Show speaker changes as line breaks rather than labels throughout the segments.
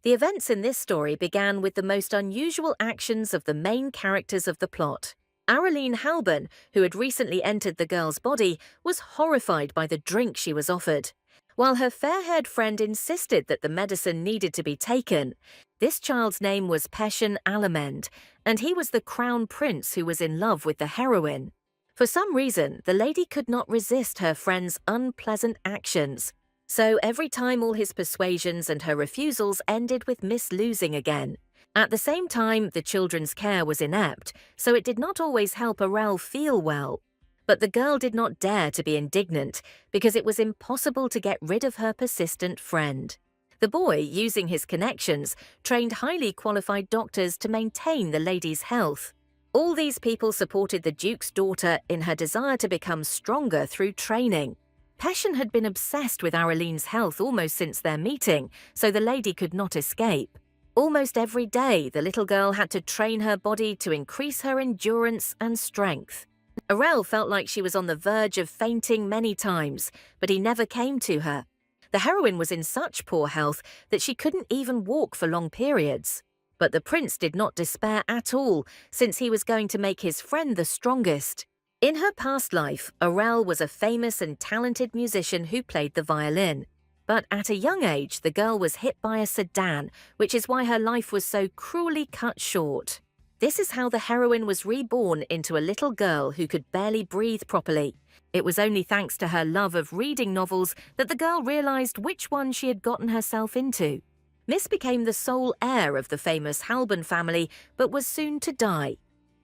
The events in this story began with the most unusual actions of the main characters of the plot. Araline Halban, who had recently entered the girl's body, was horrified by the drink she was offered. While her fair-haired friend insisted that the medicine needed to be taken, this child's name was Peshen Alamend, and he was the crown prince who was in love with the heroine. For some reason, the lady could not resist her friend's unpleasant actions. So every time all his persuasions and her refusals ended with Miss losing again. At the same time, the children's care was inept, so it did not always help Arel feel well. But the girl did not dare to be indignant, because it was impossible to get rid of her persistent friend. The boy, using his connections, trained highly qualified doctors to maintain the lady's health. All these people supported the Duke's daughter in her desire to become stronger through training. Peshen had been obsessed with Araline's health almost since their meeting, so the lady could not escape. Almost every day, the little girl had to train her body to increase her endurance and strength. Arel felt like she was on the verge of fainting many times, but he never came to her. The heroine was in such poor health that she couldn't even walk for long periods. But the prince did not despair at all, since he was going to make his friend the strongest. In her past life, Arel was a famous and talented musician who played the violin. But at a young age, the girl was hit by a sedan, which is why her life was so cruelly cut short. This is how the heroine was reborn into a little girl who could barely breathe properly. It was only thanks to her love of reading novels that the girl realized which one she had gotten herself into. Miss became the sole heir of the famous Halban family, but was soon to die.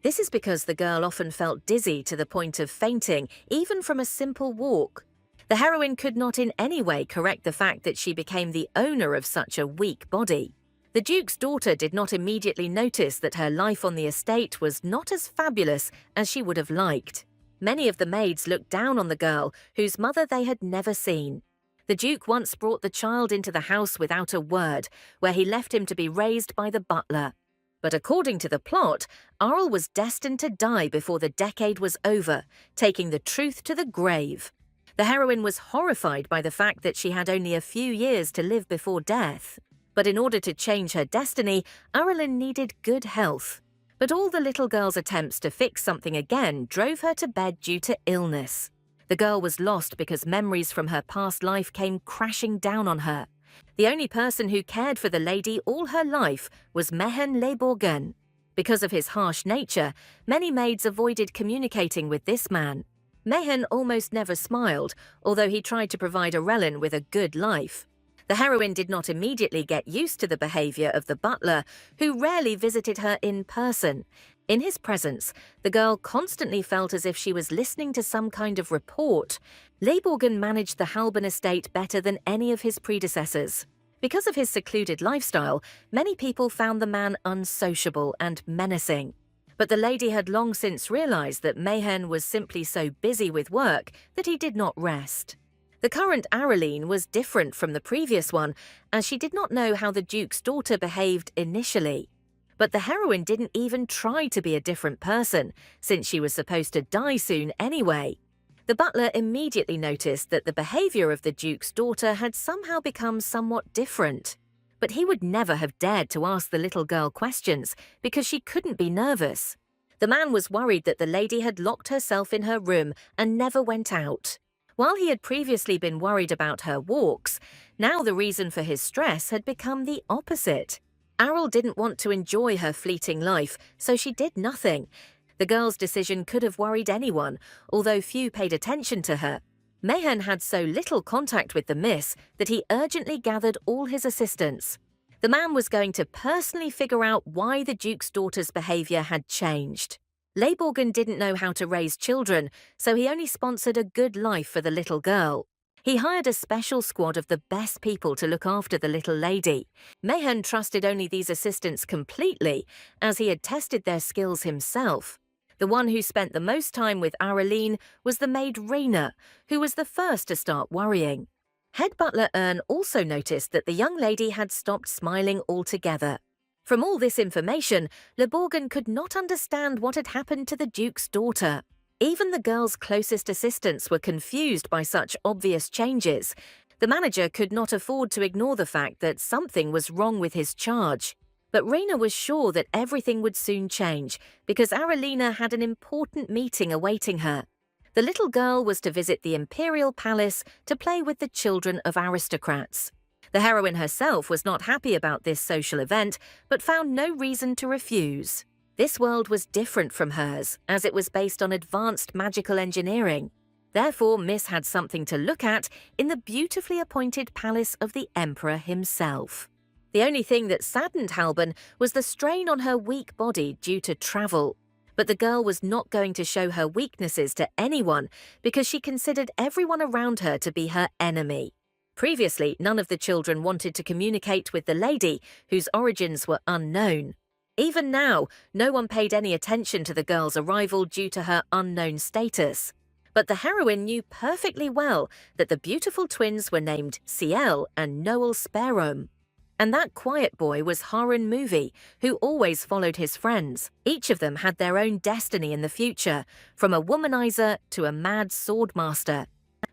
This is because the girl often felt dizzy to the point of fainting, even from a simple walk. The heroine could not in any way correct the fact that she became the owner of such a weak body. The Duke's daughter did not immediately notice that her life on the estate was not as fabulous as she would have liked. Many of the maids looked down on the girl, whose mother they had never seen. The Duke once brought the child into the house without a word, where he left him to be raised by the butler. But according to the plot, Arel was destined to die before the decade was over, taking the truth to the grave. The heroine was horrified by the fact that she had only a few years to live before death. But in order to change her destiny, Araline needed good health. But all the little girl's attempts to fix something again drove her to bed due to illness. The girl was lost because memories from her past life came crashing down on her. The only person who cared for the lady all her life was Mehen Leborgen. Because of his harsh nature, many maids avoided communicating with this man. Mehen almost never smiled, although he tried to provide Arelin with a good life. The heroine did not immediately get used to the behavior of the butler, who rarely visited her in person. In his presence, the girl constantly felt as if she was listening to some kind of report. Leborgen managed the Halban estate better than any of his predecessors. Because of his secluded lifestyle, many people found the man unsociable and menacing. But the lady had long since realized that Mehen was simply so busy with work that he did not rest. The current Araline was different from the previous one, as she did not know how the Duke's daughter behaved initially. But the heroine didn't even try to be a different person, since she was supposed to die soon anyway. The butler immediately noticed that the behavior of the Duke's daughter had somehow become somewhat different. But he would never have dared to ask the little girl questions, because she couldn't be nervous. The man was worried that the lady had locked herself in her room and never went out. While he had previously been worried about her walks, now the reason for his stress had become the opposite. Arel didn't want to enjoy her fleeting life, so she did nothing. The girl's decision could have worried anyone, although few paid attention to her. Mehen had so little contact with the miss that he urgently gathered all his assistants. The man was going to personally figure out why the Duke's daughter's behavior had changed. Leborgen didn't know how to raise children, so he only sponsored a good life for the little girl. He hired a special squad of the best people to look after the little lady. Mehen trusted only these assistants completely, as he had tested their skills himself. The one who spent the most time with Araline was the maid Rena, who was the first to start worrying. Head butler Ern also noticed that the young lady had stopped smiling altogether. From all this information, Leborgen could not understand what had happened to the Duke's daughter. Even the girl's closest assistants were confused by such obvious changes. The manager could not afford to ignore the fact that something was wrong with his charge. But Raina was sure that everything would soon change because Aralina had an important meeting awaiting her. The little girl was to visit the imperial palace to play with the children of aristocrats. The heroine herself was not happy about this social event, but found no reason to refuse. This world was different from hers, as it was based on advanced magical engineering. Therefore, Miss had something to look at in the beautifully appointed palace of the Emperor himself. The only thing that saddened Halban was the strain on her weak body due to travel. But the girl was not going to show her weaknesses to anyone because she considered everyone around her to be her enemy. Previously, none of the children wanted to communicate with the lady, whose origins were unknown. Even now, no one paid any attention to the girl's arrival due to her unknown status. But the heroine knew perfectly well that the beautiful twins were named Ciel and Noel Sparehome. And that quiet boy was Harun Movie, who always followed his friends. Each of them had their own destiny in the future, from a womanizer to a mad swordmaster.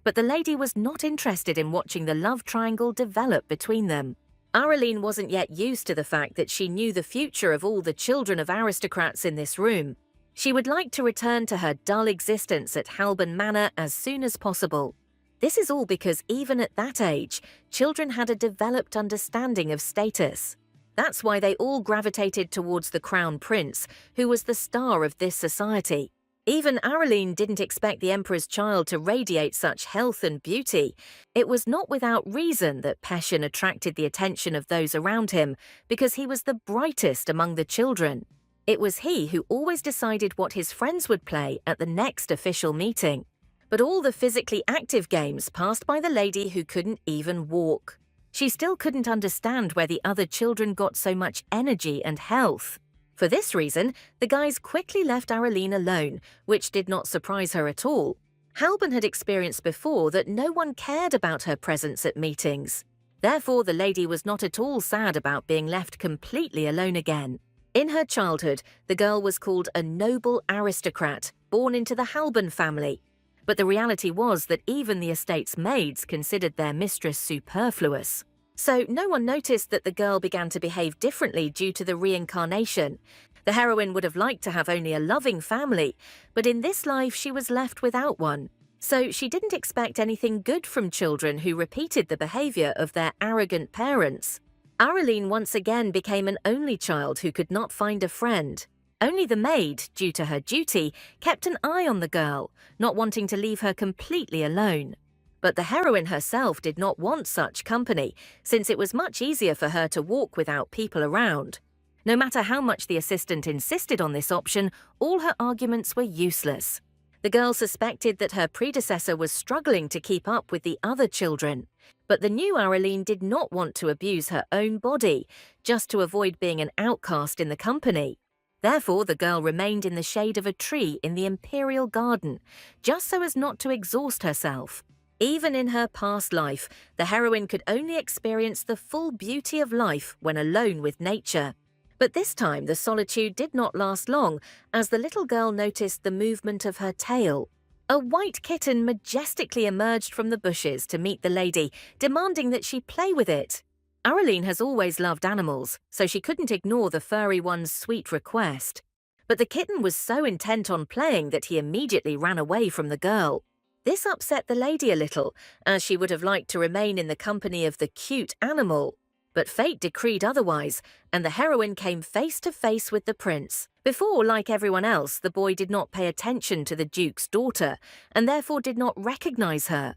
But the lady was not interested in watching the love triangle develop between them. Araline wasn't yet used to the fact that she knew the future of all the children of aristocrats in this room. She would like to return to her dull existence at Halban Manor as soon as possible. This is all because even at that age, children had a developed understanding of status. That's why they all gravitated towards the Crown Prince, who was the star of this society. Even Araline didn't expect the Emperor's child to radiate such health and beauty. It was not without reason that Peshin attracted the attention of those around him, because he was the brightest among the children. It was he who always decided what his friends would play at the next official meeting. But all the physically active games passed by the lady who couldn't even walk. She still couldn't understand where the other children got so much energy and health. For this reason, the guys quickly left Araline alone, which did not surprise her at all. Halban had experienced before that no one cared about her presence at meetings. Therefore, the lady was not at all sad about being left completely alone again. In her childhood, the girl was called a noble aristocrat, born into the Halban family. But the reality was that even the estate's maids considered their mistress superfluous. So no one noticed that the girl began to behave differently due to the reincarnation. The heroine would have liked to have only a loving family, but in this life she was left without one. So she didn't expect anything good from children who repeated the behavior of their arrogant parents. Araline once again became an only child who could not find a friend. Only the maid, due to her duty, kept an eye on the girl, not wanting to leave her completely alone. But the heroine herself did not want such company, since it was much easier for her to walk without people around. No matter how much the assistant insisted on this option, all her arguments were useless. The girl suspected that her predecessor was struggling to keep up with the other children. But the new Araline did not want to abuse her own body, just to avoid being an outcast in the company. Therefore, the girl remained in the shade of a tree in the imperial garden, just so as not to exhaust herself. Even in her past life, the heroine could only experience the full beauty of life when alone with nature. But this time, the solitude did not last long, as the little girl noticed the movement of her tail. A white kitten majestically emerged from the bushes to meet the lady, demanding that she play with it. Araline has always loved animals, so she couldn't ignore the furry one's sweet request. But the kitten was so intent on playing that he immediately ran away from the girl. This upset the lady a little, as she would have liked to remain in the company of the cute animal. But fate decreed otherwise, and the heroine came face to face with the prince. Before, like everyone else, the boy did not pay attention to the duke's daughter, and therefore did not recognize her.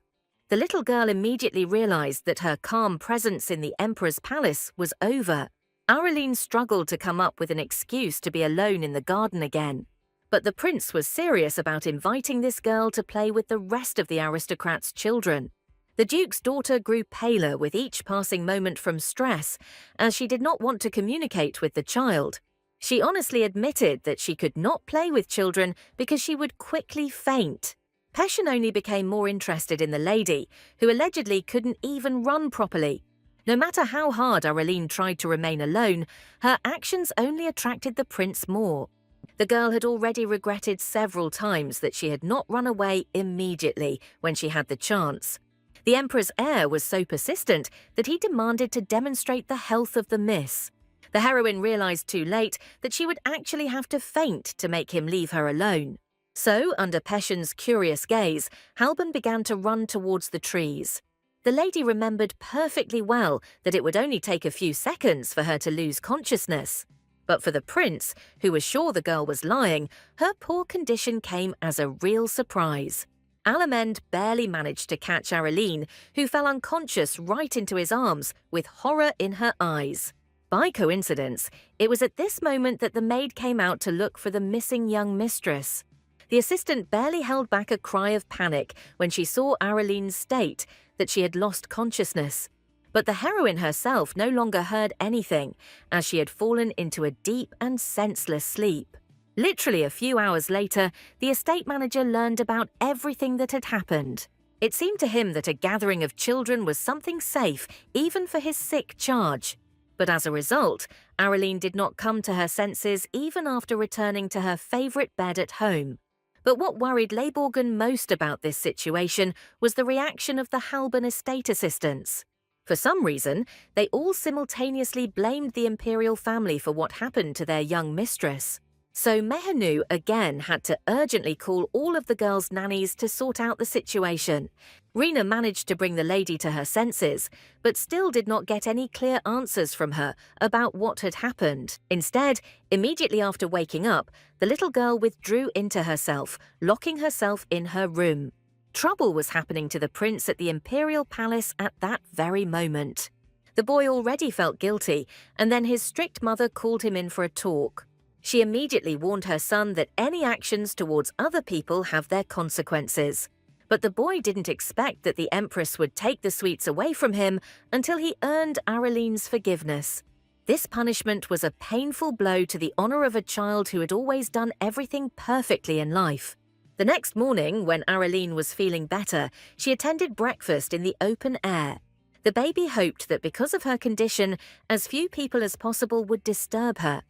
The little girl immediately realized that her calm presence in the emperor's palace was over. Araline struggled to come up with an excuse to be alone in the garden again. But the prince was serious about inviting this girl to play with the rest of the aristocrats' children. The duke's daughter grew paler with each passing moment from stress, as she did not want to communicate with the child. She honestly admitted that she could not play with children because she would quickly faint. Peshin only became more interested in the lady, who allegedly couldn't even run properly. No matter how hard Araline tried to remain alone, her actions only attracted the prince more. The girl had already regretted several times that she had not run away immediately when she had the chance. The emperor's heir was so persistent that he demanded to demonstrate the health of the miss. The heroine realized too late that she would actually have to faint to make him leave her alone. So, under Peshen's curious gaze, Halban began to run towards the trees. The lady remembered perfectly well that it would only take a few seconds for her to lose consciousness. But for the prince, who was sure the girl was lying, her poor condition came as a real surprise. Alamend barely managed to catch Araline, who fell unconscious right into his arms with horror in her eyes. By coincidence, it was at this moment that the maid came out to look for the missing young mistress. The assistant barely held back a cry of panic when she saw Araline's state, that she had lost consciousness. But the heroine herself no longer heard anything, as she had fallen into a deep and senseless sleep. Literally a few hours later, the estate manager learned about everything that had happened. It seemed to him that a gathering of children was something safe, even for his sick charge. But as a result, Araline did not come to her senses even after returning to her favourite bed at home. But what worried Leiborgen most about this situation was the reaction of the Halban estate assistants. For some reason, they all simultaneously blamed the imperial family for what happened to their young mistress. So Mehanu again had to urgently call all of the girls' nannies to sort out the situation. Rena managed to bring the lady to her senses, but still did not get any clear answers from her about what had happened. Instead, immediately after waking up, the little girl withdrew into herself, locking herself in her room. Trouble was happening to the prince at the imperial palace at that very moment. The boy already felt guilty, and then his strict mother called him in for a talk. She immediately warned her son that any actions towards other people have their consequences. But the boy didn't expect that the empress would take the sweets away from him until he earned Araline's forgiveness. This punishment was a painful blow to the honor of a child who had always done everything perfectly in life. The next morning, when Araline was feeling better, she attended breakfast in the open air. The baby hoped that because of her condition, as few people as possible would disturb her.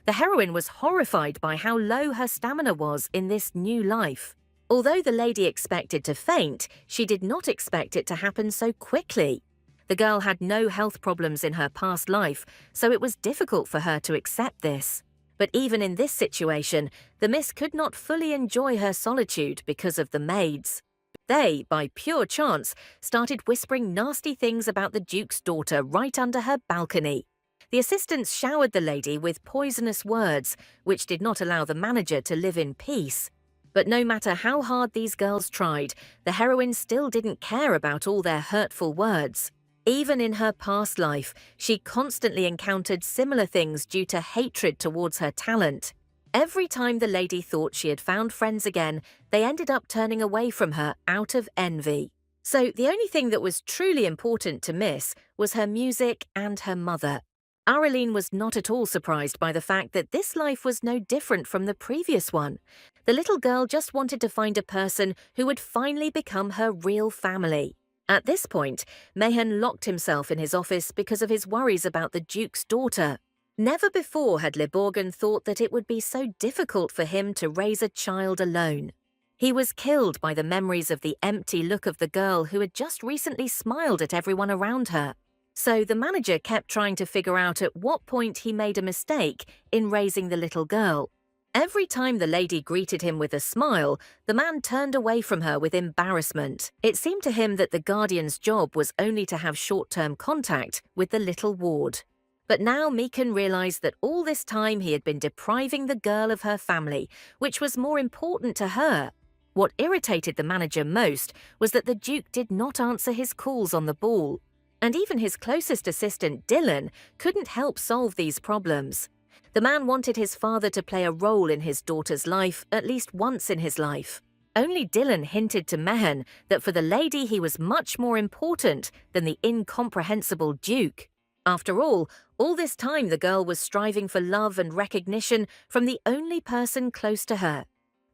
The heroine was horrified by how low her stamina was in this new life. Although the lady expected to faint, she did not expect it to happen so quickly. The girl had no health problems in her past life, so it was difficult for her to accept this. But even in this situation, the miss could not fully enjoy her solitude because of the maids. They, by pure chance, started whispering nasty things about the Duke's daughter right under her balcony. The assistants showered the lady with poisonous words, which did not allow the manager to live in peace. But no matter how hard these girls tried, the heroine still didn't care about all their hurtful words. Even in her past life, she constantly encountered similar things due to hatred towards her talent. Every time the lady thought she had found friends again, they ended up turning away from her out of envy. So the only thing that was truly important to Miss was her music and her mother. Araline was not at all surprised by the fact that this life was no different from the previous one. The little girl just wanted to find a person who would finally become her real family. At this point, Mehan locked himself in his office because of his worries about the Duke's daughter. Never before had Leiborgen thought that it would be so difficult for him to raise a child alone. He was killed by the memories of the empty look of the girl who had just recently smiled at everyone around her. So the manager kept trying to figure out at what point he made a mistake in raising the little girl. Every time the lady greeted him with a smile, the man turned away from her with embarrassment. It seemed to him that the guardian's job was only to have short-term contact with the little ward. But now Meekan realized that all this time he had been depriving the girl of her family, which was more important to her. What irritated the manager most was that the Duke did not answer his calls on the ball. And even his closest assistant, Dylan, couldn't help solve these problems. The man wanted his father to play a role in his daughter's life at least once in his life. Only Dylan hinted to Mehan that for the lady he was much more important than the incomprehensible Duke. After all this time the girl was striving for love and recognition from the only person close to her.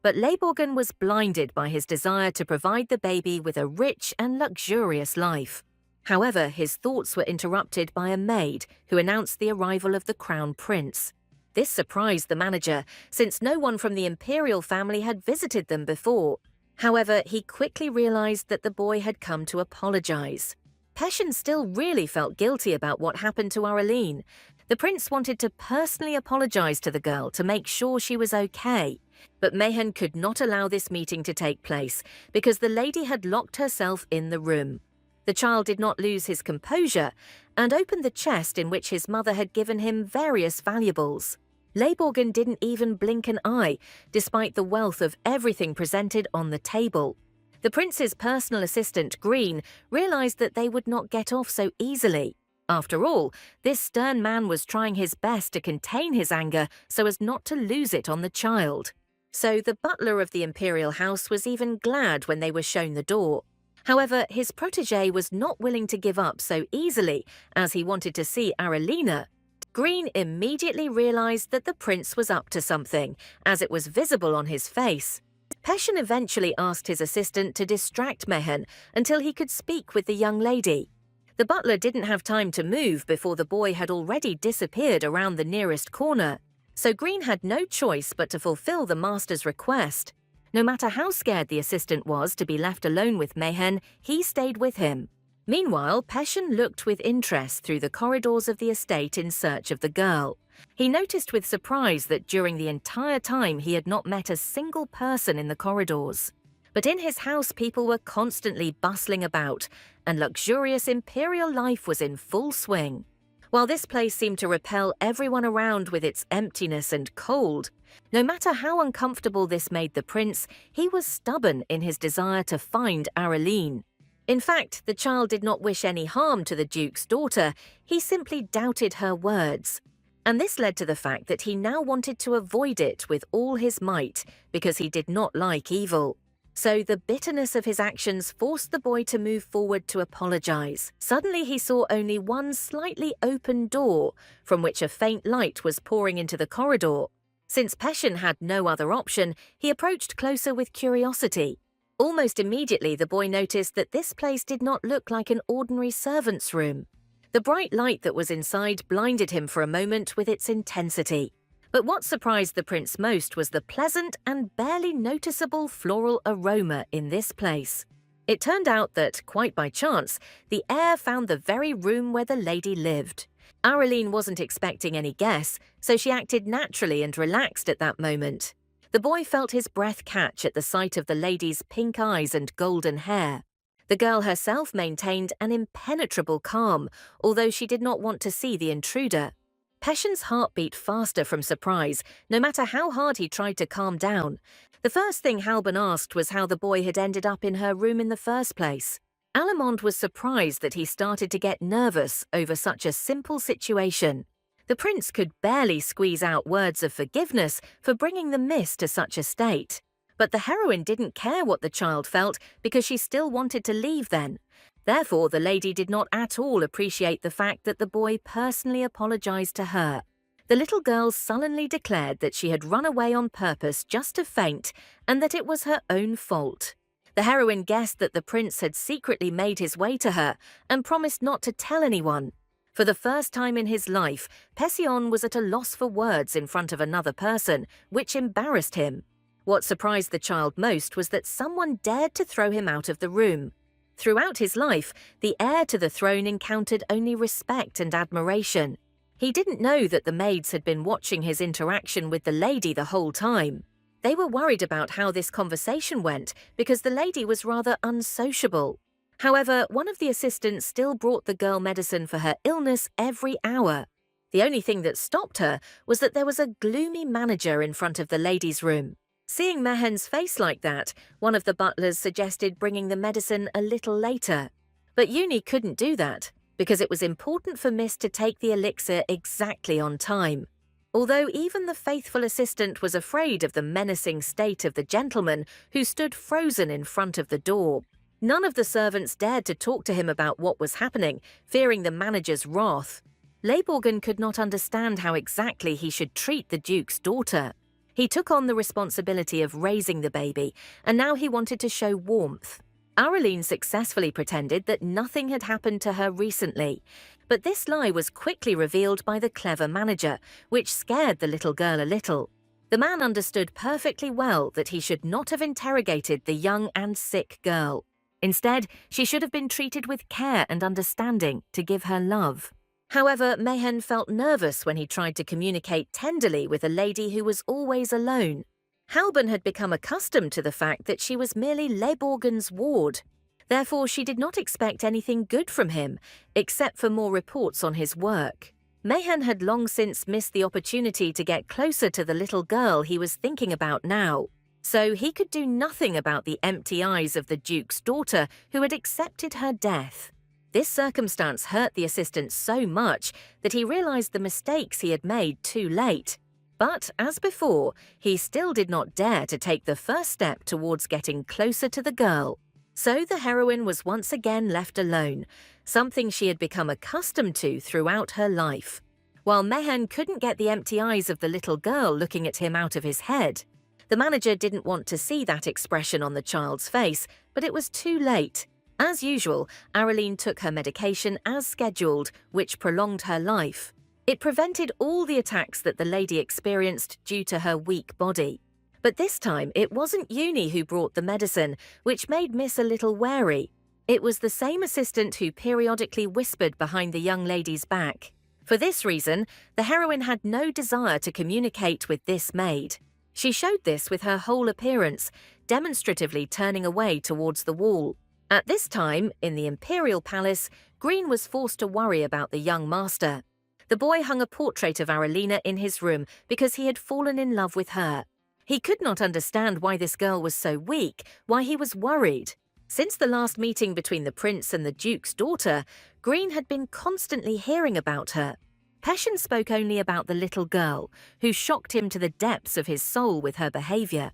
But Leiborgen was blinded by his desire to provide the baby with a rich and luxurious life. However, his thoughts were interrupted by a maid who announced the arrival of the crown prince. This surprised the manager, since no one from the imperial family had visited them before. However, he quickly realized that the boy had come to apologize. Peshin still really felt guilty about what happened to Araline. The prince wanted to personally apologize to the girl to make sure she was okay. But Mehen could not allow this meeting to take place because the lady had locked herself in the room. The child did not lose his composure and opened the chest in which his mother had given him various valuables. Leiborgen didn't even blink an eye, despite the wealth of everything presented on the table. The prince's personal assistant, Green, realized that they would not get off so easily. After all, this stern man was trying his best to contain his anger so as not to lose it on the child. So the butler of the imperial house was even glad when they were shown the door. However, his protégé was not willing to give up so easily, as he wanted to see Aralina. Green immediately realized that the prince was up to something, as it was visible on his face. Peshin eventually asked his assistant to distract Mehen until he could speak with the young lady. The butler didn't have time to move before the boy had already disappeared around the nearest corner, so Green had no choice but to fulfill the master's request. No matter how scared the assistant was to be left alone with Mehen, he stayed with him. Meanwhile, Peshin looked with interest through the corridors of the estate in search of the girl. He noticed with surprise that during the entire time he had not met a single person in the corridors. But in his house, people were constantly bustling about, and luxurious imperial life was in full swing. While this place seemed to repel everyone around with its emptiness and cold, no matter how uncomfortable this made the prince, he was stubborn in his desire to find Araline. In fact, the child did not wish any harm to the duke's daughter, he simply doubted her words. And this led to the fact that he now wanted to avoid it with all his might, because he did not like evil. So the bitterness of his actions forced the boy to move forward to apologize. Suddenly he saw only one slightly open door, from which a faint light was pouring into the corridor. Since Peshin had no other option, he approached closer with curiosity. Almost immediately, the boy noticed that this place did not look like an ordinary servant's room. The bright light that was inside blinded him for a moment with its intensity. But what surprised the prince most was the pleasant and barely noticeable floral aroma in this place. It turned out that, quite by chance, the heir found the very room where the lady lived. Araline wasn't expecting any guests, so she acted naturally and relaxed at that moment. The boy felt his breath catch at the sight of the lady's pink eyes and golden hair. The girl herself maintained an impenetrable calm, although she did not want to see the intruder. Peshin's heart beat faster from surprise, no matter how hard he tried to calm down. The first thing Halban asked was how the boy had ended up in her room in the first place. Alamond was surprised that he started to get nervous over such a simple situation. The prince could barely squeeze out words of forgiveness for bringing the miss to such a state. But the heroine didn't care what the child felt because she still wanted to leave then. Therefore, the lady did not at all appreciate the fact that the boy personally apologized to her. The little girl sullenly declared that she had run away on purpose just to faint and that it was her own fault. The heroine guessed that the prince had secretly made his way to her and promised not to tell anyone. For the first time in his life, Pession was at a loss for words in front of another person, which embarrassed him. What surprised the child most was that someone dared to throw him out of the room. Throughout his life, the heir to the throne encountered only respect and admiration. He didn't know that the maids had been watching his interaction with the lady the whole time. They were worried about how this conversation went because the lady was rather unsociable. However, one of the assistants still brought the girl medicine for her illness every hour. The only thing that stopped her was that there was a gloomy manager in front of the ladies' room. Seeing Mehen's face like that, one of the butlers suggested bringing the medicine a little later. But Uni couldn't do that, because it was important for Miss to take the elixir exactly on time. Although even the faithful assistant was afraid of the menacing state of the gentleman who stood frozen in front of the door. None of the servants dared to talk to him about what was happening, fearing the manager's wrath. Leiborgen could not understand how exactly he should treat the duke's daughter. He took on the responsibility of raising the baby, and now he wanted to show warmth. Araline successfully pretended that nothing had happened to her recently, but this lie was quickly revealed by the clever manager, which scared the little girl a little. The man understood perfectly well that he should not have interrogated the young and sick girl. Instead, she should have been treated with care and understanding to give her love. However, Mayhen felt nervous when he tried to communicate tenderly with a lady who was always alone. Halban had become accustomed to the fact that she was merely Leborgan's ward. Therefore, she did not expect anything good from him, except for more reports on his work. Mayhen had long since missed the opportunity to get closer to the little girl he was thinking about now, so he could do nothing about the empty eyes of the Duke's daughter who had accepted her death. This circumstance hurt the assistant so much that he realized the mistakes he had made too late. But, as before, he still did not dare to take the first step towards getting closer to the girl. So the heroine was once again left alone, something she had become accustomed to throughout her life. While Mayhen couldn't get the empty eyes of the little girl looking at him out of his head, the manager didn't want to see that expression on the child's face, but it was too late. As usual, Araline took her medication as scheduled, which prolonged her life. It prevented all the attacks that the lady experienced due to her weak body. But this time, it wasn't Uni who brought the medicine, which made Miss a little wary. It was the same assistant who periodically whispered behind the young lady's back. For this reason, the heroine had no desire to communicate with this maid. She showed this with her whole appearance, demonstratively turning away towards the wall. At this time, in the Imperial Palace, Green was forced to worry about the young master. The boy hung a portrait of Aralina in his room because he had fallen in love with her. He could not understand why this girl was so weak, why he was worried. Since the last meeting between the prince and the Duke's daughter, Green had been constantly hearing about her. Peshen spoke only about the little girl, who shocked him to the depths of his soul with her behavior.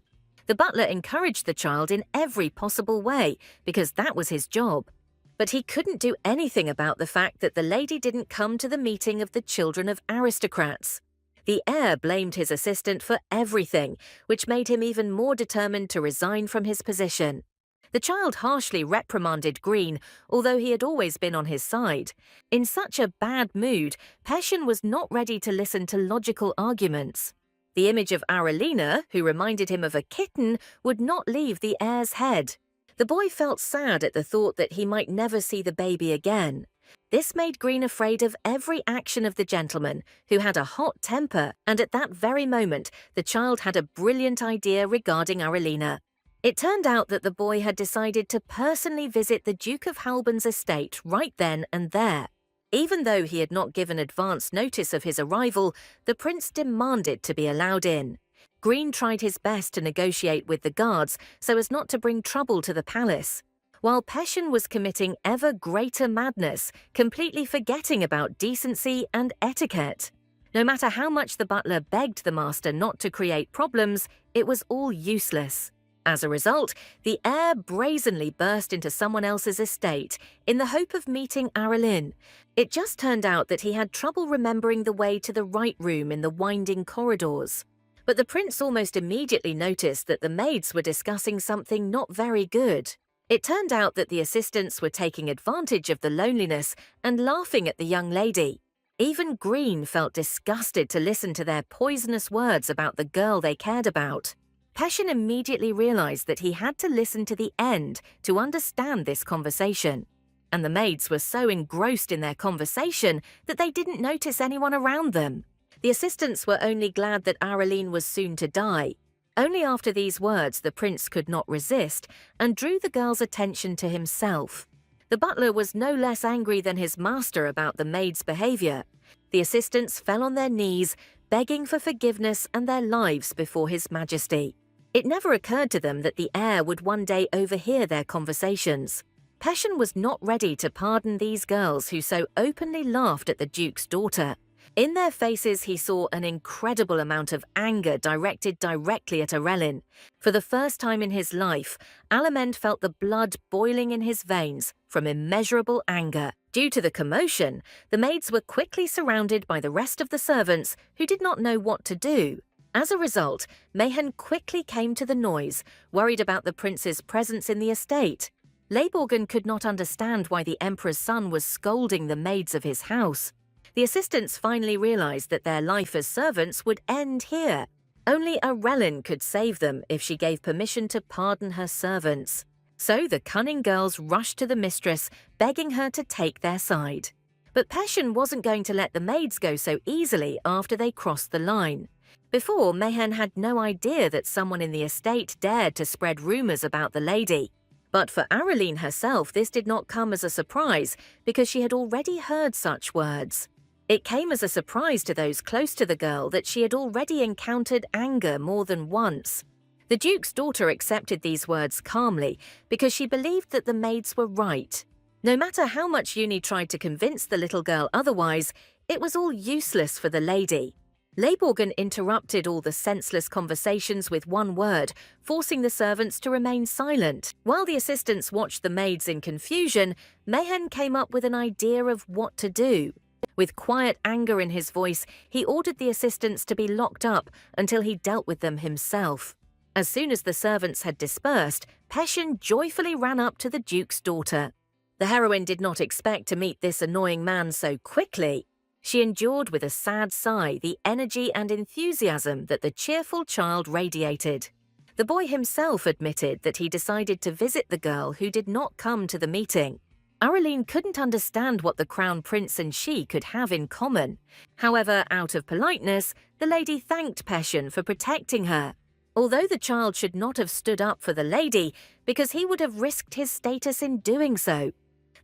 The butler encouraged the child in every possible way, because that was his job. But he couldn't do anything about the fact that the lady didn't come to the meeting of the children of aristocrats. The heir blamed his assistant for everything, which made him even more determined to resign from his position. The child harshly reprimanded Green, although he had always been on his side. In such a bad mood, Peshen was not ready to listen to logical arguments. The image of Aralina, who reminded him of a kitten, would not leave the heir's head. The boy felt sad at the thought that he might never see the baby again. This made Green afraid of every action of the gentleman, who had a hot temper, and at that very moment the child had a brilliant idea regarding Aralina. It turned out that the boy had decided to personally visit the Duke of Halban's estate right then and there. Even though he had not given advance notice of his arrival, the prince demanded to be allowed in. Green tried his best to negotiate with the guards so as not to bring trouble to the palace, while Peshen was committing ever greater madness, completely forgetting about decency and etiquette. No matter how much the butler begged the master not to create problems, it was all useless. As a result, the heir brazenly burst into someone else's estate in the hope of meeting Aralyn. It just turned out that he had trouble remembering the way to the right room in the winding corridors. But the prince almost immediately noticed that the maids were discussing something not very good. It turned out that the assistants were taking advantage of the loneliness and laughing at the young lady. Even Green felt disgusted to listen to their poisonous words about the girl they cared about. Peshen immediately realized that he had to listen to the end to understand this conversation. And the maids were so engrossed in their conversation that they didn't notice anyone around them. The assistants were only glad that Aralyn was soon to die. Only after these words the prince could not resist and drew the girl's attention to himself. The butler was no less angry than his master about the maid's behavior. The assistants fell on their knees, begging for forgiveness and their lives before His Majesty. It never occurred to them that the heir would one day overhear their conversations. Peshen was not ready to pardon these girls who so openly laughed at the Duke's daughter. In their faces he saw an incredible amount of anger directed directly at Arelyn. For the first time in his life, Alamend felt the blood boiling in his veins from immeasurable anger. Due to the commotion, the maids were quickly surrounded by the rest of the servants who did not know what to do. As a result, Mayhen quickly came to the noise, worried about the prince's presence in the estate. Leborgan could not understand why the emperor's son was scolding the maids of his house. The assistants finally realized that their life as servants would end here. Only Arelin could save them if she gave permission to pardon her servants. So the cunning girls rushed to the mistress, begging her to take their side. But Peshen wasn't going to let the maids go so easily after they crossed the line. Before, Mehen had no idea that someone in the estate dared to spread rumors about the lady. But for Arelin herself, this did not come as a surprise because she had already heard such words. It came as a surprise to those close to the girl that she had already encountered anger more than once. The Duke's daughter accepted these words calmly because she believed that the maids were right. No matter how much Uni tried to convince the little girl otherwise, it was all useless for the lady. Leiborgen interrupted all the senseless conversations with one word, forcing the servants to remain silent. While the assistants watched the maids in confusion, Mehen came up with an idea of what to do. With quiet anger in his voice, he ordered the assistants to be locked up until he dealt with them himself. As soon as the servants had dispersed, Peshen joyfully ran up to the Duke's daughter. The heroine did not expect to meet this annoying man so quickly. She endured with a sad sigh the energy and enthusiasm that the cheerful child radiated. The boy himself admitted that he decided to visit the girl who did not come to the meeting. Arelin couldn't understand what the crown prince and she could have in common. However, out of politeness, the lady thanked Peshen for protecting her. Although the child should not have stood up for the lady because he would have risked his status in doing so.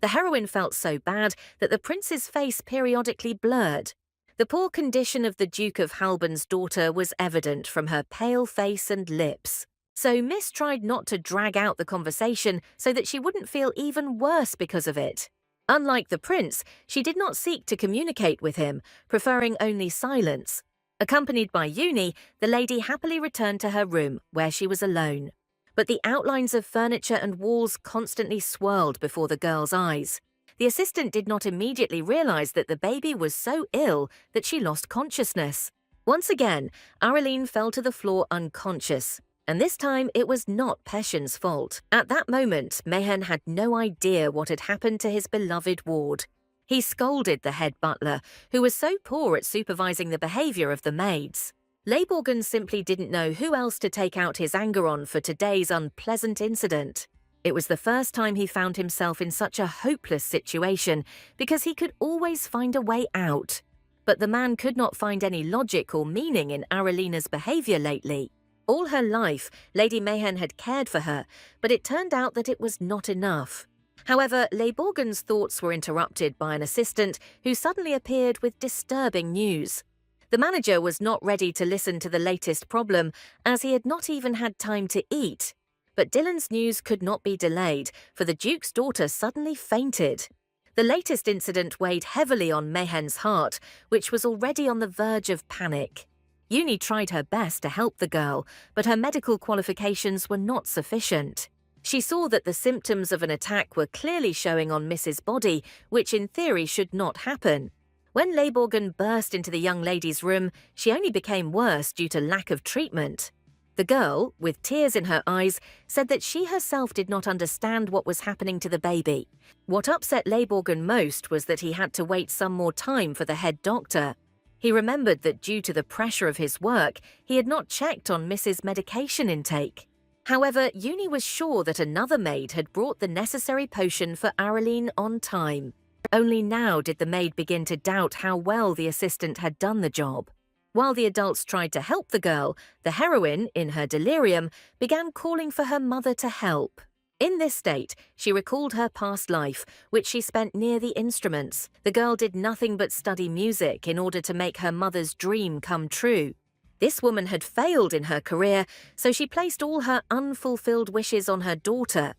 The heroine felt so bad that the prince's face periodically blurred. The poor condition of the Duke of Halban's daughter was evident from her pale face and lips. So Miss tried not to drag out the conversation so that she wouldn't feel even worse because of it. Unlike the prince, she did not seek to communicate with him, preferring only silence. Accompanied by Uni, the lady happily returned to her room, where she was alone. But the outlines of furniture and walls constantly swirled before the girl's eyes. The assistant did not immediately realize that the baby was so ill that she lost consciousness. Once again, Arelin fell to the floor unconscious, and this time it was not Peshen's fault. At that moment, Mehen had no idea what had happened to his beloved ward. He scolded the head butler, who was so poor at supervising the behavior of the maids. Leiborgen simply didn't know who else to take out his anger on for today's unpleasant incident. It was the first time he found himself in such a hopeless situation because he could always find a way out. But the man could not find any logic or meaning in Arelina's behavior lately. All her life, Lady Mehen had cared for her, but it turned out that it was not enough. However, Leiborgen's thoughts were interrupted by an assistant who suddenly appeared with disturbing news. The manager was not ready to listen to the latest problem, as he had not even had time to eat. But Dylan's news could not be delayed, for the Duke's daughter suddenly fainted. The latest incident weighed heavily on Mehen's heart, which was already on the verge of panic. Uni tried her best to help the girl, but her medical qualifications were not sufficient. She saw that the symptoms of an attack were clearly showing on Miss's body, which in theory should not happen. When Leiborgen burst into the young lady's room, she only became worse due to lack of treatment. The girl, with tears in her eyes, said that she herself did not understand what was happening to the baby. What upset Leiborgen most was that he had to wait some more time for the head doctor. He remembered that due to the pressure of his work, he had not checked on Miss's medication intake. However, Uni was sure that another maid had brought the necessary potion for Arelin on time. Only now did the maid begin to doubt how well the assistant had done the job. While the adults tried to help the girl, the heroine, in her delirium, began calling for her mother to help. In this state, she recalled her past life, which she spent near the instruments. The girl did nothing but study music in order to make her mother's dream come true. This woman had failed in her career, so she placed all her unfulfilled wishes on her daughter.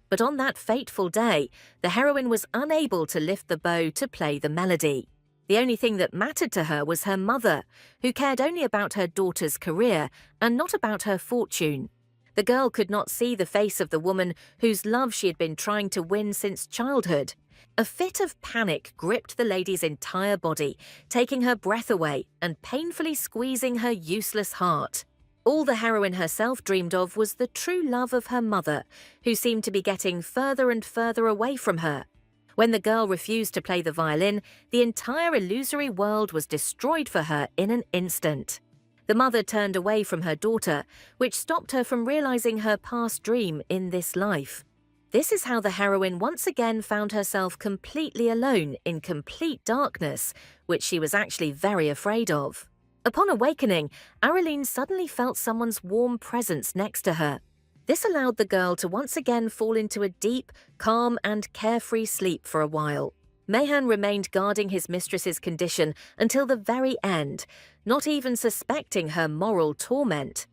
But on that fateful day, the heroine was unable to lift the bow to play the melody. The only thing that mattered to her was her mother, who cared only about her daughter's career and not about her fortune. The girl could not see the face of the woman whose love she had been trying to win since childhood. A fit of panic gripped the lady's entire body, taking her breath away and painfully squeezing her useless heart. All the heroine herself dreamed of was the true love of her mother, who seemed to be getting further and further away from her. When the girl refused to play the violin, the entire illusory world was destroyed for her in an instant. The mother turned away from her daughter, which stopped her from realizing her past dream in this life. This is how the heroine once again found herself completely alone in complete darkness, which she was actually very afraid of. Upon awakening, Araline suddenly felt someone's warm presence next to her. This allowed the girl to once again fall into a deep, calm, and carefree sleep for a while. Mayhan remained guarding his mistress's condition until the very end, not even suspecting her moral torment.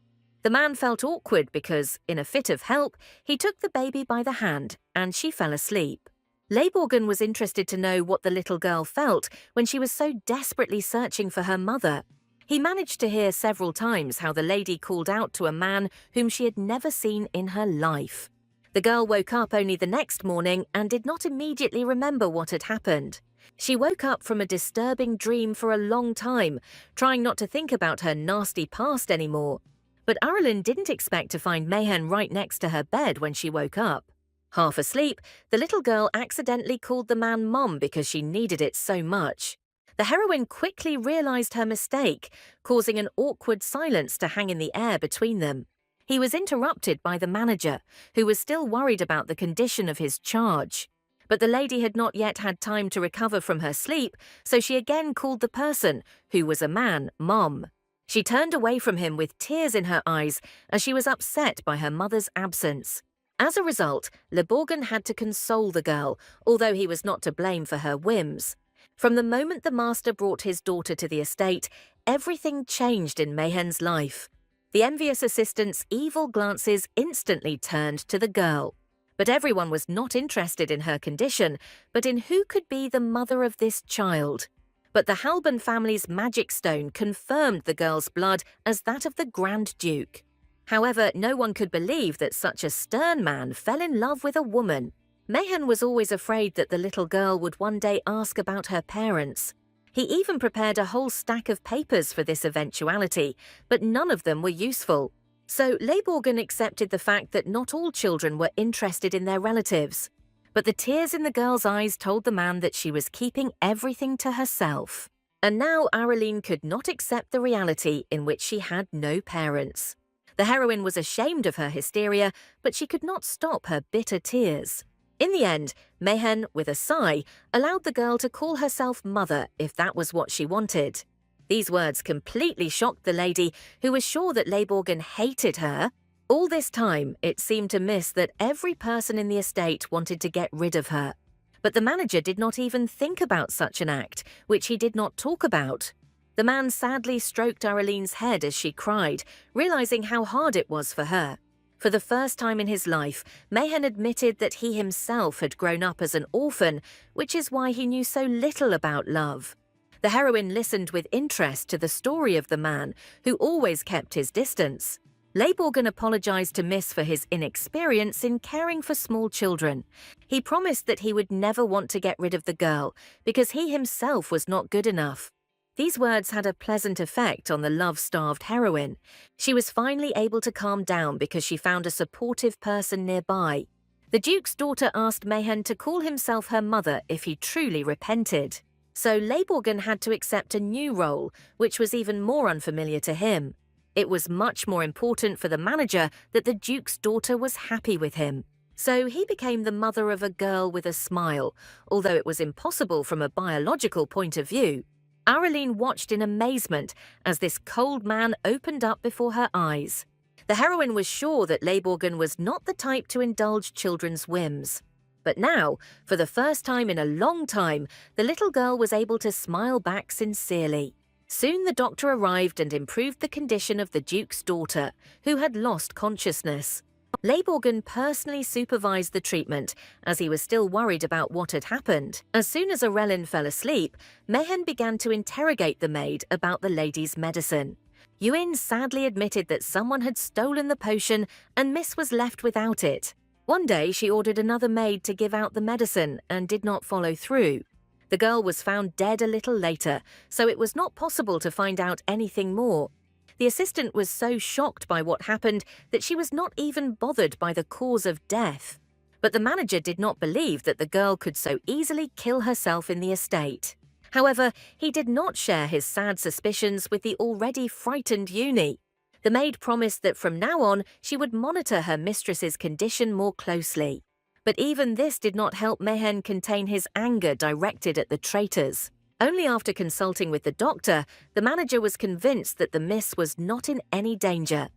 The man felt awkward because, in a fit of help, he took the baby by the hand and she fell asleep. Leiborgen was interested to know what the little girl felt when she was so desperately searching for her mother. He managed to hear several times how the lady called out to a man whom she had never seen in her life. The girl woke up only the next morning and did not immediately remember what had happened. She woke up from a disturbing dream for a long time, trying not to think about her nasty past anymore. But Araline didn't expect to find Mayhen right next to her bed when she woke up. Half asleep, the little girl accidentally called the man Mom because she needed it so much. The heroine quickly realized her mistake, causing an awkward silence to hang in the air between them. He was interrupted by the manager, who was still worried about the condition of his charge. But the lady had not yet had time to recover from her sleep, so she again called the person, who was a man, Mom. She turned away from him with tears in her eyes as she was upset by her mother's absence. As a result, Leiborgen had to console the girl, although he was not to blame for her whims. From the moment the master brought his daughter to the estate, everything changed in Mayhen's life. The envious assistant's evil glances instantly turned to the girl. But everyone was not interested in her condition, but in who could be the mother of this child. But the Halban family's magic stone confirmed the girl's blood as that of the Grand Duke. However, no one could believe that such a stern man fell in love with a woman. Mayhen was always afraid that the little girl would one day ask about her parents. He even prepared a whole stack of papers for this eventuality, but none of them were useful. So Leiborgen accepted the fact that not all children were interested in their relatives. But the tears in the girl's eyes told the man that she was keeping everything to herself. And now Araline could not accept the reality in which she had no parents. The heroine was ashamed of her hysteria, but she could not stop her bitter tears. In the end, Mayhen, with a sigh, allowed the girl to call herself mother if that was what she wanted. These words completely shocked the lady, who was sure that Leiborgen hated her. All this time, it seemed to miss that every person in the estate wanted to get rid of her. But the manager did not even think about such an act, which he did not talk about. The man sadly stroked Araline's head as she cried, realizing how hard it was for her. For the first time in his life, Mayhen admitted that he himself had grown up as an orphan, which is why he knew so little about love. The heroine listened with interest to the story of the man, who always kept his distance. Leiborgen apologized to Miss for his inexperience in caring for small children. He promised that he would never want to get rid of the girl, because he himself was not good enough. These words had a pleasant effect on the love-starved heroine. She was finally able to calm down because she found a supportive person nearby. The Duke's daughter asked Mayhen to call himself her mother if he truly repented. So Leiborgen had to accept a new role, which was even more unfamiliar to him. It was much more important for the manager that the Duke's daughter was happy with him. So he became the mother of a girl with a smile, although it was impossible from a biological point of view. Araline watched in amazement as this cold man opened up before her eyes. The heroine was sure that Leiborgen was not the type to indulge children's whims. But now, for the first time in a long time, the little girl was able to smile back sincerely. Soon the doctor arrived and improved the condition of the Duke's daughter, who had lost consciousness. Leiborgen personally supervised the treatment, as he was still worried about what had happened. As soon as Arelin fell asleep, Mayhen began to interrogate the maid about the lady's medicine. Yuin sadly admitted that someone had stolen the potion and Miss was left without it. One day she ordered another maid to give out the medicine and did not follow through. The girl was found dead a little later, so it was not possible to find out anything more. The assistant was so shocked by what happened that she was not even bothered by the cause of death. But the manager did not believe that the girl could so easily kill herself in the estate. However, he did not share his sad suspicions with the already frightened Uni. The maid promised that from now on she would monitor her mistress's condition more closely. But even this did not help Mehen contain his anger directed at the traitors. Only after consulting with the doctor, the manager was convinced that the miss was not in any danger.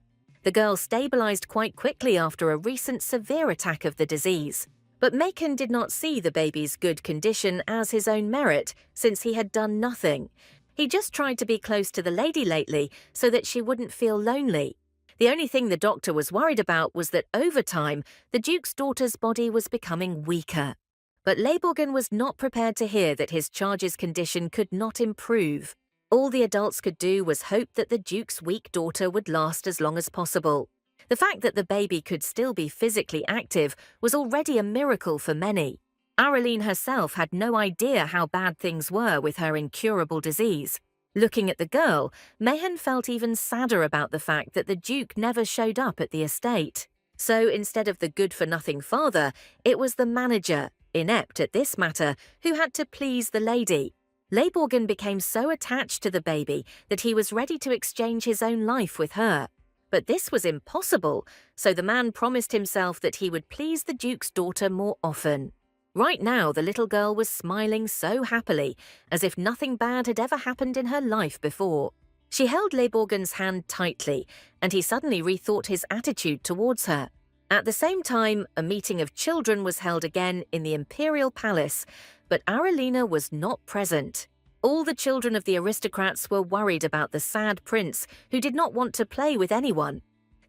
The girl stabilized quite quickly after a recent severe attack of the disease. But Macon did not see the baby's good condition as his own merit, since he had done nothing. He just tried to be close to the lady lately so that she wouldn't feel lonely. The only thing the doctor was worried about was that over time, the Duke's daughter's body was becoming weaker. But Leiborgen was not prepared to hear that his charge's condition could not improve. All the adults could do was hope that the Duke's weak daughter would last as long as possible. The fact that the baby could still be physically active was already a miracle for many. Araline herself had no idea how bad things were with her incurable disease. Looking at the girl, Mehen felt even sadder about the fact that the Duke never showed up at the estate. So instead of the good-for-nothing father, it was the manager, inept at this matter, who had to please the lady. Leiborgen became so attached to the baby that he was ready to exchange his own life with her. But this was impossible, so the man promised himself that he would please the Duke's daughter more often. Right now, the little girl was smiling so happily, as if nothing bad had ever happened in her life before. She held Leiborgen's hand tightly, and he suddenly rethought his attitude towards her. At the same time, a meeting of children was held again in the Imperial Palace, but Aralina was not present. All the children of the aristocrats were worried about the sad prince, who did not want to play with anyone.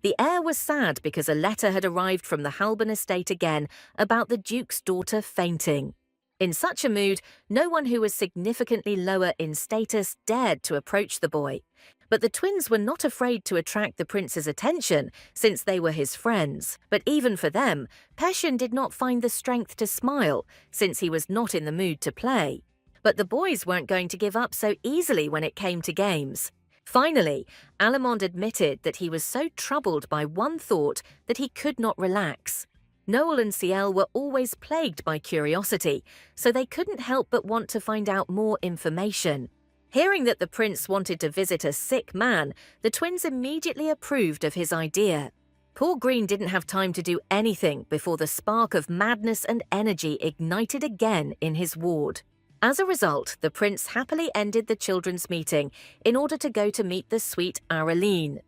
The heir was sad because a letter had arrived from the Halban estate again about the Duke's daughter fainting. In such a mood, no one who was significantly lower in status dared to approach the boy. But the twins were not afraid to attract the prince's attention, since they were his friends. But even for them, Peshin did not find the strength to smile, since he was not in the mood to play. But the boys weren't going to give up so easily when it came to games. Finally, Alamond admitted that he was so troubled by one thought that he could not relax. Noel and Ciel were always plagued by curiosity, so they couldn't help but want to find out more information. Hearing that the prince wanted to visit a sick man, the twins immediately approved of his idea. Poor Green didn't have time to do anything before the spark of madness and energy ignited again in his ward. As a result, the prince happily ended the children's meeting in order to go to meet the sweet Araline.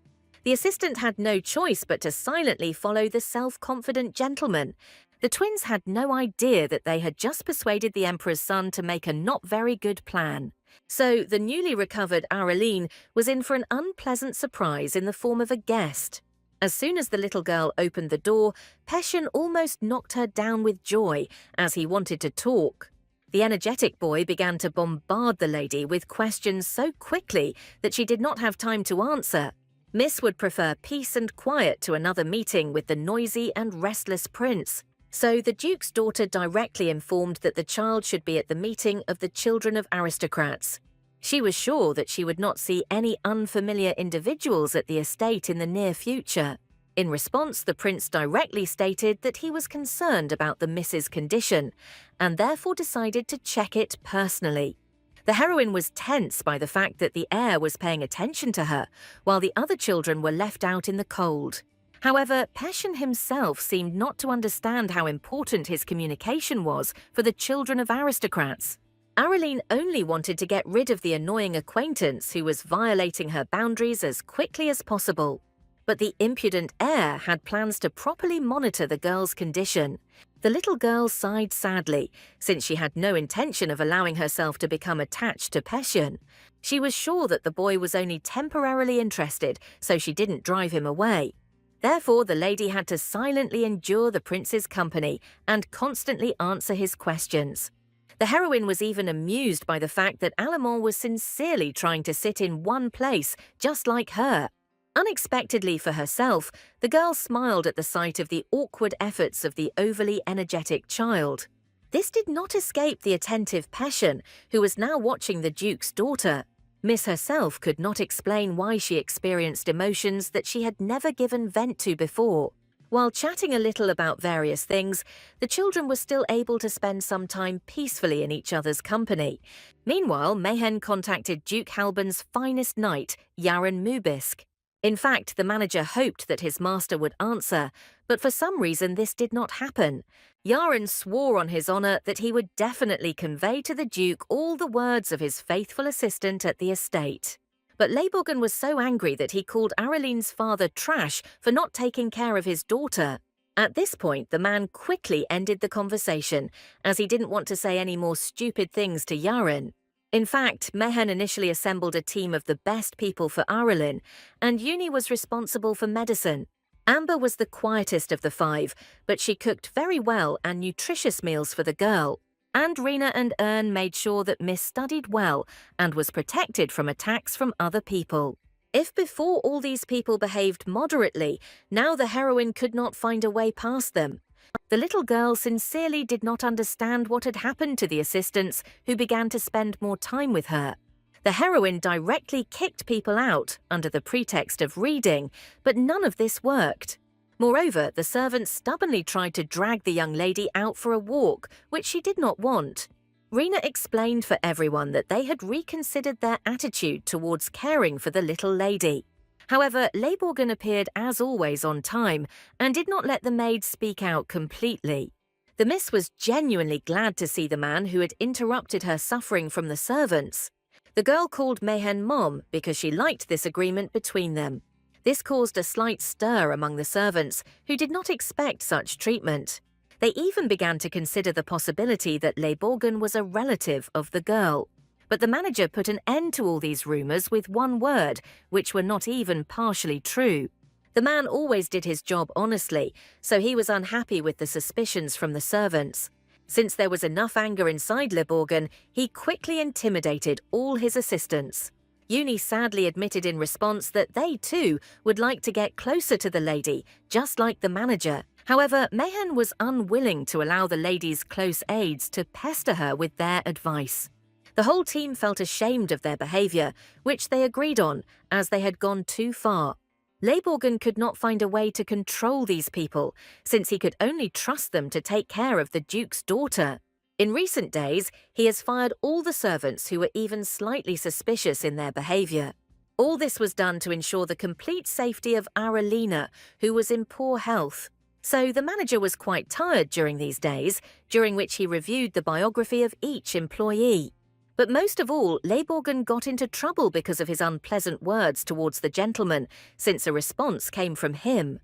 The assistant had no choice but to silently follow the self-confident gentleman. The twins had no idea that they had just persuaded the emperor's son to make a not very good plan. So the newly recovered Araline was in for an unpleasant surprise in the form of a guest. As soon as the little girl opened the door, Peshin almost knocked her down with joy as he wanted to talk. The energetic boy began to bombard the lady with questions so quickly that she did not have time to answer. Miss would prefer peace and quiet to another meeting with the noisy and restless prince. So the Duke's daughter directly informed that the child should be at the meeting of the children of aristocrats. She was sure that she would not see any unfamiliar individuals at the estate in the near future. In response, the prince directly stated that he was concerned about the miss's condition, and therefore decided to check it personally. The heroine was tense by the fact that the heir was paying attention to her, while the other children were left out in the cold. However, Peshin himself seemed not to understand how important his communication was for the children of aristocrats. Araline only wanted to get rid of the annoying acquaintance who was violating her boundaries as quickly as possible. But the impudent heir had plans to properly monitor the girl's condition. The little girl sighed sadly, since she had no intention of allowing herself to become attached to Peshin. She was sure that the boy was only temporarily interested, so she didn't drive him away. Therefore, the lady had to silently endure the prince's company and constantly answer his questions. The heroine was even amused by the fact that Alamand was sincerely trying to sit in one place, just like her. Unexpectedly for herself, the girl smiled at the sight of the awkward efforts of the overly energetic child. This did not escape the attentive Peshin, who was now watching the Duke's daughter. Miss herself could not explain why she experienced emotions that she had never given vent to before. While chatting a little about various things, the children were still able to spend some time peacefully in each other's company. Meanwhile, Mayhen contacted Duke Halban's finest knight, Yaren Mubisk. In fact, the manager hoped that his master would answer, but for some reason this did not happen. Yaren swore on his honor that he would definitely convey to the Duke all the words of his faithful assistant at the estate. But Leiborgen was so angry that he called Araline's father trash for not taking care of his daughter. At this point, the man quickly ended the conversation, as he didn't want to say any more stupid things to Yaren. In fact, Mehen initially assembled a team of the best people for Araline, and Uni was responsible for medicine. Amber was the quietest of the five, but she cooked very well and nutritious meals for the girl. And Rena and Ern made sure that Miss studied well and was protected from attacks from other people. If before all these people behaved moderately, now the heroine could not find a way past them. The little girl sincerely did not understand what had happened to the assistants who began to spend more time with her. The heroine directly kicked people out under the pretext of reading, but none of this worked. Moreover, the servants stubbornly tried to drag the young lady out for a walk, which she did not want. Rena explained for everyone that they had reconsidered their attitude towards caring for the little lady. However, Leiborgen appeared as always on time and did not let the maid speak out completely. The miss was genuinely glad to see the man who had interrupted her suffering from the servants. The girl called Mayhen Mom because she liked this agreement between them. This caused a slight stir among the servants, who did not expect such treatment. They even began to consider the possibility that Leiborgen was a relative of the girl. But the manager put an end to all these rumors with one word, which were not even partially true. The man always did his job honestly, so he was unhappy with the suspicions from the servants. Since there was enough anger inside Leiborgen, he quickly intimidated all his assistants. Uni sadly admitted in response that they too would like to get closer to the lady, just like the manager. However, Mayhen was unwilling to allow the lady's close aides to pester her with their advice. The whole team felt ashamed of their behavior, which they agreed on, as they had gone too far. Leiborgen could not find a way to control these people, since he could only trust them to take care of the Duke's daughter. In recent days, he has fired all the servants who were even slightly suspicious in their behavior. All this was done to ensure the complete safety of Aralina, who was in poor health. So the manager was quite tired during these days, during which he reviewed the biography of each employee. But most of all, Leiborgen got into trouble because of his unpleasant words towards the gentleman, since a response came from him.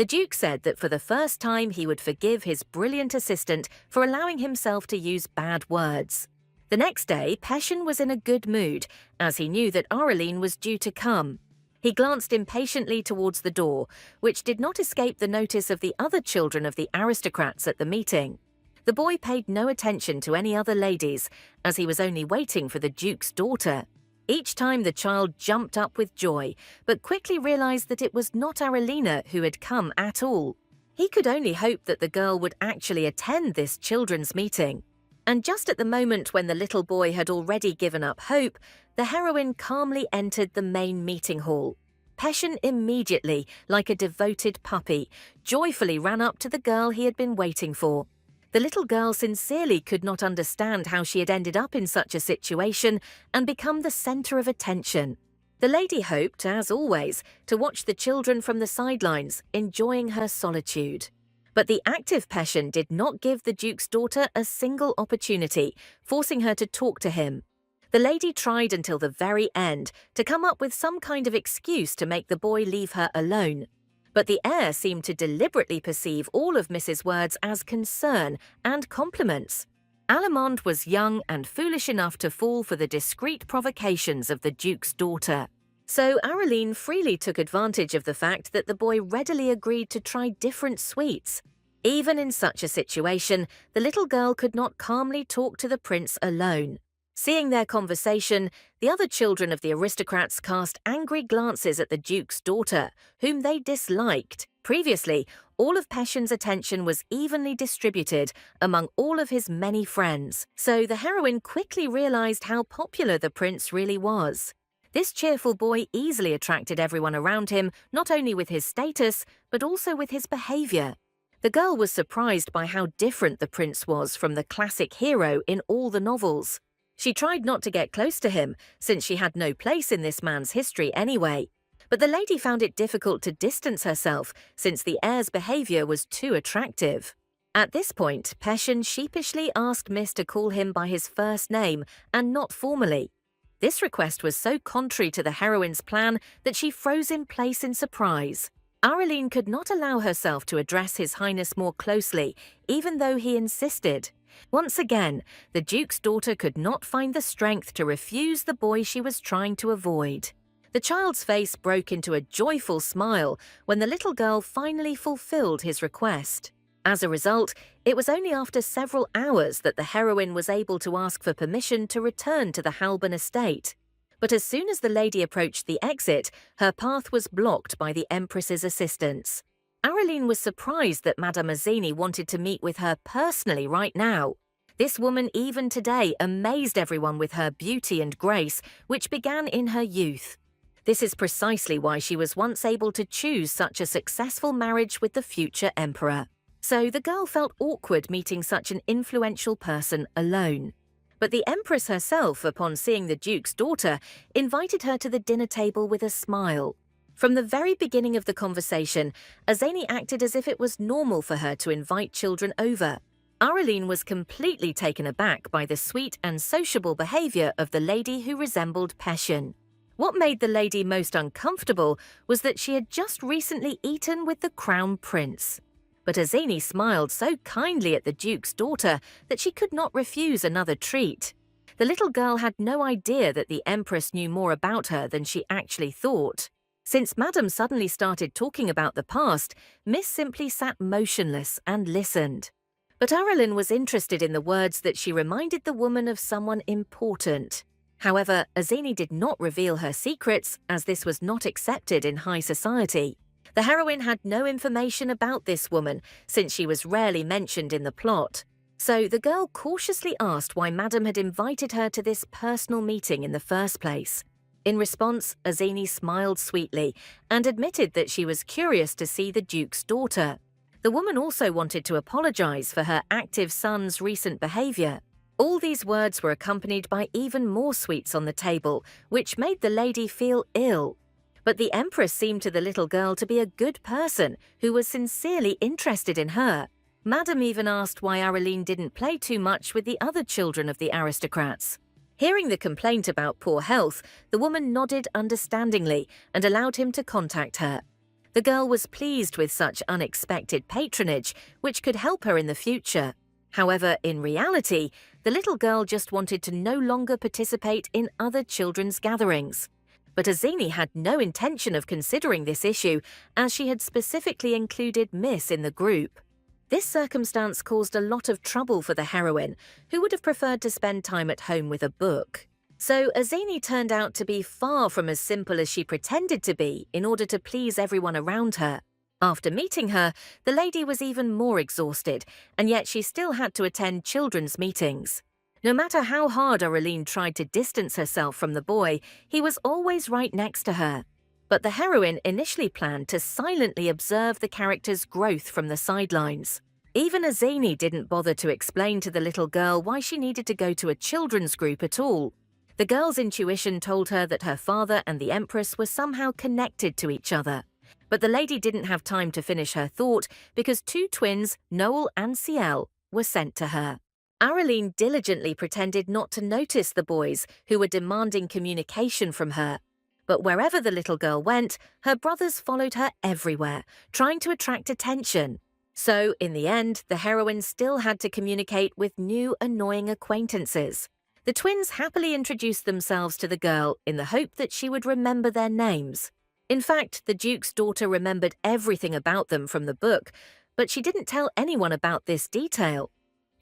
The Duke said that for the first time he would forgive his brilliant assistant for allowing himself to use bad words. The next day, Peshin was in a good mood, as he knew that Araline was due to come. He glanced impatiently towards the door, which did not escape the notice of the other children of the aristocrats at the meeting. The boy paid no attention to any other ladies, as he was only waiting for the Duke's daughter. Each time the child jumped up with joy, but quickly realized that it was not Aralina who had come at all. He could only hope that the girl would actually attend this children's meeting. And just at the moment when the little boy had already given up hope, the heroine calmly entered the main meeting hall. Peshin immediately, like a devoted puppy, joyfully ran up to the girl he had been waiting for. The little girl sincerely could not understand how she had ended up in such a situation and become the center of attention. The lady hoped, as always, to watch the children from the sidelines, enjoying her solitude. But the active Peshin did not give the Duke's daughter a single opportunity, forcing her to talk to him. The lady tried until the very end to come up with some kind of excuse to make the boy leave her alone. But the heir seemed to deliberately perceive all of Mrs. Words as concern and compliments. Allemande was young and foolish enough to fall for the discreet provocations of the Duke's daughter. So Araline freely took advantage of the fact that the boy readily agreed to try different sweets. Even in such a situation, the little girl could not calmly talk to the prince alone. Seeing their conversation, the other children of the aristocrats cast angry glances at the Duke's daughter, whom they disliked. Previously, all of Peshin's attention was evenly distributed among all of his many friends, so the heroine quickly realized how popular the prince really was. This cheerful boy easily attracted everyone around him, not only with his status, but also with his behavior. The girl was surprised by how different the prince was from the classic hero in all the novels. She tried not to get close to him, since she had no place in this man's history anyway. But the lady found it difficult to distance herself, since the heir's behavior was too attractive. At this point, Passion sheepishly asked Miss to call him by his first name and not formally. This request was so contrary to the heroine's plan that she froze in place in surprise. Araline could not allow herself to address His Highness more closely, even though he insisted. Once again, the Duke's daughter could not find the strength to refuse the boy she was trying to avoid. The child's face broke into a joyful smile when the little girl finally fulfilled his request. As a result, it was only after several hours that the heroine was able to ask for permission to return to the Halban estate. But as soon as the lady approached the exit, her path was blocked by the Empress's assistants. Araline was surprised that Madame Azini wanted to meet with her personally right now. This woman even today amazed everyone with her beauty and grace, which began in her youth. This is precisely why she was once able to choose such a successful marriage with the future emperor. So the girl felt awkward meeting such an influential person alone. But the Empress herself, upon seeing the Duke's daughter, invited her to the dinner table with a smile. From the very beginning of the conversation, Azeni acted as if it was normal for her to invite children over. Araline was completely taken aback by the sweet and sociable behavior of the lady who resembled Passion. What made the lady most uncomfortable was that she had just recently eaten with the Crown Prince. But Azeni smiled so kindly at the Duke's daughter that she could not refuse another treat. The little girl had no idea that the Empress knew more about her than she actually thought. Since Madame suddenly started talking about the past, Miss simply sat motionless and listened. But Araline was interested in the words that she reminded the woman of someone important. However, Azeni did not reveal her secrets, as this was not accepted in high society. The heroine had no information about this woman, since she was rarely mentioned in the plot. So the girl cautiously asked why Madame had invited her to this personal meeting in the first place. In response, Azeni smiled sweetly and admitted that she was curious to see the Duke's daughter. The woman also wanted to apologize for her active son's recent behavior. All these words were accompanied by even more sweets on the table, which made the lady feel ill. But the Empress seemed to the little girl to be a good person who was sincerely interested in her. Madame even asked why Araline didn't play too much with the other children of the aristocrats. Hearing the complaint about poor health, the woman nodded understandingly and allowed him to contact her. The girl was pleased with such unexpected patronage, which could help her in the future. However, in reality, the little girl just wanted to no longer participate in other children's gatherings. But Azeni had no intention of considering this issue, as she had specifically included Miss in the group. This circumstance caused a lot of trouble for the heroine, who would have preferred to spend time at home with a book. So Azeni turned out to be far from as simple as she pretended to be in order to please everyone around her. After meeting her, the lady was even more exhausted, and yet she still had to attend children's meetings. No matter how hard Araline tried to distance herself from the boy, he was always right next to her. But the heroine initially planned to silently observe the character's growth from the sidelines. Even Azeni didn't bother to explain to the little girl why she needed to go to a children's group at all. The girl's intuition told her that her father and the Empress were somehow connected to each other. But the lady didn't have time to finish her thought because two twins, Noel and Ciel, were sent to her. Araline diligently pretended not to notice the boys who were demanding communication from her. But wherever the little girl went, her brothers followed her everywhere, trying to attract attention. So, in the end, the heroine still had to communicate with new annoying acquaintances. The twins happily introduced themselves to the girl in the hope that she would remember their names. In fact, the Duke's daughter remembered everything about them from the book, but she didn't tell anyone about this detail.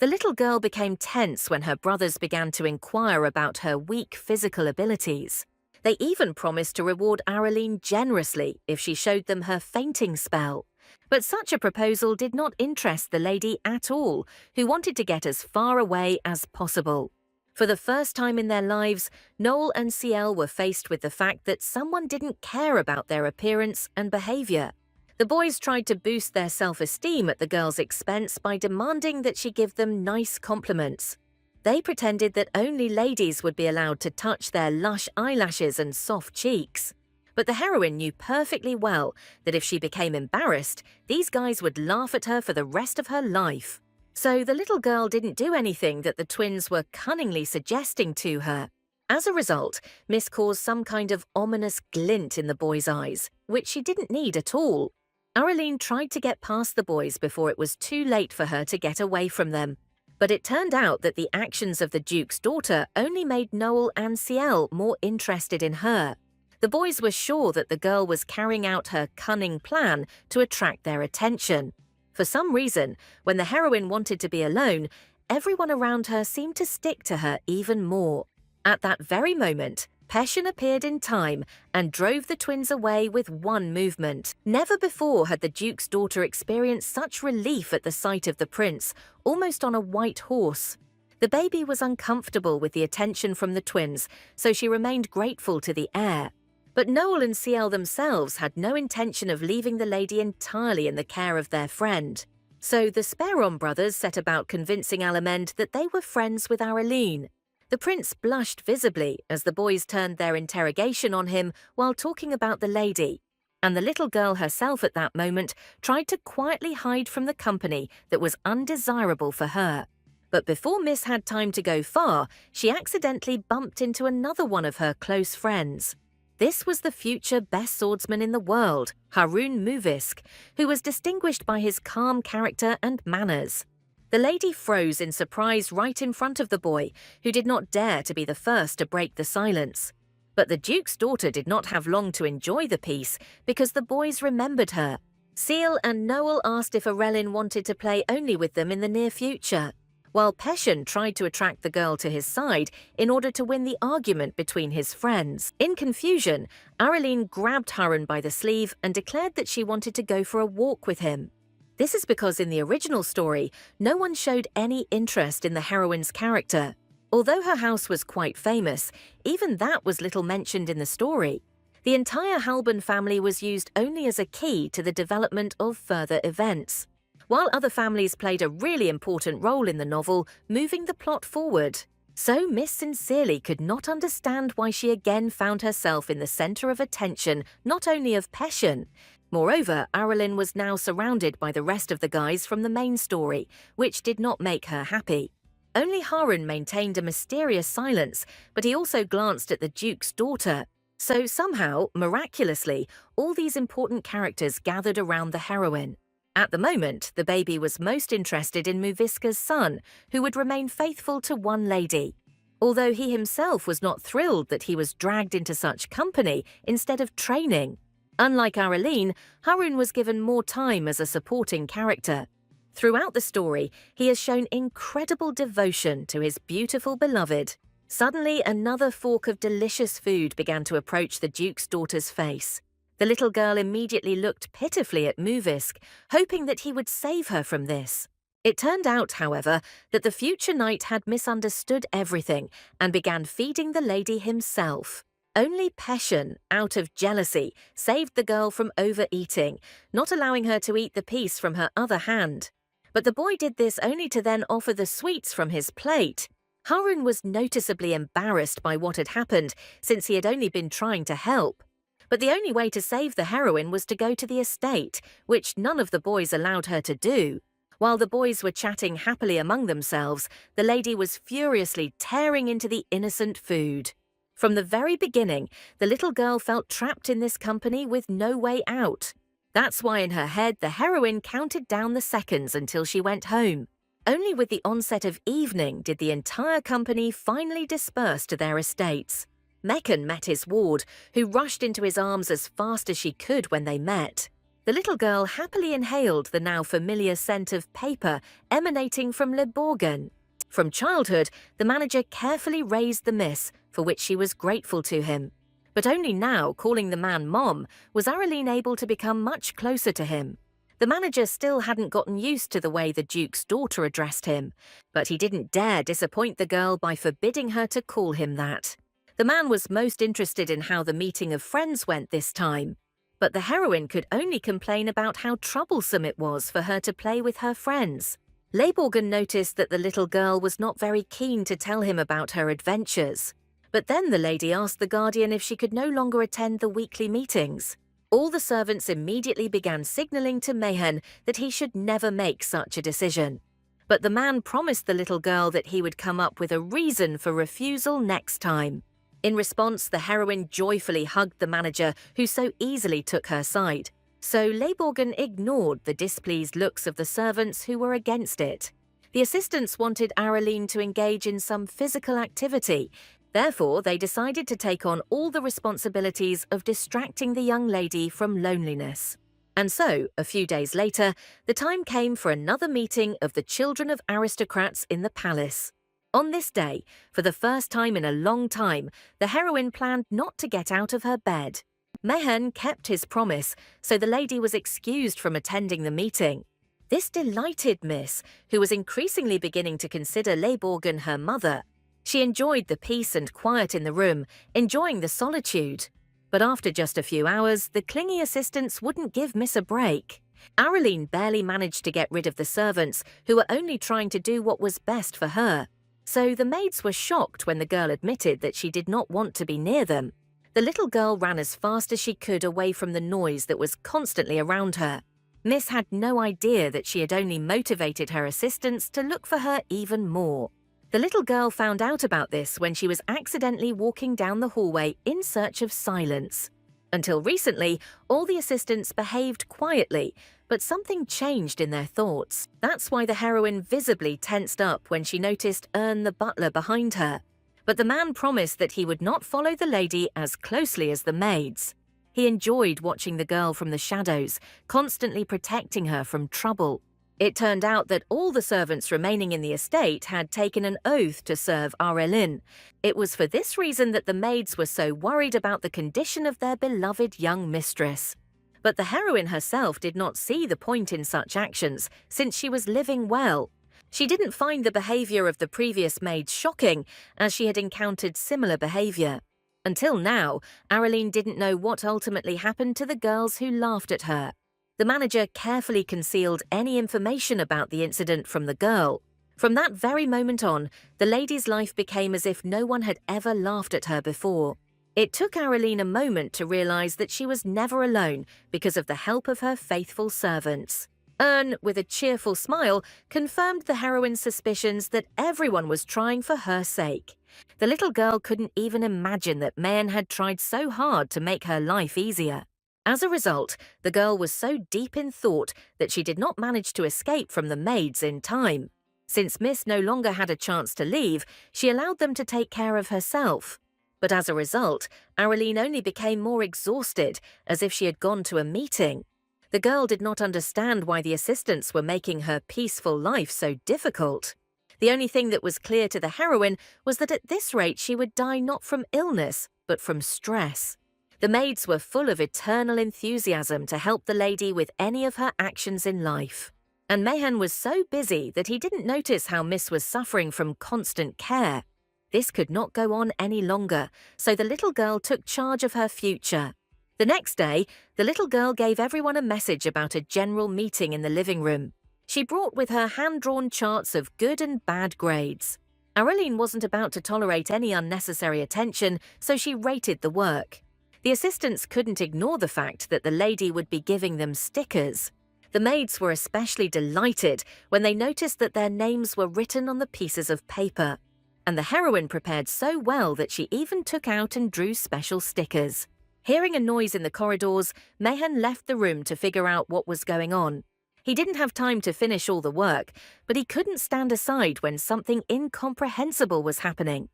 The little girl became tense when her brothers began to inquire about her weak physical abilities. They even promised to reward Araline generously if she showed them her fainting spell. But such a proposal did not interest the lady at all, who wanted to get as far away as possible. For the first time in their lives, Noel and Ciel were faced with the fact that someone didn't care about their appearance and behavior. The boys tried to boost their self-esteem at the girl's expense by demanding that she give them nice compliments. They pretended that only ladies would be allowed to touch their lush eyelashes and soft cheeks. But the heroine knew perfectly well that if she became embarrassed, these guys would laugh at her for the rest of her life. So the little girl didn't do anything that the twins were cunningly suggesting to her. As a result, Miss caused some kind of ominous glint in the boys' eyes, which she didn't need at all. Araline tried to get past the boys before it was too late for her to get away from them. But it turned out that the actions of the Duke's daughter only made Noel and Ciel more interested in her. The boys were sure that the girl was carrying out her cunning plan to attract their attention. For some reason, when the heroine wanted to be alone, everyone around her seemed to stick to her even more. At that very moment, Passion appeared in time and drove the twins away with one movement. Never before had the Duke's daughter experienced such relief at the sight of the prince, almost on a white horse. The baby was uncomfortable with the attention from the twins, so she remained grateful to the heir. But Noel and Ciel themselves had no intention of leaving the lady entirely in the care of their friend. So the Speron brothers set about convincing Alamend that they were friends with Araline. The prince blushed visibly as the boys turned their interrogation on him while talking about the lady, and the little girl herself at that moment tried to quietly hide from the company that was undesirable for her. But before Miss had time to go far, she accidentally bumped into another one of her close friends. This was the future best swordsman in the world, Harun Muvisk, who was distinguished by his calm character and manners. The lady froze in surprise right in front of the boy, who did not dare to be the first to break the silence. But the Duke's daughter did not have long to enjoy the peace because the boys remembered her. Ciel and Noel asked if Arelin wanted to play only with them in the near future, while Passion tried to attract the girl to his side in order to win the argument between his friends. In confusion, Araline grabbed Harun by the sleeve and declared that she wanted to go for a walk with him. This is because in the original story, no one showed any interest in the heroine's character. Although her house was quite famous, even that was little mentioned in the story. The entire Halban family was used only as a key to the development of further events, while other families played a really important role in the novel, moving the plot forward. So Miss sincerely could not understand why she again found herself in the center of attention, not only of Passion. Moreover, Araline was now surrounded by the rest of the guys from the main story, which did not make her happy. Only Harun maintained a mysterious silence, but he also glanced at the Duke's daughter. So somehow, miraculously, all these important characters gathered around the heroine. At the moment, the baby was most interested in Muviska's son, who would remain faithful to one lady. Although he himself was not thrilled that he was dragged into such company instead of training. Unlike Araline, Harun was given more time as a supporting character. Throughout the story, he has shown incredible devotion to his beautiful beloved. Suddenly, another fork of delicious food began to approach the Duke's daughter's face. The little girl immediately looked pitifully at Muvisk, hoping that he would save her from this. It turned out, however, that the future knight had misunderstood everything and began feeding the lady himself. Only Passion, out of jealousy, saved the girl from overeating, not allowing her to eat the piece from her other hand. But the boy did this only to then offer the sweets from his plate. Harun was noticeably embarrassed by what had happened, since he had only been trying to help. But the only way to save the heroine was to go to the estate, which none of the boys allowed her to do. While the boys were chatting happily among themselves, the lady was furiously tearing into the innocent food. From the very beginning, the little girl felt trapped in this company with no way out. That's why in her head the heroine counted down the seconds until she went home. Only with the onset of evening did the entire company finally disperse to their estates. Meccan met his ward, who rushed into his arms as fast as she could when they met. The little girl happily inhaled the now familiar scent of paper emanating from Le Bourgogne. From childhood, the manager carefully raised the miss, for which she was grateful to him. But only now, calling the man Mom, was Araline able to become much closer to him. The manager still hadn't gotten used to the way the Duke's daughter addressed him, but he didn't dare disappoint the girl by forbidding her to call him that. The man was most interested in how the meeting of friends went this time, but the heroine could only complain about how troublesome it was for her to play with her friends. Leiborgen noticed that the little girl was not very keen to tell him about her adventures. But then the lady asked the guardian if she could no longer attend the weekly meetings. All the servants immediately began signaling to Mayhen that he should never make such a decision. But the man promised the little girl that he would come up with a reason for refusal next time. In response, the heroine joyfully hugged the manager, who so easily took her side. So Leiborgen ignored the displeased looks of the servants who were against it. The assistants wanted Araline to engage in some physical activity. Therefore, they decided to take on all the responsibilities of distracting the young lady from loneliness. And so, a few days later, the time came for another meeting of the children of aristocrats in the palace. On this day, for the first time in a long time, the heroine planned not to get out of her bed. Mayhen kept his promise, so the lady was excused from attending the meeting. This delighted Miss, who was increasingly beginning to consider Leiborgen her mother. She enjoyed the peace and quiet in the room, enjoying the solitude. But after just a few hours, the clingy assistants wouldn't give Miss a break. Araline barely managed to get rid of the servants, who were only trying to do what was best for her. So the maids were shocked when the girl admitted that she did not want to be near them. The little girl ran as fast as she could away from the noise that was constantly around her. Miss had no idea that she had only motivated her assistants to look for her even more. The little girl found out about this when she was accidentally walking down the hallway in search of silence. Until recently, all the assistants behaved quietly, but something changed in their thoughts. That's why the heroine visibly tensed up when she noticed Ern the butler behind her. But the man promised that he would not follow the lady as closely as the maids. He enjoyed watching the girl from the shadows, constantly protecting her from trouble. It turned out that all the servants remaining in the estate had taken an oath to serve Araline. It was for this reason that the maids were so worried about the condition of their beloved young mistress. But the heroine herself did not see the point in such actions, since she was living well. She didn't find the behavior of the previous maids shocking, as she had encountered similar behavior. Until now, Araline didn't know what ultimately happened to the girls who laughed at her. The manager carefully concealed any information about the incident from the girl. From that very moment on, the lady's life became as if no one had ever laughed at her before. It took Araline a moment to realize that she was never alone because of the help of her faithful servants. Ern, with a cheerful smile, confirmed the heroine's suspicions that everyone was trying for her sake. The little girl couldn't even imagine that Mayhen had tried so hard to make her life easier. As a result, the girl was so deep in thought that she did not manage to escape from the maids in time. Since Miss no longer had a chance to leave, she allowed them to take care of herself. But as a result, Araline only became more exhausted, as if she had gone to a meeting. The girl did not understand why the assistants were making her peaceful life so difficult. The only thing that was clear to the heroine was that at this rate she would die not from illness, but from stress. The maids were full of eternal enthusiasm to help the lady with any of her actions in life. And Mayhen was so busy that he didn't notice how Miss was suffering from constant care. This could not go on any longer, so the little girl took charge of her future. The next day, the little girl gave everyone a message about a general meeting in the living room. She brought with her hand-drawn charts of good and bad grades. Araline wasn't about to tolerate any unnecessary attention, so she rated the work. The assistants couldn't ignore the fact that the lady would be giving them stickers. The maids were especially delighted when they noticed that their names were written on the pieces of paper. And the heroine prepared so well that she even took out and drew special stickers. Hearing a noise in the corridors, Mayhen left the room to figure out what was going on. He didn't have time to finish all the work, but he couldn't stand aside when something incomprehensible was happening.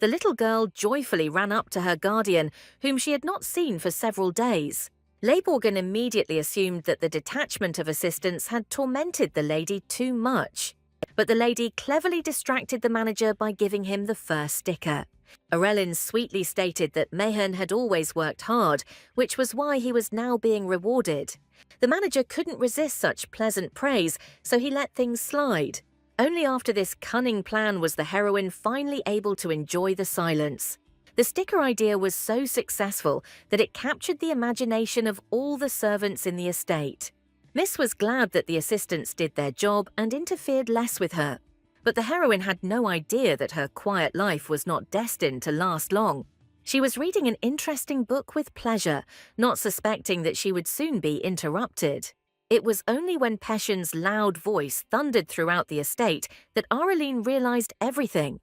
The little girl joyfully ran up to her guardian, whom she had not seen for several days. Leiborgen immediately assumed that the detachment of assistants had tormented the lady too much. But the lady cleverly distracted the manager by giving him the first sticker. Arelin sweetly stated that Mayhan had always worked hard, which was why he was now being rewarded. The manager couldn't resist such pleasant praise, so he let things slide. Only after this cunning plan was the heroine finally able to enjoy the silence. The sticker idea was so successful that it captured the imagination of all the servants in the estate. Miss was glad that the assistants did their job and interfered less with her. But the heroine had no idea that her quiet life was not destined to last long. She was reading an interesting book with pleasure, not suspecting that she would soon be interrupted. It was only when Peshin's loud voice thundered throughout the estate that Araline realized everything.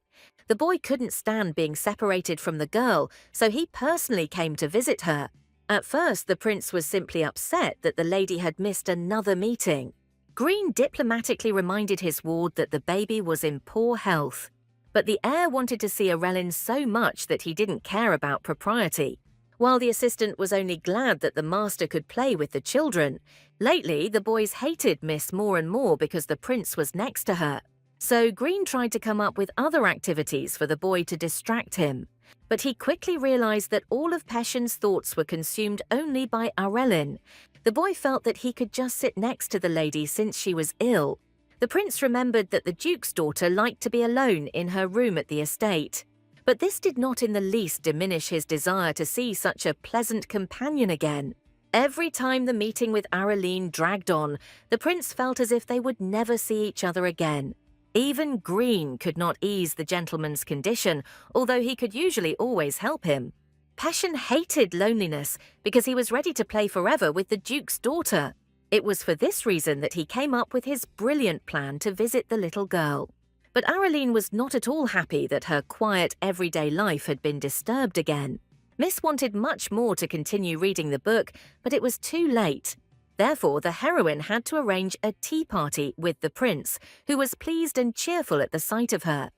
The boy couldn't stand being separated from the girl, so he personally came to visit her. At first, the prince was simply upset that the lady had missed another meeting. Green diplomatically reminded his ward that the baby was in poor health. But the heir wanted to see Arelin so much that he didn't care about propriety. While the assistant was only glad that the master could play with the children, lately the boys hated Miss more and more because the prince was next to her. So Green tried to come up with other activities for the boy to distract him. But he quickly realized that all of Peshin's thoughts were consumed only by Arelin. The boy felt that he could just sit next to the lady since she was ill. The prince remembered that the duke's daughter liked to be alone in her room at the estate. But this did not in the least diminish his desire to see such a pleasant companion again. Every time the meeting with Araline dragged on, the prince felt as if they would never see each other again. Even Green could not ease the gentleman's condition, although he could usually always help him. Peshin hated loneliness because he was ready to play forever with the duke's daughter. It was for this reason that he came up with his brilliant plan to visit the little girl. But Araline was not at all happy that her quiet, everyday life had been disturbed again. Miss wanted much more to continue reading the book, but it was too late. Therefore, the heroine had to arrange a tea party with the prince, who was pleased and cheerful at the sight of her.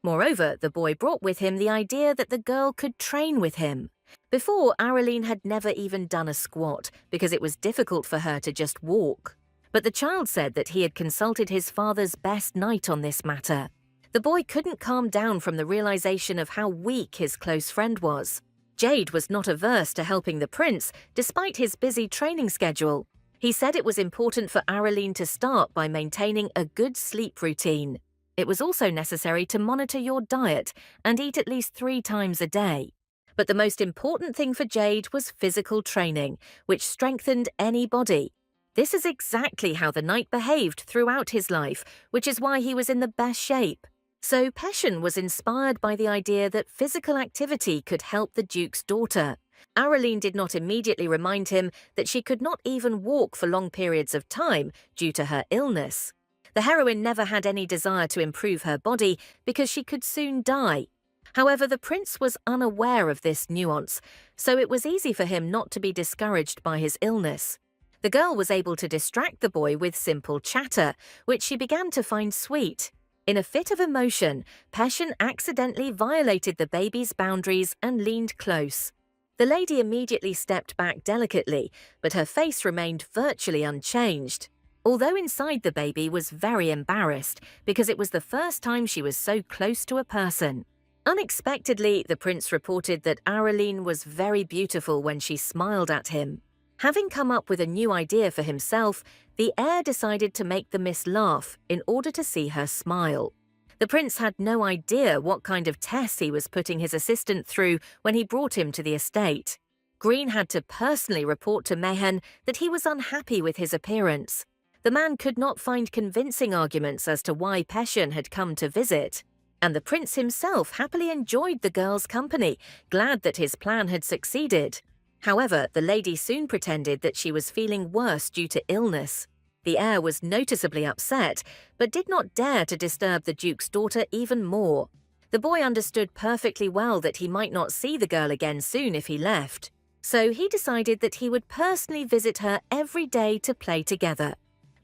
Moreover, the boy brought with him the idea that the girl could train with him. Before, Araline had never even done a squat because it was difficult for her to just walk. But the child said that he had consulted his father's best knight on this matter. The boy couldn't calm down from the realization of how weak his close friend was. Jade was not averse to helping the prince, despite his busy training schedule. He said it was important for Araline to start by maintaining a good sleep routine. It was also necessary to monitor your diet and eat at least 3 times a day. But the most important thing for Jade was physical training, which strengthened any body. This is exactly how the knight behaved throughout his life, which is why he was in the best shape. So Peshin was inspired by the idea that physical activity could help the duke's daughter. Araline did not immediately remind him that she could not even walk for long periods of time due to her illness. The heroine never had any desire to improve her body because she could soon die. However, the prince was unaware of this nuance, so it was easy for him not to be discouraged by his illness. The girl was able to distract the boy with simple chatter, which she began to find sweet. In a fit of emotion, Peshin accidentally violated the baby's boundaries and leaned close. The lady immediately stepped back delicately, but her face remained virtually unchanged. Although inside the baby was very embarrassed because it was the first time she was so close to a person. Unexpectedly, the prince reported that Araline was very beautiful when she smiled at him. Having come up with a new idea for himself, the heir decided to make the miss laugh in order to see her smile. The prince had no idea what kind of tests he was putting his assistant through when he brought him to the estate. Green had to personally report to Mayhan that he was unhappy with his appearance. The man could not find convincing arguments as to why Peshin had come to visit. And the prince himself happily enjoyed the girl's company, glad that his plan had succeeded. However, the lady soon pretended that she was feeling worse due to illness. The heir was noticeably upset, but did not dare to disturb the duke's daughter even more. The boy understood perfectly well that he might not see the girl again soon if he left. So he decided that he would personally visit her every day to play together.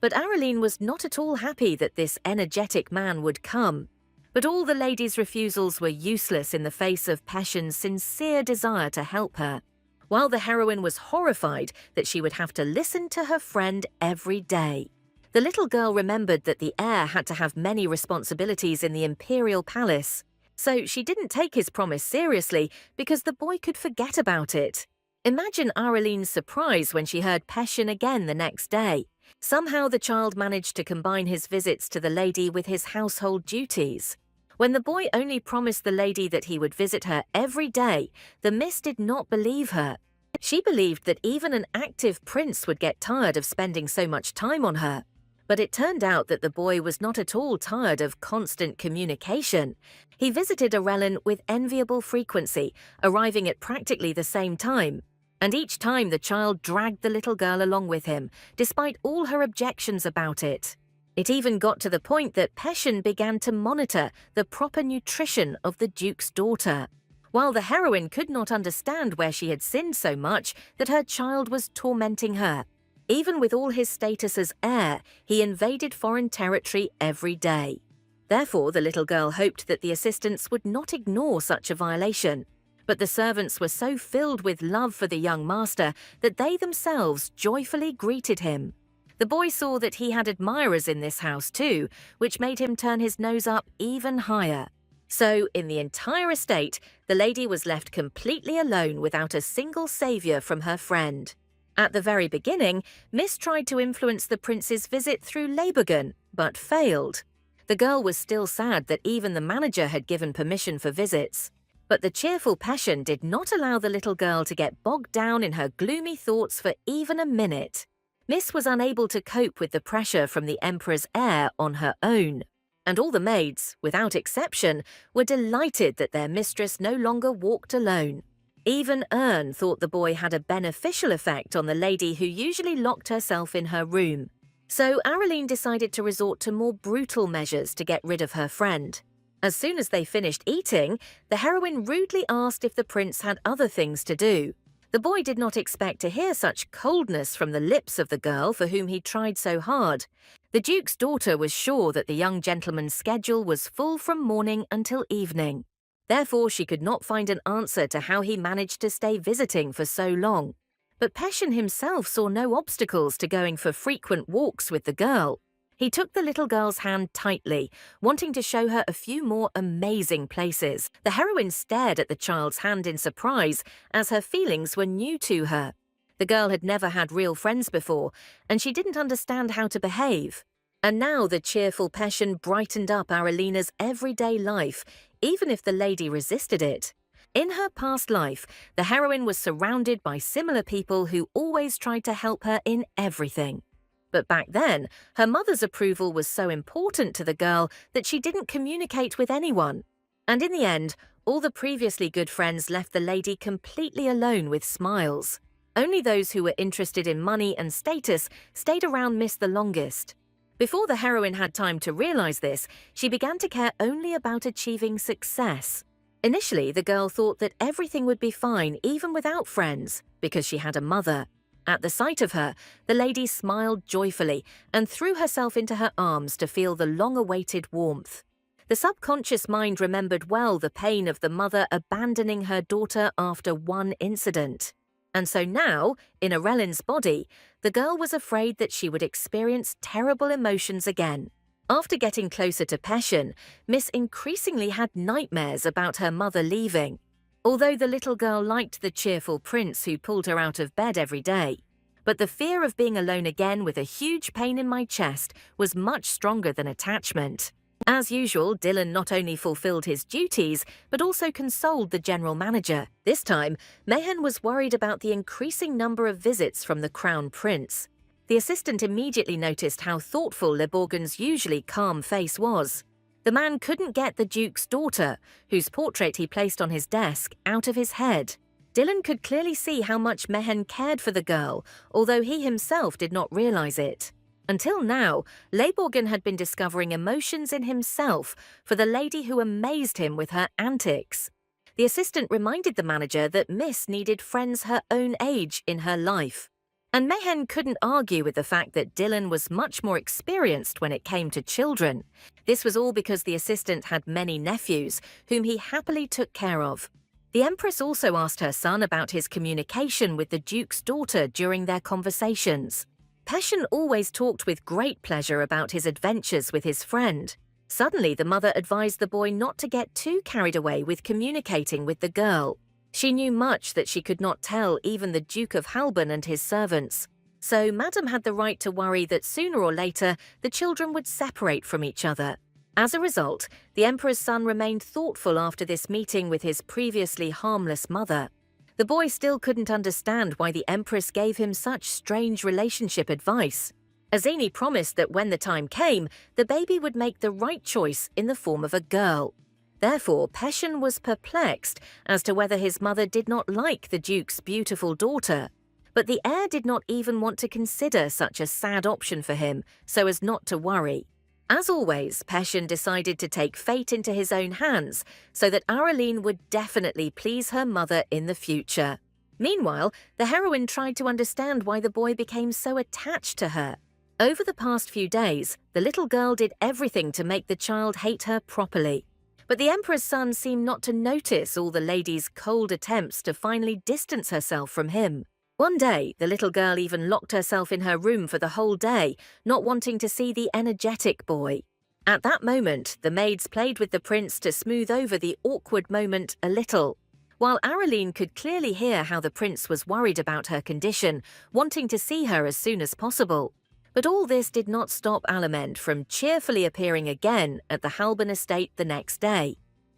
But Araline was not at all happy that this energetic man would come. But all the lady's refusals were useless in the face of Peshin's sincere desire to help her. While the heroine was horrified that she would have to listen to her friend every day. The little girl remembered that the heir had to have many responsibilities in the imperial palace. So she didn't take his promise seriously because the boy could forget about it. Imagine Aralene's surprise when she heard Peshin again the next day. Somehow the child managed to combine his visits to the lady with his household duties. When the boy only promised the lady that he would visit her every day, the miss did not believe her. She believed that even an active prince would get tired of spending so much time on her. But it turned out that the boy was not at all tired of constant communication. He visited Arellen with enviable frequency, arriving at practically the same time. And each time the child dragged the little girl along with him, despite all her objections about it. It even got to the point that Peshin began to monitor the proper nutrition of the Duke's daughter. While the heroine could not understand where she had sinned so much that her child was tormenting her. Even with all his status as heir, he invaded foreign territory every day. Therefore, the little girl hoped that the assistants would not ignore such a violation. But the servants were so filled with love for the young master that they themselves joyfully greeted him. The boy saw that he had admirers in this house too, which made him turn his nose up even higher. So, in the entire estate, the lady was left completely alone without a single saviour from her friend. At the very beginning, Miss tried to influence the prince's visit through Leibogen, but failed. The girl was still sad that even the manager had given permission for visits. But the cheerful Peshin did not allow the little girl to get bogged down in her gloomy thoughts for even a minute. Miss was unable to cope with the pressure from the emperor's heir on her own. And all the maids, without exception, were delighted that their mistress no longer walked alone. Even Ern thought the boy had a beneficial effect on the lady who usually locked herself in her room. So Araline decided to resort to more brutal measures to get rid of her friend. As soon as they finished eating, the heroine rudely asked if the prince had other things to do. The boy did not expect to hear such coldness from the lips of the girl for whom he tried so hard. The Duke's daughter was sure that the young gentleman's schedule was full from morning until evening. Therefore, she could not find an answer to how he managed to stay visiting for so long. But Peshin himself saw no obstacles to going for frequent walks with the girl. He took the little girl's hand tightly, wanting to show her a few more amazing places. The heroine stared at the child's hand in surprise, as her feelings were new to her. The girl had never had real friends before, and she didn't understand how to behave. And now the cheerful Peshin brightened up Aralena's everyday life, even if the lady resisted it. In her past life, the heroine was surrounded by similar people who always tried to help her in everything. But back then, her mother's approval was so important to the girl that she didn't communicate with anyone. And in the end, all the previously good friends left the lady completely alone with Smiles. Only those who were interested in money and status stayed around Miss the longest. Before the heroine had time to realize this, she began to care only about achieving success. Initially, the girl thought that everything would be fine even without friends, because she had a mother. At the sight of her, the lady smiled joyfully and threw herself into her arms to feel the long-awaited warmth. The subconscious mind remembered well the pain of the mother abandoning her daughter after one incident. And so now, in Arellen's body, the girl was afraid that she would experience terrible emotions again. After getting closer to Peshin, Miss increasingly had nightmares about her mother leaving. Although the little girl liked the cheerful prince who pulled her out of bed every day. But the fear of being alone again with a huge pain in my chest was much stronger than attachment. As usual, Dylan not only fulfilled his duties, but also consoled the general manager. This time, Mehen was worried about the increasing number of visits from the crown prince. The assistant immediately noticed how thoughtful Leibogen's usually calm face was. The man couldn't get the Duke's daughter, whose portrait he placed on his desk, out of his head. Dylan could clearly see how much Mehen cared for the girl, although he himself did not realize it. Until now, Leibogen had been discovering emotions in himself for the lady who amazed him with her antics. The assistant reminded the manager that Miss needed friends her own age in her life. And Mehen couldn't argue with the fact that Dylan was much more experienced when it came to children. This was all because the assistant had many nephews, whom he happily took care of. The Empress also asked her son about his communication with the Duke's daughter during their conversations. Peshin always talked with great pleasure about his adventures with his friend. Suddenly, the mother advised the boy not to get too carried away with communicating with the girl. She knew much that she could not tell even the Duke of Halban and his servants. So Madame had the right to worry that sooner or later the children would separate from each other. As a result, the Emperor's son remained thoughtful after this meeting with his previously harmless mother. The boy still couldn't understand why the Empress gave him such strange relationship advice. Azini promised that when the time came, the baby would make the right choice in the form of a girl. Therefore, Peshin was perplexed as to whether his mother did not like the Duke's beautiful daughter. But the heir did not even want to consider such a sad option for him, so as not to worry. As always, Peshin decided to take fate into his own hands so that Araline would definitely please her mother in the future. Meanwhile, the heroine tried to understand why the boy became so attached to her. Over the past few days, the little girl did everything to make the child hate her properly. But the Emperor's son seemed not to notice all the lady's cold attempts to finally distance herself from him. One day, the little girl even locked herself in her room for the whole day, not wanting to see the energetic boy. At that moment, the maids played with the prince to smooth over the awkward moment a little. While Araline could clearly hear how the prince was worried about her condition, wanting to see her as soon as possible. But all this did not stop Alamend from cheerfully appearing again at the Halban estate the next day.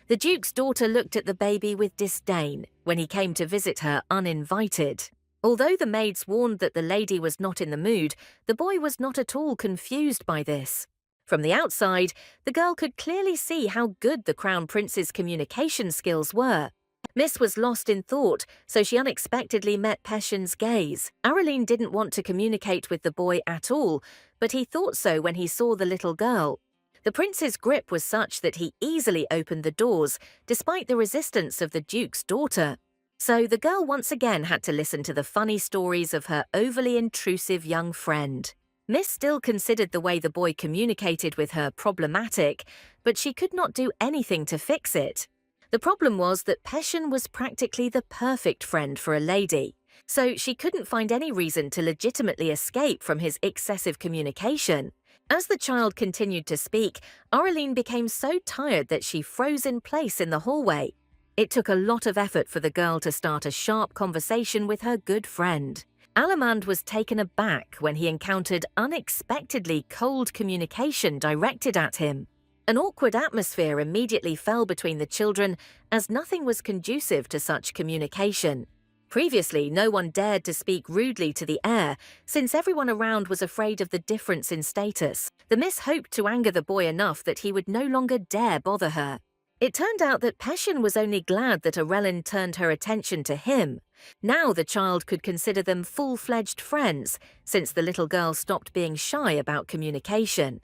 The Duke's daughter looked at the baby with disdain when he came to visit her uninvited. Although the maids warned that the lady was not in the mood, the boy was not at all confused by this. From the outside, the girl could clearly see how good the Crown Prince's communication skills were. Miss was lost in thought, so she unexpectedly met Peshin's gaze. Araline didn't want to communicate with the boy at all, but he thought so when he saw the little girl. The prince's grip was such that he easily opened the doors, despite the resistance of the Duke's daughter. So the girl once again had to listen to the funny stories of her overly intrusive young friend. Miss still considered the way the boy communicated with her problematic, but she could not do anything to fix it. The problem was that Peshin was practically the perfect friend for a lady, so she couldn't find any reason to legitimately escape from his excessive communication. As the child continued to speak, Araline became so tired that she froze in place in the hallway. It took a lot of effort for the girl to start a sharp conversation with her good friend. Alamand was taken aback when he encountered unexpectedly cold communication directed at him. An awkward atmosphere immediately fell between the children as nothing was conducive to such communication. Previously, no one dared to speak rudely to the heir, since everyone around was afraid of the difference in status. The miss hoped to anger the boy enough that he would no longer dare bother her. It turned out that Peshin was only glad that Arelin turned her attention to him. Now the child could consider them full-fledged friends, since the little girl stopped being shy about communication.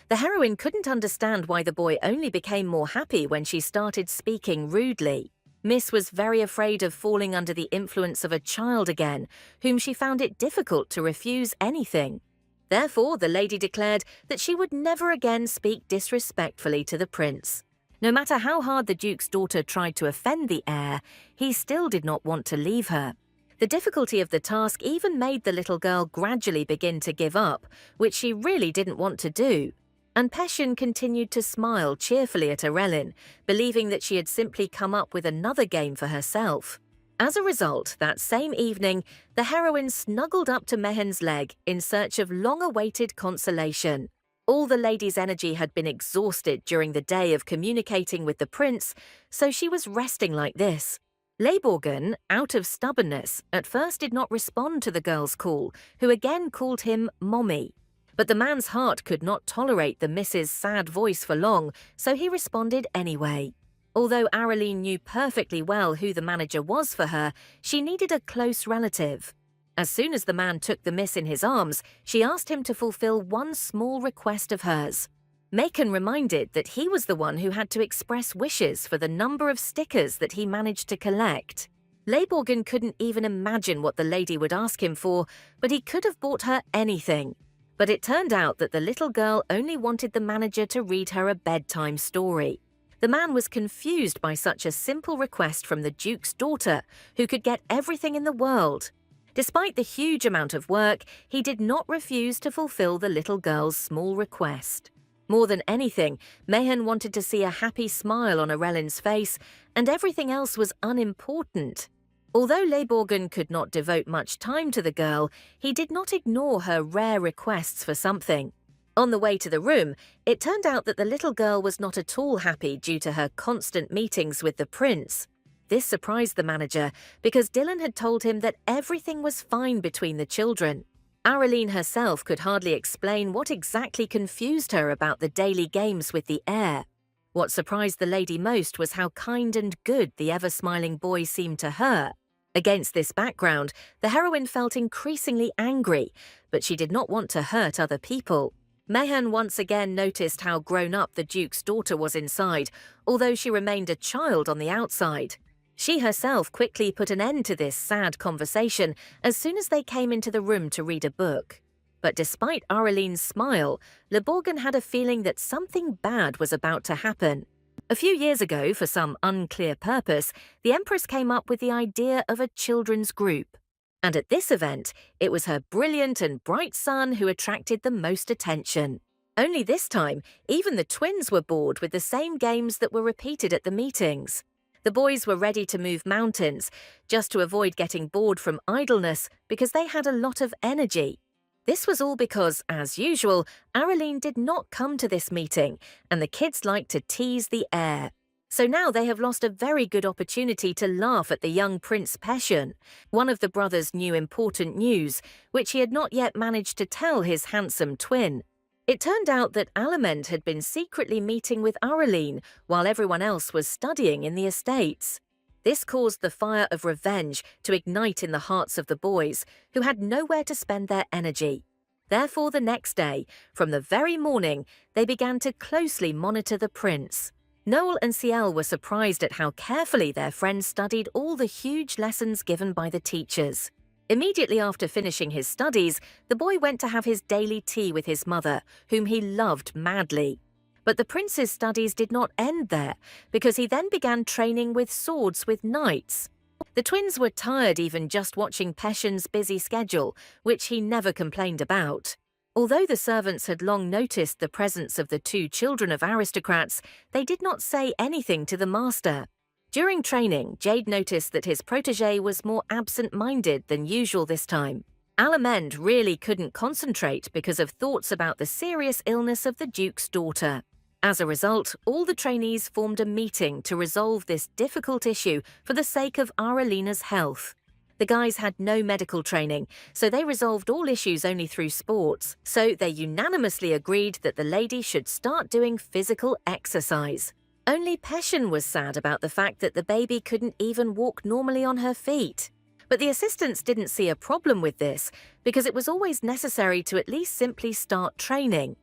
The heroine couldn't understand why the boy only became more happy when she started speaking rudely. Miss was very afraid of falling under the influence of a child again, whom she found it difficult to refuse anything. Therefore, the lady declared that she would never again speak disrespectfully to the prince. No matter how hard the Duke's daughter tried to offend the heir, he still did not want to leave her. The difficulty of the task even made the little girl gradually begin to give up, which she really didn't want to do. And Peshin continued to smile cheerfully at Arelin, believing that she had simply come up with another game for herself. As a result, that same evening, the heroine snuggled up to Mehen's leg in search of long-awaited consolation. All the lady's energy had been exhausted during the day of communicating with the prince, so she was resting like this. Leiborgen, out of stubbornness, at first did not respond to the girl's call, who again called him Mommy. But the man's heart could not tolerate the miss's sad voice for long, so he responded anyway. Although Araline knew perfectly well who the manager was for her, she needed a close relative. As soon as the man took the miss in his arms, she asked him to fulfill one small request of hers. Macon reminded that he was the one who had to express wishes for the number of stickers that he managed to collect. Leiborgen couldn't even imagine what the lady would ask him for, but he could have bought her anything. But it turned out that the little girl only wanted the manager to read her a bedtime story. The man was confused by such a simple request from the Duke's daughter, who could get everything in the world. Despite the huge amount of work, he did not refuse to fulfill the little girl's small request. More than anything, Mayhan wanted to see a happy smile on Arelin's face, and everything else was unimportant. Although Leborgen could not devote much time to the girl, he did not ignore her rare requests for something. On the way to the room, it turned out that the little girl was not at all happy due to her constant meetings with the prince. This surprised the manager because Dylan had told him that everything was fine between the children. Areline herself could hardly explain what exactly confused her about the daily games with the heir. What surprised the lady most was how kind and good the ever-smiling boy seemed to her. Against this background, the heroine felt increasingly angry, but she did not want to hurt other people. Mayhan once again noticed how grown-up the Duke's daughter was inside, although she remained a child on the outside. She herself quickly put an end to this sad conversation as soon as they came into the room to read a book. But despite Areline's smile, Leborgen had a feeling that something bad was about to happen. A few years ago, for some unclear purpose, the Empress came up with the idea of a children's group. And at this event, it was her brilliant and bright son who attracted the most attention. Only this time, even the twins were bored with the same games that were repeated at the meetings. The boys were ready to move mountains, just to avoid getting bored from idleness because they had a lot of energy. This was all because, as usual, Areline did not come to this meeting, and the kids liked to tease the heir. So now they have lost a very good opportunity to laugh at the young Prince Passion, one of the brothers' new important news, which he had not yet managed to tell his handsome twin. It turned out that Alamend had been secretly meeting with Areline while everyone else was studying in the estates. This caused the fire of revenge to ignite in the hearts of the boys, who had nowhere to spend their energy. Therefore, the next day, from the very morning, they began to closely monitor the prince. Noel and Ciel were surprised at how carefully their friend studied all the huge lessons given by the teachers. Immediately after finishing his studies, the boy went to have his daily tea with his mother, whom he loved madly. But the prince's studies did not end there, because he then began training with swords with knights. The twins were tired even just watching Passion's busy schedule, which he never complained about. Although the servants had long noticed the presence of the two children of aristocrats, they did not say anything to the master. During training, Jade noticed that his protégé was more absent-minded than usual this time. Alamend really couldn't concentrate because of thoughts about the serious illness of the Duke's daughter. As a result, all the trainees formed a meeting to resolve this difficult issue for the sake of Arelina's health. The guys had no medical training, so they resolved all issues only through sports. So they unanimously agreed that the lady should start doing physical exercise. Only Passion was sad about the fact that the baby couldn't even walk normally on her feet. But the assistants didn't see a problem with this, because it was always necessary to at least simply start training.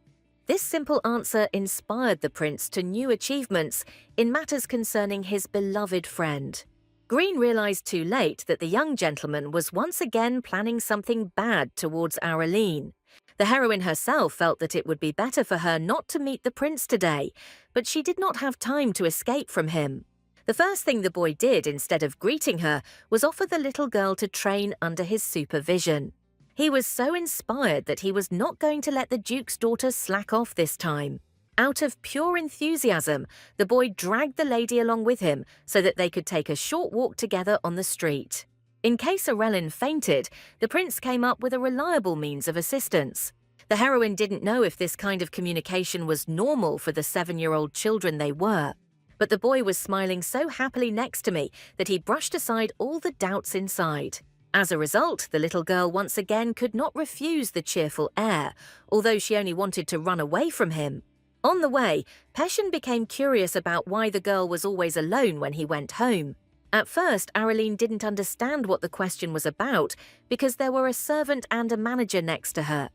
This simple answer inspired the prince to new achievements in matters concerning his beloved friend. Green realized too late that the young gentleman was once again planning something bad towards Areline. The heroine herself felt that it would be better for her not to meet the prince today, but she did not have time to escape from him. The first thing the boy did instead of greeting her was offer the little girl to train under his supervision. He was so inspired that he was not going to let the Duke's daughter slack off this time. Out of pure enthusiasm, the boy dragged the lady along with him so that they could take a short walk together on the street. In case Arelin fainted, the prince came up with a reliable means of assistance. The heroine didn't know if this kind of communication was normal for the 7-year-old children they were. But the boy was smiling so happily next to me that he brushed aside all the doubts inside. As a result, the little girl once again could not refuse the cheerful heir, although she only wanted to run away from him. On the way, Passion became curious about why the girl was always alone when he went home. At first, Areline didn't understand what the question was about because there were a servant and a manager next to her.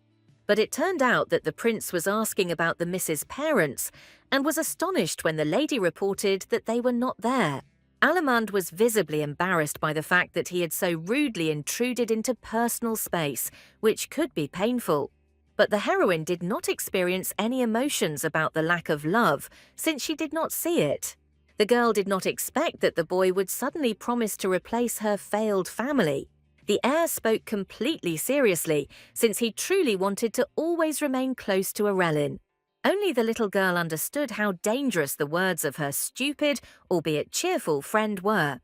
But it turned out that the prince was asking about the Mrs. parents and was astonished when the lady reported that they were not there. Alamand was visibly embarrassed by the fact that he had so rudely intruded into personal space, which could be painful. But the heroine did not experience any emotions about the lack of love, since she did not see it. The girl did not expect that the boy would suddenly promise to replace her failed family. The heir spoke completely seriously, since he truly wanted to always remain close to Arelin. Only the little girl understood how dangerous the words of her stupid, albeit cheerful, friend were.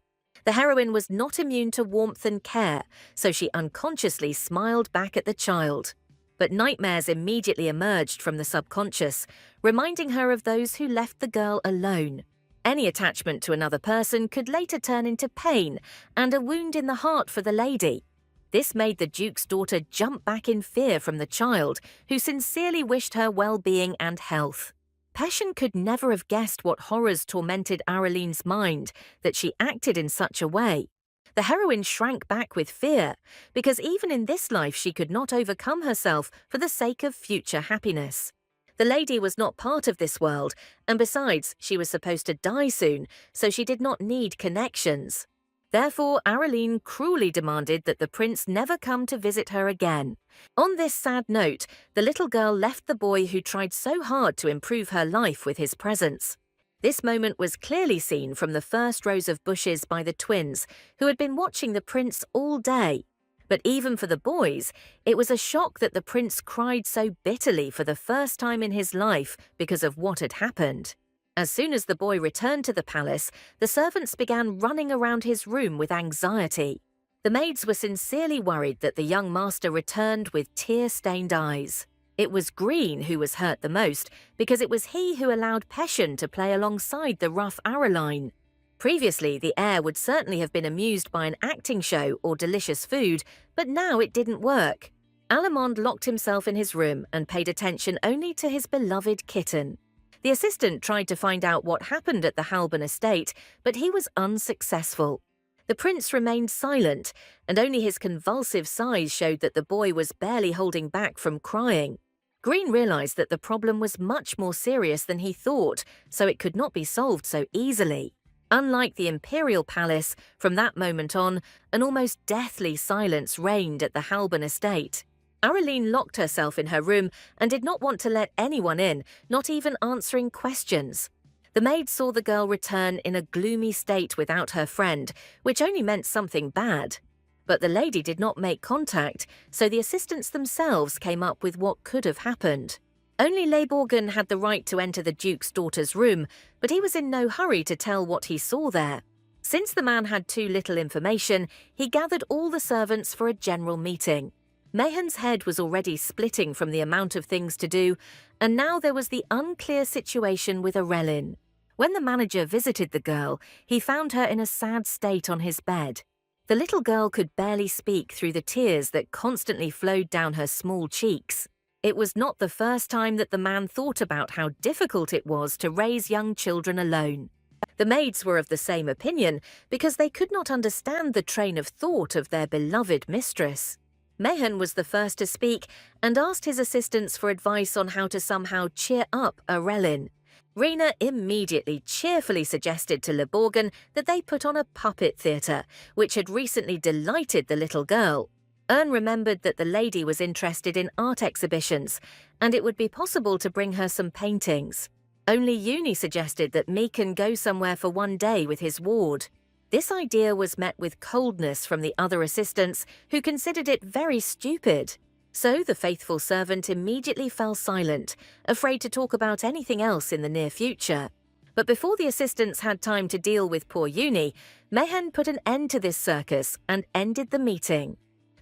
The heroine was not immune to warmth and care, so she unconsciously smiled back at the child. But nightmares immediately emerged from the subconscious, reminding her of those who left the girl alone. Any attachment to another person could later turn into pain and a wound in the heart for the lady. This made the Duke's daughter jump back in fear from the child, who sincerely wished her well-being and health. Passion could never have guessed what horrors tormented Aralene's mind, that she acted in such a way. The heroine shrank back with fear, because even in this life she could not overcome herself for the sake of future happiness. The lady was not part of this world, and besides, she was supposed to die soon, so she did not need connections. Therefore, Araline cruelly demanded that the prince never come to visit her again. On this sad note, the little girl left the boy who tried so hard to improve her life with his presence. This moment was clearly seen from the first rows of bushes by the twins, who had been watching the prince all day. But even for the boys, it was a shock that the prince cried so bitterly for the first time in his life because of what had happened. As soon as the boy returned to the palace, the servants began running around his room with anxiety. The maids were sincerely worried that the young master returned with tear-stained eyes. It was Green who was hurt the most, because it was he who allowed Passion to play alongside the rough Araline. Previously, the heir would certainly have been amused by an acting show or delicious food, but now it didn't work. Alamond locked himself in his room and paid attention only to his beloved kitten. The assistant tried to find out what happened at the Halban estate, but he was unsuccessful. The prince remained silent, and only his convulsive sighs showed that the boy was barely holding back from crying. Green realized that the problem was much more serious than he thought, so it could not be solved so easily. Unlike the imperial palace, from that moment on, an almost deathly silence reigned at the Halban estate. Araline locked herself in her room and did not want to let anyone in, not even answering questions. The maid saw the girl return in a gloomy state without her friend, which only meant something bad. But the lady did not make contact, so the assistants themselves came up with what could have happened. Only Leiborgen had the right to enter the Duke's daughter's room, but he was in no hurry to tell what he saw there. Since the man had too little information, he gathered all the servants for a general meeting. Mayhen's head was already splitting from the amount of things to do, and now there was the unclear situation with Arelin. When the manager visited the girl, he found her in a sad state on his bed. The little girl could barely speak through the tears that constantly flowed down her small cheeks. It was not the first time that the man thought about how difficult it was to raise young children alone. The maids were of the same opinion because they could not understand the train of thought of their beloved mistress. Mayhen was the first to speak and asked his assistants for advice on how to somehow cheer up Arelin. Rena immediately cheerfully suggested to Leiborgen that they put on a puppet theatre, which had recently delighted the little girl. Ern remembered that the lady was interested in art exhibitions, and it would be possible to bring her some paintings. Only Uni suggested that Meekan go somewhere for one day with his ward. This idea was met with coldness from the other assistants, who considered it very stupid. So the faithful servant immediately fell silent, afraid to talk about anything else in the near future. But before the assistants had time to deal with poor Uni, Mayhen put an end to this circus and ended the meeting.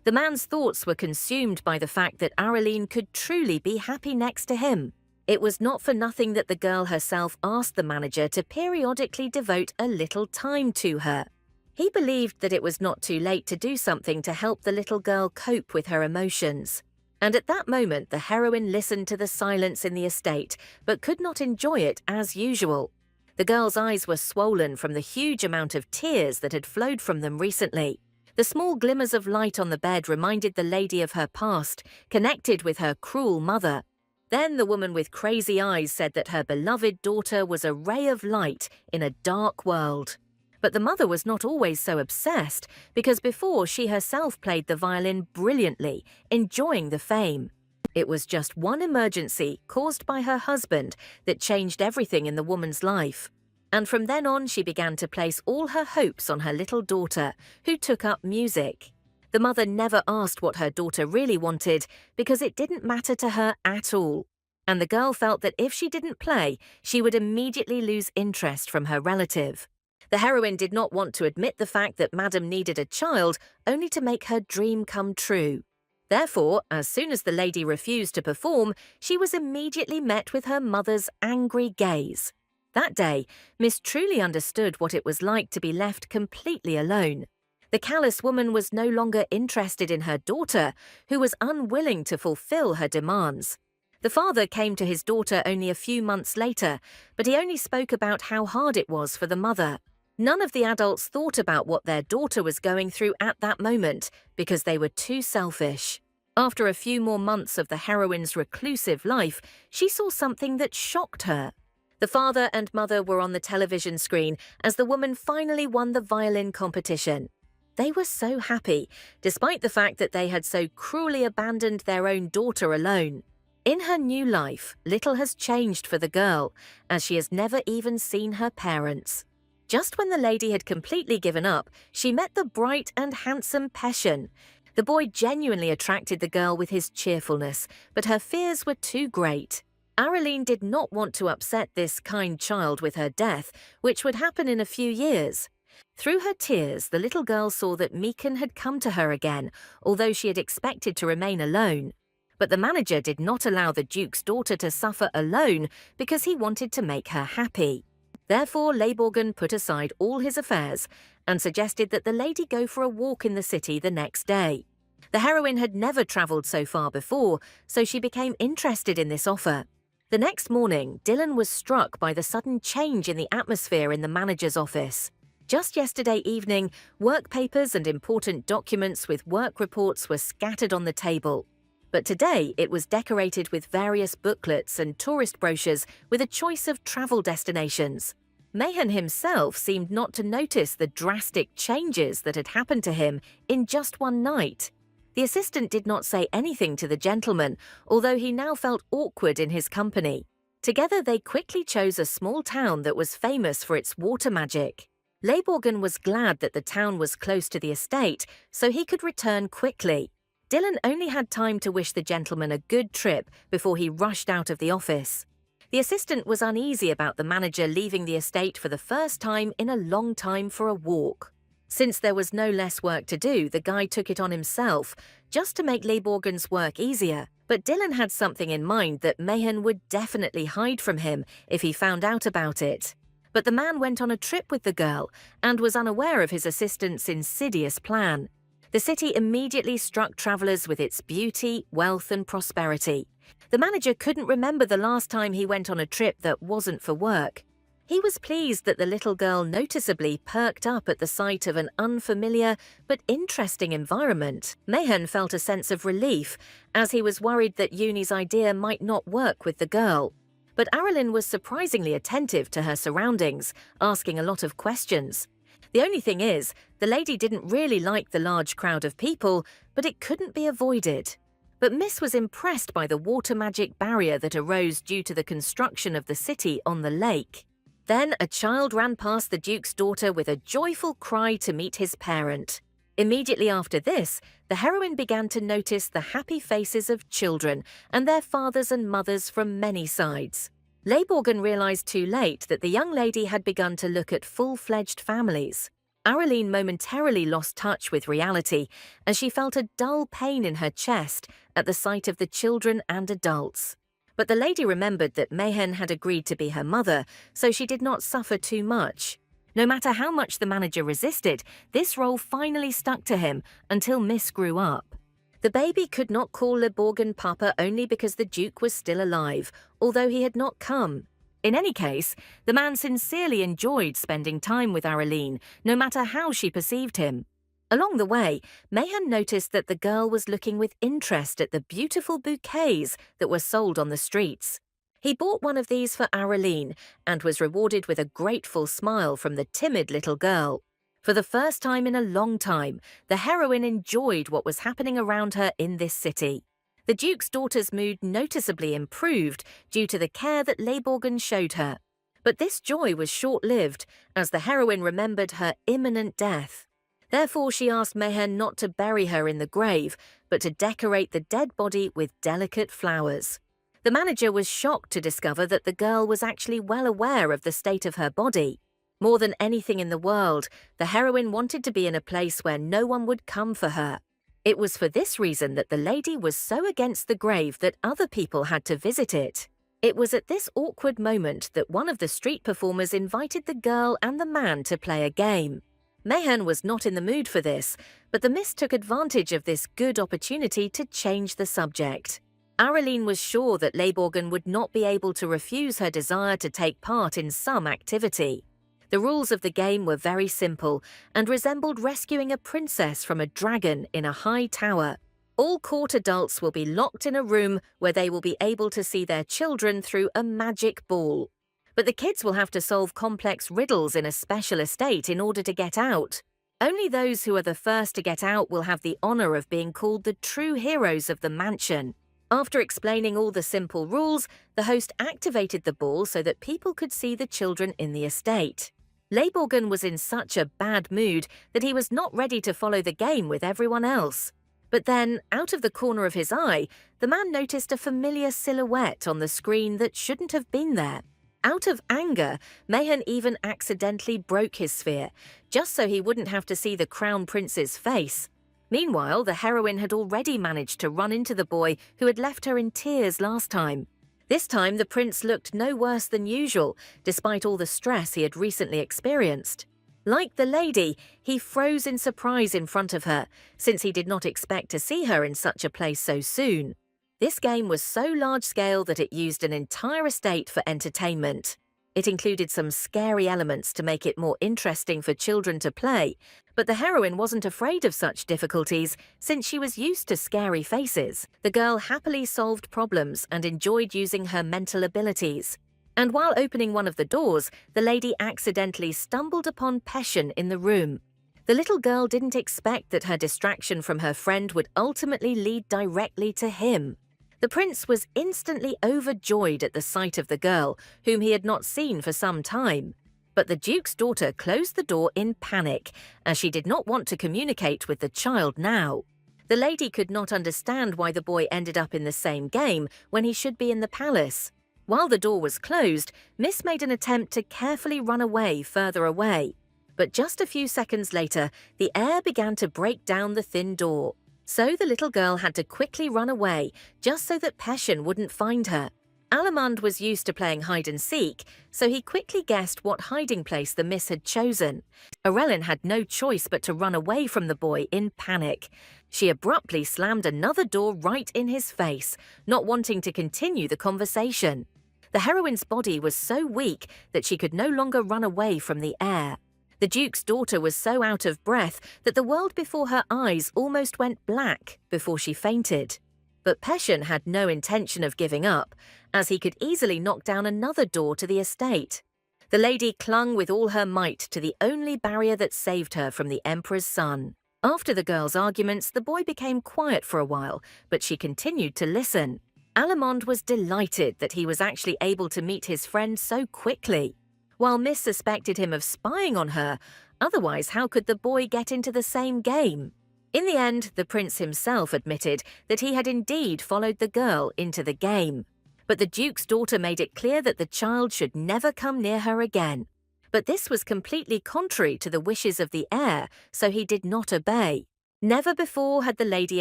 The man's thoughts were consumed by the fact that Araline could truly be happy next to him. It was not for nothing that the girl herself asked the manager to periodically devote a little time to her. He believed that it was not too late to do something to help the little girl cope with her emotions. And at that moment, the heroine listened to the silence in the estate, but could not enjoy it as usual. The girl's eyes were swollen from the huge amount of tears that had flowed from them recently. The small glimmers of light on the bed reminded the lady of her past, connected with her cruel mother. Then the woman with crazy eyes said that her beloved daughter was a ray of light in a dark world. But the mother was not always so obsessed, because before she herself played the violin brilliantly, enjoying the fame. It was just one emergency caused by her husband that changed everything in the woman's life. And from then on, she began to place all her hopes on her little daughter, who took up music. The mother never asked what her daughter really wanted, because it didn't matter to her at all. and the girl felt that if she didn't play, she would immediately lose interest from her relative. The heroine did not want to admit the fact that Madam needed a child, only to make her dream come true. Therefore, as soon as the lady refused to perform, she was immediately met with her mother's angry gaze. That day, Miss truly understood what it was like to be left completely alone. The callous woman was no longer interested in her daughter, who was unwilling to fulfill her demands. The father came to his daughter only a few months later, but he only spoke about how hard it was for the mother. None of the adults thought about what their daughter was going through at that moment because they were too selfish. After a few more months of the heroine's reclusive life, she saw something that shocked her. The father and mother were on the television screen as the woman finally won the violin competition. They were so happy, despite the fact that they had so cruelly abandoned their own daughter alone. In her new life, little has changed for the girl, as she has never even seen her parents. Just when the lady had completely given up, she met the bright and handsome Peshen. The boy genuinely attracted the girl with his cheerfulness, but her fears were too great. Araline did not want to upset this kind child with her death, which would happen in a few years. Through her tears, the little girl saw that Meekan had come to her again, although she had expected to remain alone. But the manager did not allow the Duke's daughter to suffer alone because he wanted to make her happy. Therefore, Leiborgen put aside all his affairs and suggested that the lady go for a walk in the city the next day. The heroine had never travelled so far before, so she became interested in this offer. The next morning, Dylan was struck by the sudden change in the atmosphere in the manager's office. Just yesterday evening, work papers and important documents with work reports were scattered on the table. But today, it was decorated with various booklets and tourist brochures with a choice of travel destinations. Mayhan himself seemed not to notice the drastic changes that had happened to him in just one night. The assistant did not say anything to the gentleman, although he now felt awkward in his company. Together, they quickly chose a small town that was famous for its water magic. Leiborgen was glad that the town was close to the estate, so he could return quickly. Dylan only had time to wish the gentleman a good trip before he rushed out of the office. The assistant was uneasy about the manager leaving the estate for the first time in a long time for a walk. Since there was no less work to do, the guy took it on himself, just to make Leiborgen's work easier. But Dylan had something in mind that Mayhan would definitely hide from him if he found out about it. But the man went on a trip with the girl and was unaware of his assistant's insidious plan. The city immediately struck travellers with its beauty, wealth and prosperity. The manager couldn't remember the last time he went on a trip that wasn't for work. He was pleased that the little girl noticeably perked up at the sight of an unfamiliar but interesting environment. Mayhan felt a sense of relief, as he was worried that Uni's idea might not work with the girl. But Araline was surprisingly attentive to her surroundings, asking a lot of questions. The only thing is, the lady didn't really like the large crowd of people, but it couldn't be avoided. But Miss was impressed by the water magic barrier that arose due to the construction of the city on the lake. Then a child ran past the Duke's daughter with a joyful cry to meet his parent. Immediately after this, the heroine began to notice the happy faces of children and their fathers and mothers from many sides. Leiborgen realized too late that the young lady had begun to look at full-fledged families. Araline momentarily lost touch with reality as she felt a dull pain in her chest at the sight of the children and adults. But the lady remembered that Mayhan had agreed to be her mother, so she did not suffer too much. No matter how much the manager resisted, this role finally stuck to him until Miss grew up. The baby could not call Leiborgen Papa only because the Duke was still alive, although he had not come. In any case, the man sincerely enjoyed spending time with Araline, no matter how she perceived him. Along the way, Mayhan noticed that the girl was looking with interest at the beautiful bouquets that were sold on the streets. He bought one of these for Araline and was rewarded with a grateful smile from the timid little girl. For the first time in a long time, the heroine enjoyed what was happening around her in this city. The Duke's daughter's mood noticeably improved due to the care that Leiborgen showed her. But this joy was short-lived, as the heroine remembered her imminent death. Therefore, she asked Mayhan not to bury her in the grave, but to decorate the dead body with delicate flowers. The manager was shocked to discover that the girl was actually well aware of the state of her body. More than anything in the world, the heroine wanted to be in a place where no one would come for her. It was for this reason that the lady was so against the grave that other people had to visit it. It was at this awkward moment that one of the street performers invited the girl and the man to play a game. Mayhan was not in the mood for this, but the miss took advantage of this good opportunity to change the subject. Araline was sure that Leiborgen would not be able to refuse her desire to take part in some activity. The rules of the game were very simple and resembled rescuing a princess from a dragon in a high tower. All court adults will be locked in a room where they will be able to see their children through a magic ball. But the kids will have to solve complex riddles in a special estate in order to get out. Only those who are the first to get out will have the honor of being called the true heroes of the mansion. After explaining all the simple rules, the host activated the ball so that people could see the children in the estate. Leiborgen was in such a bad mood that he was not ready to follow the game with everyone else. But then, out of the corner of his eye, the man noticed a familiar silhouette on the screen that shouldn't have been there. Out of anger, Mayhan even accidentally broke his sphere, just so he wouldn't have to see the crown prince's face. Meanwhile, the heroine had already managed to run into the boy who had left her in tears last time. This time, the prince looked no worse than usual, despite all the stress he had recently experienced. Like the lady, he froze in surprise in front of her, since he did not expect to see her in such a place so soon. This game was so large-scale that it used an entire estate for entertainment. It included some scary elements to make it more interesting for children to play, but the heroine wasn't afraid of such difficulties since she was used to scary faces. The girl happily solved problems and enjoyed using her mental abilities. And while opening one of the doors, the lady accidentally stumbled upon Passion in the room. The little girl didn't expect that her distraction from her friend would ultimately lead directly to him. The prince was instantly overjoyed at the sight of the girl, whom he had not seen for some time. But the duke's daughter closed the door in panic, as she did not want to communicate with the child now. The lady could not understand why the boy ended up in the same game when he should be in the palace. While the door was closed, Miss made an attempt to carefully run away further away. But just a few seconds later, the air began to break down the thin door. So the little girl had to quickly run away, just so that Passion wouldn't find her. Alamand was used to playing hide-and-seek, so he quickly guessed what hiding place the miss had chosen. Arelin had no choice but to run away from the boy in panic. She abruptly slammed another door right in his face, not wanting to continue the conversation. The heroine's body was so weak that she could no longer run away from the air. The duke's daughter was so out of breath that the world before her eyes almost went black before she fainted. But Passion had no intention of giving up, as he could easily knock down another door to the estate. The lady clung with all her might to the only barrier that saved her from the emperor's son. After the girl's arguments, the boy became quiet for a while, but she continued to listen. Alamand was delighted that he was actually able to meet his friend so quickly. While Miss suspected him of spying on her, otherwise how could the boy get into the same game? In the end, the prince himself admitted that he had indeed followed the girl into the game. But the duke's daughter made it clear that the child should never come near her again. But this was completely contrary to the wishes of the heir, so he did not obey. Never before had the lady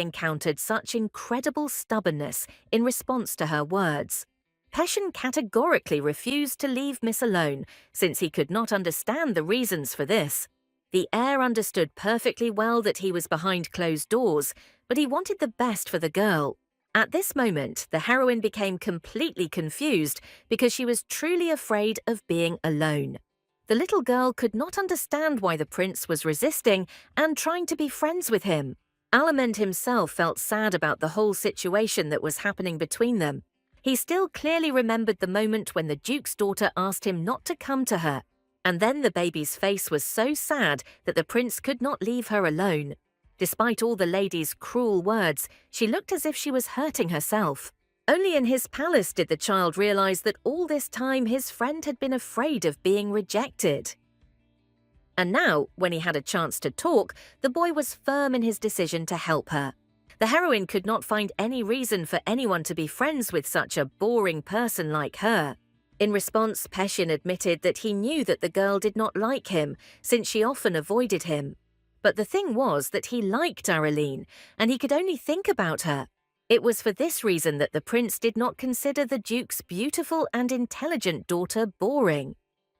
encountered such incredible stubbornness in response to her words. Passion categorically refused to leave Miss alone, since he could not understand the reasons for this. The heir understood perfectly well that he was behind closed doors, but he wanted the best for the girl. At this moment, the heroine became completely confused because she was truly afraid of being alone. The little girl could not understand why the prince was resisting and trying to be friends with him. Alamand himself felt sad about the whole situation that was happening between them. He still clearly remembered the moment when the duke's daughter asked him not to come to her, and then the baby's face was so sad that the prince could not leave her alone. Despite all the lady's cruel words, she looked as if she was hurting herself. Only in his palace did the child realize that all this time his friend had been afraid of being rejected. And now, when he had a chance to talk, the boy was firm in his decision to help her. The The heroine could not find any reason for anyone to be friends with such a boring person like her. In response, Peshin admitted that he knew that the girl did not like him, since she often avoided him. But the thing was that he liked Araline, and he could only think about her. It was for this reason that the prince did not consider the duke's beautiful and intelligent daughter boring.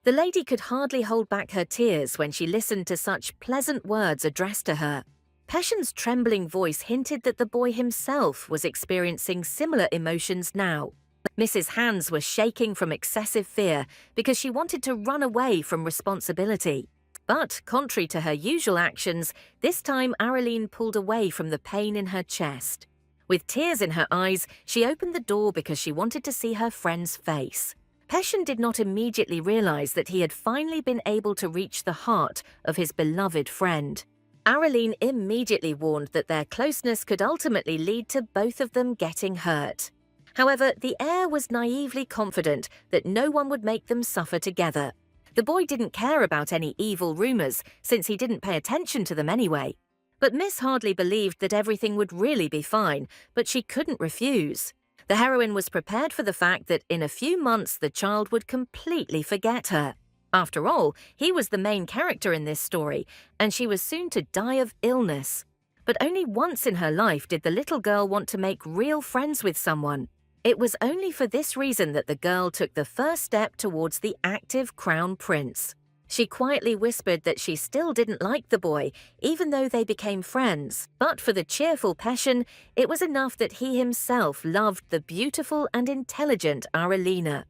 The lady could hardly hold back her tears when she listened to such pleasant words addressed to her. Peshin's trembling voice hinted that the boy himself was experiencing similar emotions now. Mrs. Hands was shaking from excessive fear because she wanted to run away from responsibility. But, contrary to her usual actions, this time Araline pulled away from the pain in her chest. With tears in her eyes, she opened the door because she wanted to see her friend's face. Peshin did not immediately realize that he had finally been able to reach the heart of his beloved friend. Araline immediately warned that their closeness could ultimately lead to both of them getting hurt. However, the heir was naively confident that no one would make them suffer together. The boy didn't care about any evil rumors, since he didn't pay attention to them anyway. But Miss hardly believed that everything would really be fine, but she couldn't refuse. The heroine was prepared for the fact that in a few months the child would completely forget her. After all, he was the main character in this story, and she was soon to die of illness. But only once in her life did the little girl want to make real friends with someone. It was only for this reason that the girl took the first step towards the active crown prince. She quietly whispered that she still didn't like the boy, even though they became friends. But for the cheerful Peshin, it was enough that he himself loved the beautiful and intelligent Aralina.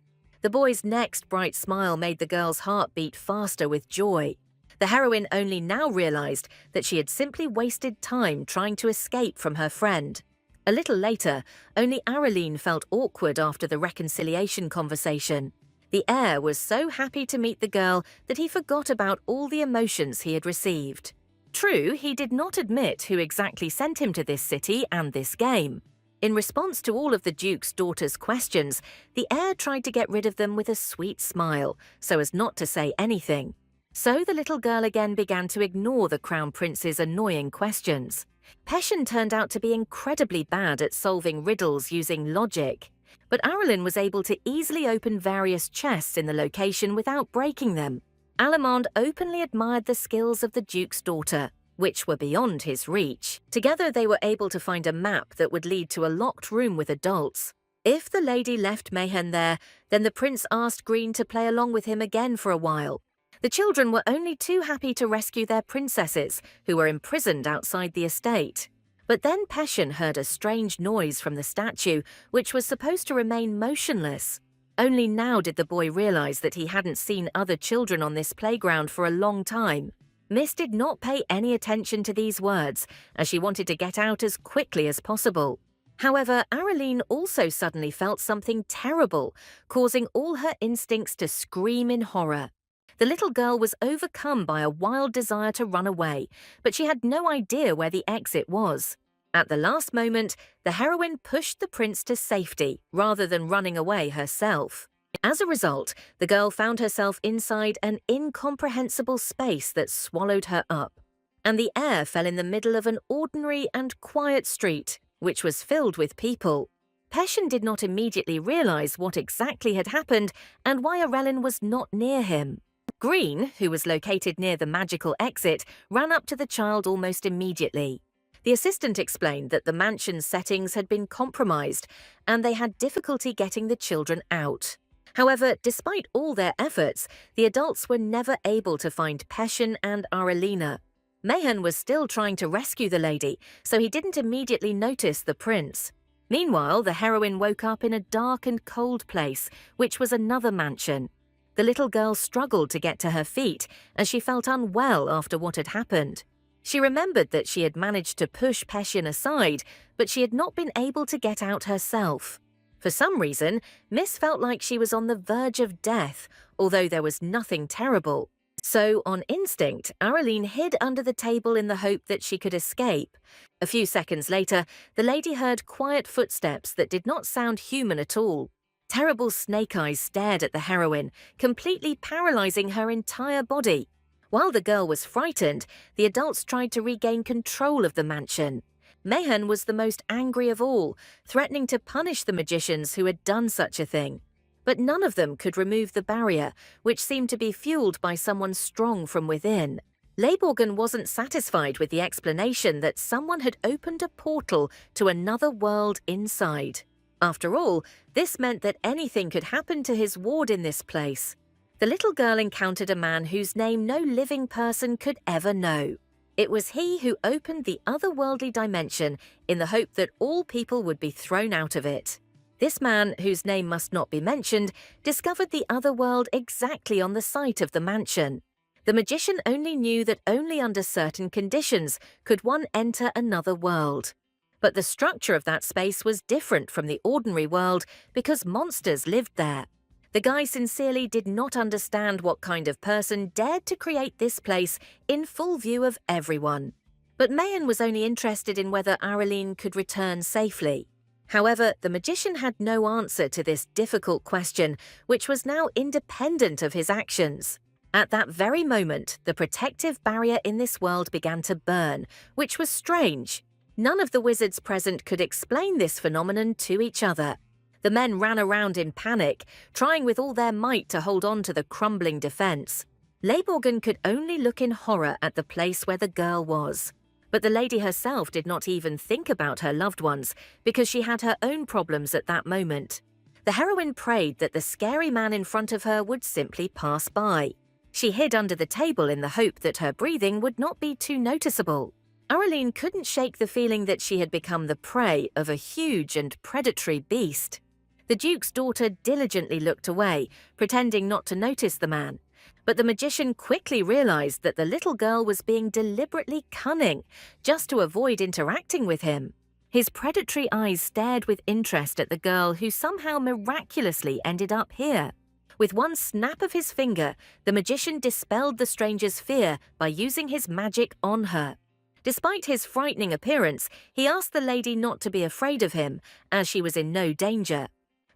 The boy's next bright smile made the girl's heart beat faster with joy. The heroine only now realized that she had simply wasted time trying to escape from her friend. A little later, only Araline felt awkward after the reconciliation conversation. The heir was so happy to meet the girl that he forgot about all the emotions he had received. True, he did not admit who exactly sent him to this city and this game. In response to all of the Duke's daughter's questions, the heir tried to get rid of them with a sweet smile, so as not to say anything. So the little girl again began to ignore the Crown Prince's annoying questions. Peshin turned out to be incredibly bad at solving riddles using logic. But Araline was able to easily open various chests in the location without breaking them. Alamand openly admired the skills of the Duke's daughter, which were beyond his reach. Together they were able to find a map that would lead to a locked room with adults. If the lady left Mayhen there, then the prince asked Green to play along with him again for a while. The children were only too happy to rescue their princesses, who were imprisoned outside the estate. But then Peshin heard a strange noise from the statue, which was supposed to remain motionless. Only now did the boy realize that he hadn't seen other children on this playground for a long time. Miss did not pay any attention to these words, as she wanted to get out as quickly as possible. However, Araline also suddenly felt something terrible, causing all her instincts to scream in horror. The little girl was overcome by a wild desire to run away, but she had no idea where the exit was. At the last moment, the heroine pushed the prince to safety, rather than running away herself. As a result, the girl found herself inside an incomprehensible space that swallowed her up. And the heir fell in the middle of an ordinary and quiet street, which was filled with people. Peshin did not immediately realize what exactly had happened and why Arelin was not near him. Green, who was located near the magical exit, ran up to the child almost immediately. The assistant explained that the mansion's settings had been compromised and they had difficulty getting the children out. However, despite all their efforts, the adults were never able to find Peshin and Aralina. Mayhen was still trying to rescue the lady, so he didn't immediately notice the prince. Meanwhile, the heroine woke up in a dark and cold place, which was another mansion. The little girl struggled to get to her feet as she felt unwell after what had happened. She remembered that she had managed to push Peshin aside, but she had not been able to get out herself. For some reason, Miss felt like she was on the verge of death, although there was nothing terrible. So, on instinct, Araline hid under the table in the hope that she could escape. A few seconds later, the lady heard quiet footsteps that did not sound human at all. Terrible snake eyes stared at the heroine, completely paralyzing her entire body. While the girl was frightened, the adults tried to regain control of the mansion. Mayhem was the most angry of all, threatening to punish the magicians who had done such a thing. But none of them could remove the barrier, which seemed to be fueled by someone strong from within. Leiborgen wasn't satisfied with the explanation that someone had opened a portal to another world inside. After all, this meant that anything could happen to his ward in this place. The little girl encountered a man whose name no living person could ever know. It was he who opened the otherworldly dimension in the hope that all people would be thrown out of it. This man, whose name must not be mentioned, discovered the other world exactly on the site of the mansion. The magician only knew that only under certain conditions could one enter another world. But the structure of that space was different from the ordinary world because monsters lived there. The guy sincerely did not understand what kind of person dared to create this place in full view of everyone. But Mayen was only interested in whether Araline could return safely. However, the magician had no answer to this difficult question, which was now independent of his actions. At that very moment, the protective barrier in this world began to burn, which was strange. None of the wizards present could explain this phenomenon to each other. The men ran around in panic, trying with all their might to hold on to the crumbling defense. Leiborgen could only look in horror at the place where the girl was. But the lady herself did not even think about her loved ones because she had her own problems at that moment. The heroine prayed that the scary man in front of her would simply pass by. She hid under the table in the hope that her breathing would not be too noticeable. Araline couldn't shake the feeling that she had become the prey of a huge and predatory beast. The Duke's daughter diligently looked away, pretending not to notice the man. But the magician quickly realized that the little girl was being deliberately cunning, just to avoid interacting with him. His predatory eyes stared with interest at the girl who somehow miraculously ended up here. With one snap of his finger, the magician dispelled the stranger's fear by using his magic on her. Despite his frightening appearance, he asked the lady not to be afraid of him, as she was in no danger.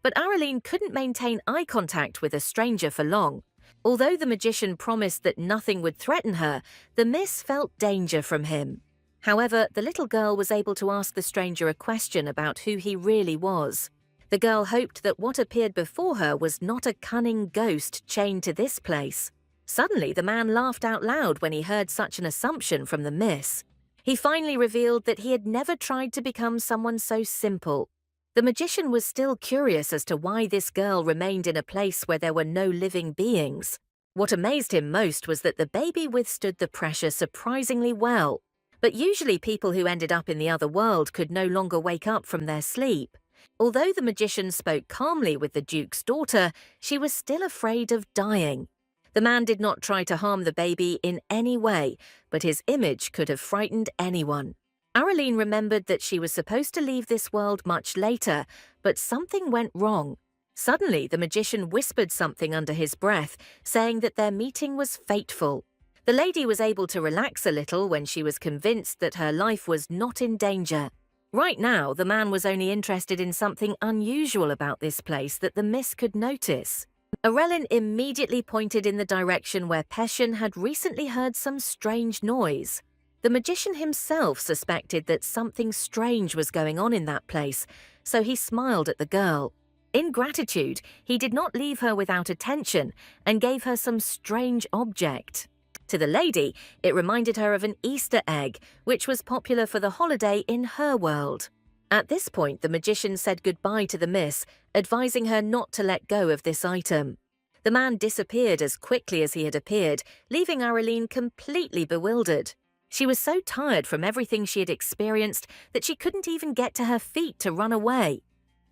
But Araline couldn't maintain eye contact with a stranger for long. Although the magician promised that nothing would threaten her, the miss felt danger from him. However, the little girl was able to ask the stranger a question about who he really was. The girl hoped that what appeared before her was not a cunning ghost chained to this place. Suddenly, the man laughed out loud when he heard such an assumption from the miss. He finally revealed that he had never tried to become someone so simple. The magician was still curious as to why this girl remained in a place where there were no living beings. What amazed him most was that the baby withstood the pressure surprisingly well. But usually people who ended up in the other world could no longer wake up from their sleep. Although the magician spoke calmly with the Duke's daughter, she was still afraid of dying. The man did not try to harm the baby in any way, but his image could have frightened anyone. Araline remembered that she was supposed to leave this world much later, but something went wrong. Suddenly, the magician whispered something under his breath, saying that their meeting was fateful. The lady was able to relax a little when she was convinced that her life was not in danger. Right now, the man was only interested in something unusual about this place that the miss could notice. Arelin immediately pointed in the direction where Peshin had recently heard some strange noise. The magician himself suspected that something strange was going on in that place, so he smiled at the girl. In gratitude, he did not leave her without attention and gave her some strange object. To the lady, it reminded her of an Easter egg, which was popular for the holiday in her world. At this point, the magician said goodbye to the miss, advising her not to let go of this item. The man disappeared as quickly as he had appeared, leaving Araline completely bewildered. She was so tired from everything she had experienced that she couldn't even get to her feet to run away.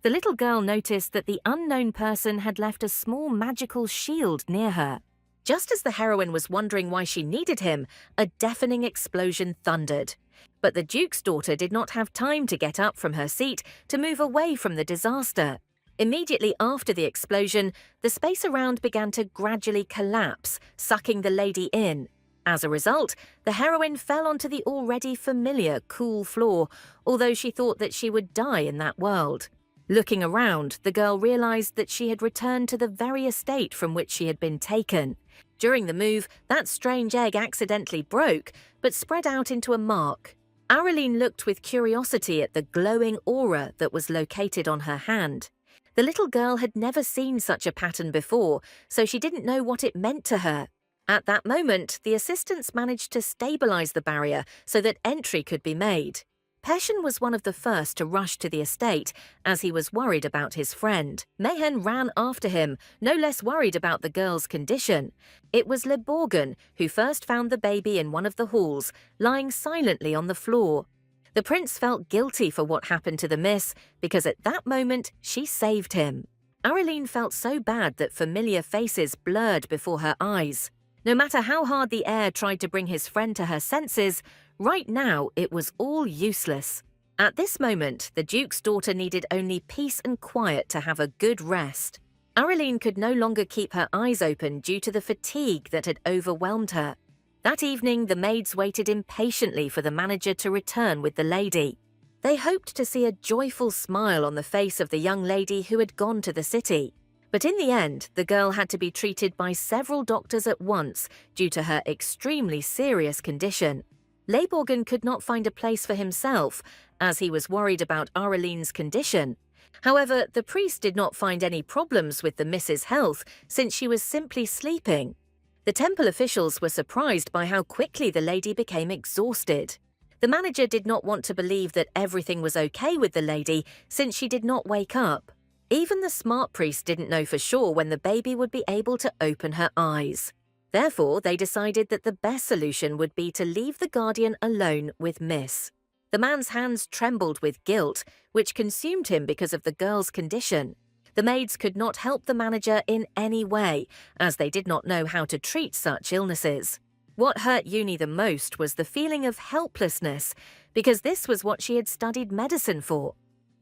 The little girl noticed that the unknown person had left a small magical shield near her. Just as the heroine was wondering why she needed him, a deafening explosion thundered. But the Duke's daughter did not have time to get up from her seat to move away from the disaster. Immediately after the explosion, the space around began to gradually collapse, sucking the lady in. As a result, the heroine fell onto the already familiar cool floor, although she thought that she would die in that world. Looking around, the girl realized that she had returned to the very estate from which she had been taken. During the move, that strange egg accidentally broke, but spread out into a mark. Araline looked with curiosity at the glowing aura that was located on her hand. The little girl had never seen such a pattern before, so she didn't know what it meant to her. At that moment, the assistants managed to stabilize the barrier so that entry could be made. Peshin was one of the first to rush to the estate, as he was worried about his friend. Mayhen ran after him, no less worried about the girl's condition. It was Leborgan who first found the baby in one of the halls, lying silently on the floor. The prince felt guilty for what happened to the miss, because at that moment she saved him. Araline felt so bad that familiar faces blurred before her eyes. No matter how hard the heir tried to bring his friend to her senses, right now it was all useless. At this moment, the Duke's daughter needed only peace and quiet to have a good rest. Araline could no longer keep her eyes open due to the fatigue that had overwhelmed her. That evening, the maids waited impatiently for the manager to return with the lady. They hoped to see a joyful smile on the face of the young lady who had gone to the city. But in the end, the girl had to be treated by several doctors at once due to her extremely serious condition. Leborgan could not find a place for himself, as he was worried about Araline's condition. However, the priest did not find any problems with the miss's health, since she was simply sleeping. The temple officials were surprised by how quickly the lady became exhausted. The manager did not want to believe that everything was okay with the lady, since she did not wake up. Even the smart priest didn't know for sure when the baby would be able to open her eyes. Therefore, they decided that the best solution would be to leave the guardian alone with Miss. The man's hands trembled with guilt, which consumed him because of the girl's condition. The maids could not help the manager in any way, as they did not know how to treat such illnesses. What hurt Uni the most was the feeling of helplessness, because this was what she had studied medicine for.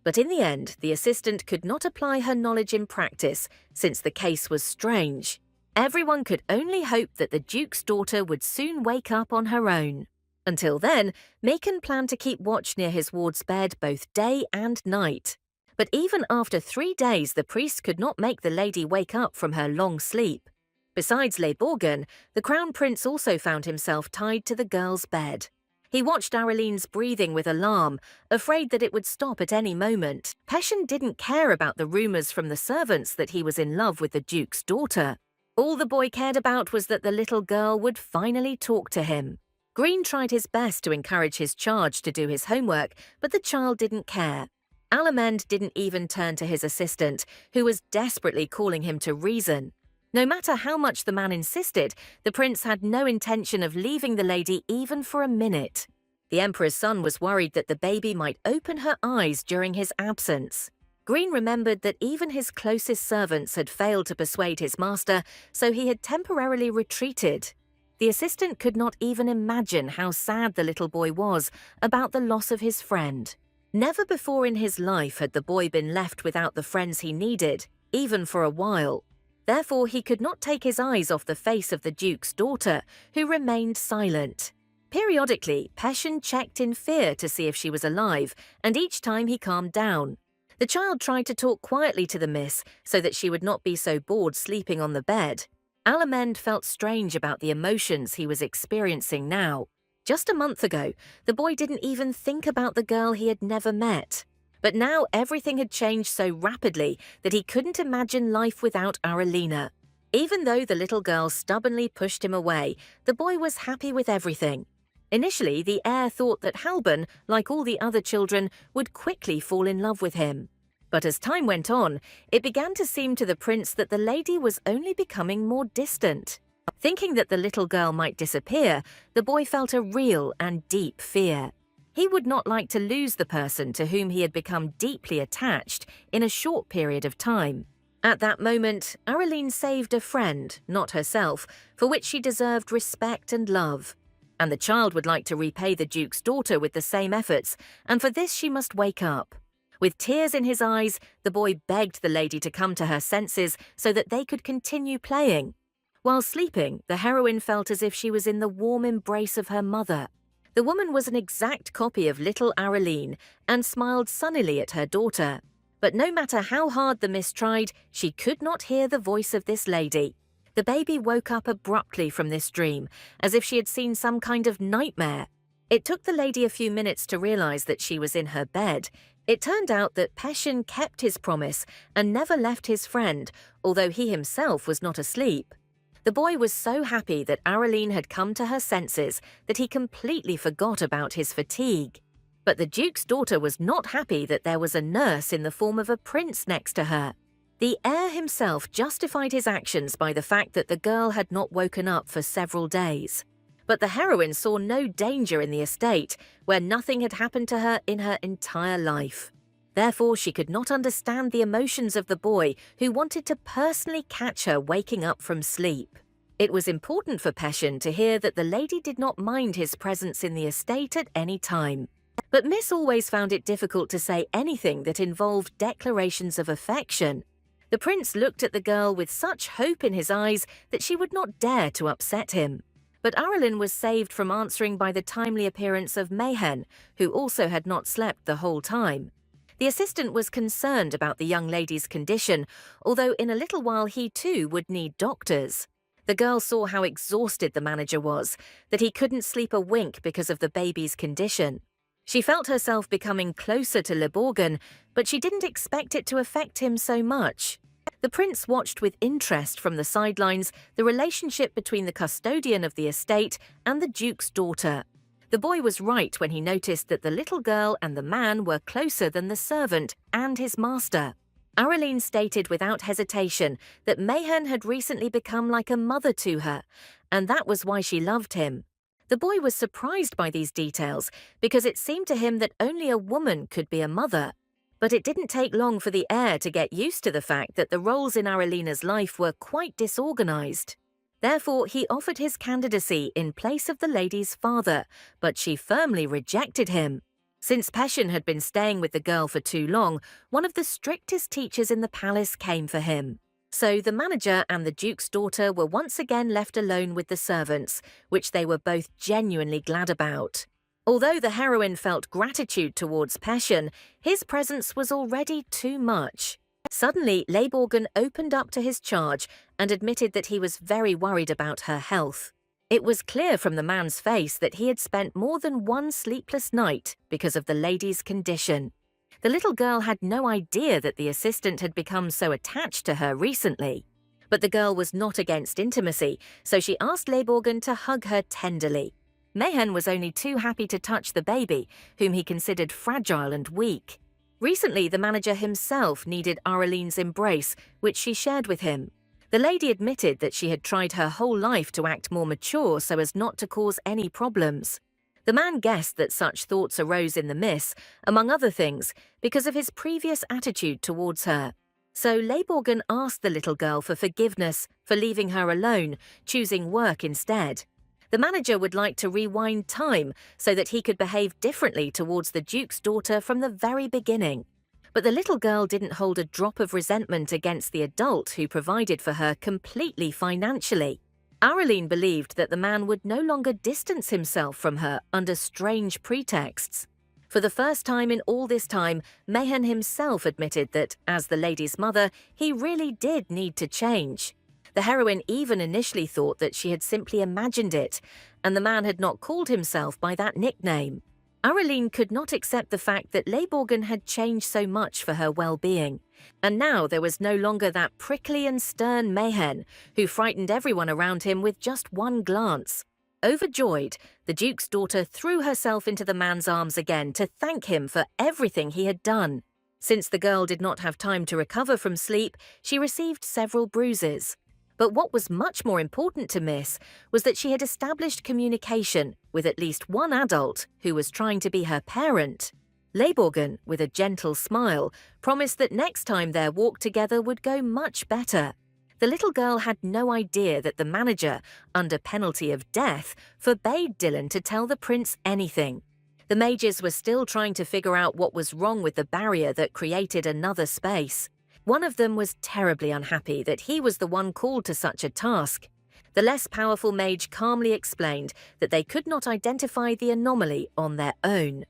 But in the end, the assistant could not apply her knowledge in practice, since the case was strange. Everyone could only hope that the Duke's daughter would soon wake up on her own. Until then, Macon planned to keep watch near his ward's bed both day and night. But even after 3 days, the priest could not make the lady wake up from her long sleep. Besides Leborgan, the Crown Prince also found himself tied to the girl's bed. He watched Araline's breathing with alarm, afraid that it would stop at any moment. Peshin didn't care about the rumors from the servants that he was in love with the Duke's daughter. All the boy cared about was that the little girl would finally talk to him. Green tried his best to encourage his charge to do his homework, but the child didn't care. Alamend didn't even turn to his assistant, who was desperately calling him to reason. No matter how much the man insisted, the prince had no intention of leaving the lady even for a minute. The emperor's son was worried that the baby might open her eyes during his absence. Green remembered that even his closest servants had failed to persuade his master, so he had temporarily retreated. The assistant could not even imagine how sad the little boy was about the loss of his friend. Never before in his life had the boy been left without the friends he needed, even for a while. Therefore, he could not take his eyes off the face of the Duke's daughter, who remained silent. Periodically, Peshin checked in fear to see if she was alive, and each time he calmed down. The child tried to talk quietly to the miss so that she would not be so bored sleeping on the bed. Alamend felt strange about the emotions he was experiencing now. Just a month ago, the boy didn't even think about the girl he had never met. But now everything had changed so rapidly that he couldn't imagine life without Aralina. Even though the little girl stubbornly pushed him away, the boy was happy with everything. Initially, the heir thought that Halban, like all the other children, would quickly fall in love with him. But as time went on, it began to seem to the prince that the lady was only becoming more distant. Thinking that the little girl might disappear, the boy felt a real and deep fear. He would not like to lose the person to whom he had become deeply attached in a short period of time. At that moment, Araline saved a friend, not herself, for which she deserved respect and love. And the child would like to repay the Duke's daughter with the same efforts, and for this she must wake up. With tears in his eyes, the boy begged the lady to come to her senses so that they could continue playing. While sleeping, the heroine felt as if she was in the warm embrace of her mother. The woman was an exact copy of little Araline and smiled sunnily at her daughter. But no matter how hard the miss tried, she could not hear the voice of this lady. The baby woke up abruptly from this dream, as if she had seen some kind of nightmare. It took the lady a few minutes to realize that she was in her bed. It turned out that Peshin kept his promise and never left his friend, although he himself was not asleep. The boy was so happy that Araline had come to her senses that he completely forgot about his fatigue. But the Duke's daughter was not happy that there was a nurse in the form of a prince next to her. The heir himself justified his actions by the fact that the girl had not woken up for several days. But the heroine saw no danger in the estate, where nothing had happened to her in her entire life. Therefore, she could not understand the emotions of the boy who wanted to personally catch her waking up from sleep. It was important for Peshin to hear that the lady did not mind his presence in the estate at any time. But Miss always found it difficult to say anything that involved declarations of affection. The prince looked at the girl with such hope in his eyes that she would not dare to upset him. But Araline was saved from answering by the timely appearance of Mayhen, who also had not slept the whole time. The assistant was concerned about the young lady's condition, although in a little while he too would need doctors. The girl saw how exhausted the manager was, that he couldn't sleep a wink because of the baby's condition. She felt herself becoming closer to Le Borgne, but she didn't expect it to affect him so much. The prince watched with interest from the sidelines the relationship between the custodian of the estate and the Duke's daughter. The boy was right when he noticed that the little girl and the man were closer than the servant and his master. Araline stated without hesitation that Mayhen had recently become like a mother to her, and that was why she loved him. The boy was surprised by these details because it seemed to him that only a woman could be a mother. But it didn't take long for the heir to get used to the fact that the roles in Aralina's life were quite disorganized. Therefore, he offered his candidacy in place of the lady's father, but she firmly rejected him. Since Peshin had been staying with the girl for too long, one of the strictest teachers in the palace came for him. So the manager and the Duke's daughter were once again left alone with the servants, which they were both genuinely glad about. Although the heroine felt gratitude towards Peshin, his presence was already too much. Suddenly, Le Borgne opened up to his charge and admitted that he was very worried about her health. It was clear from the man's face that he had spent more than one sleepless night because of the lady's condition. The little girl had no idea that the assistant had become so attached to her recently. But the girl was not against intimacy, so she asked Le Borgne to hug her tenderly. Mayhen was only too happy to touch the baby, whom he considered fragile and weak. Recently, the manager himself needed Araline's embrace, which she shared with him. The lady admitted that she had tried her whole life to act more mature so as not to cause any problems. The man guessed that such thoughts arose in the miss, among other things, because of his previous attitude towards her. So Le Borgne asked the little girl for forgiveness for leaving her alone, choosing work instead. The manager would like to rewind time so that he could behave differently towards the Duke's daughter from the very beginning. But the little girl didn't hold a drop of resentment against the adult who provided for her completely financially. Araline believed that the man would no longer distance himself from her under strange pretexts. For the first time in all this time, Mayhen himself admitted that, as the lady's mother, he really did need to change. The heroine even initially thought that she had simply imagined it, and the man had not called himself by that nickname. Araline could not accept the fact that Le Borgne had changed so much for her well-being, and now there was no longer that prickly and stern Mayhen, who frightened everyone around him with just one glance. Overjoyed, the Duke's daughter threw herself into the man's arms again to thank him for everything he had done. Since the girl did not have time to recover from sleep, she received several bruises. But what was much more important to Miss was that she had established communication with at least one adult who was trying to be her parent. Le Borgne, with a gentle smile, promised that next time their walk together would go much better. The little girl had no idea that the manager, under penalty of death, forbade Dylan to tell the prince anything. The mages were still trying to figure out what was wrong with the barrier that created another space. One of them was terribly unhappy that he was the one called to such a task. The less powerful mage calmly explained that they could not identify the anomaly on their own.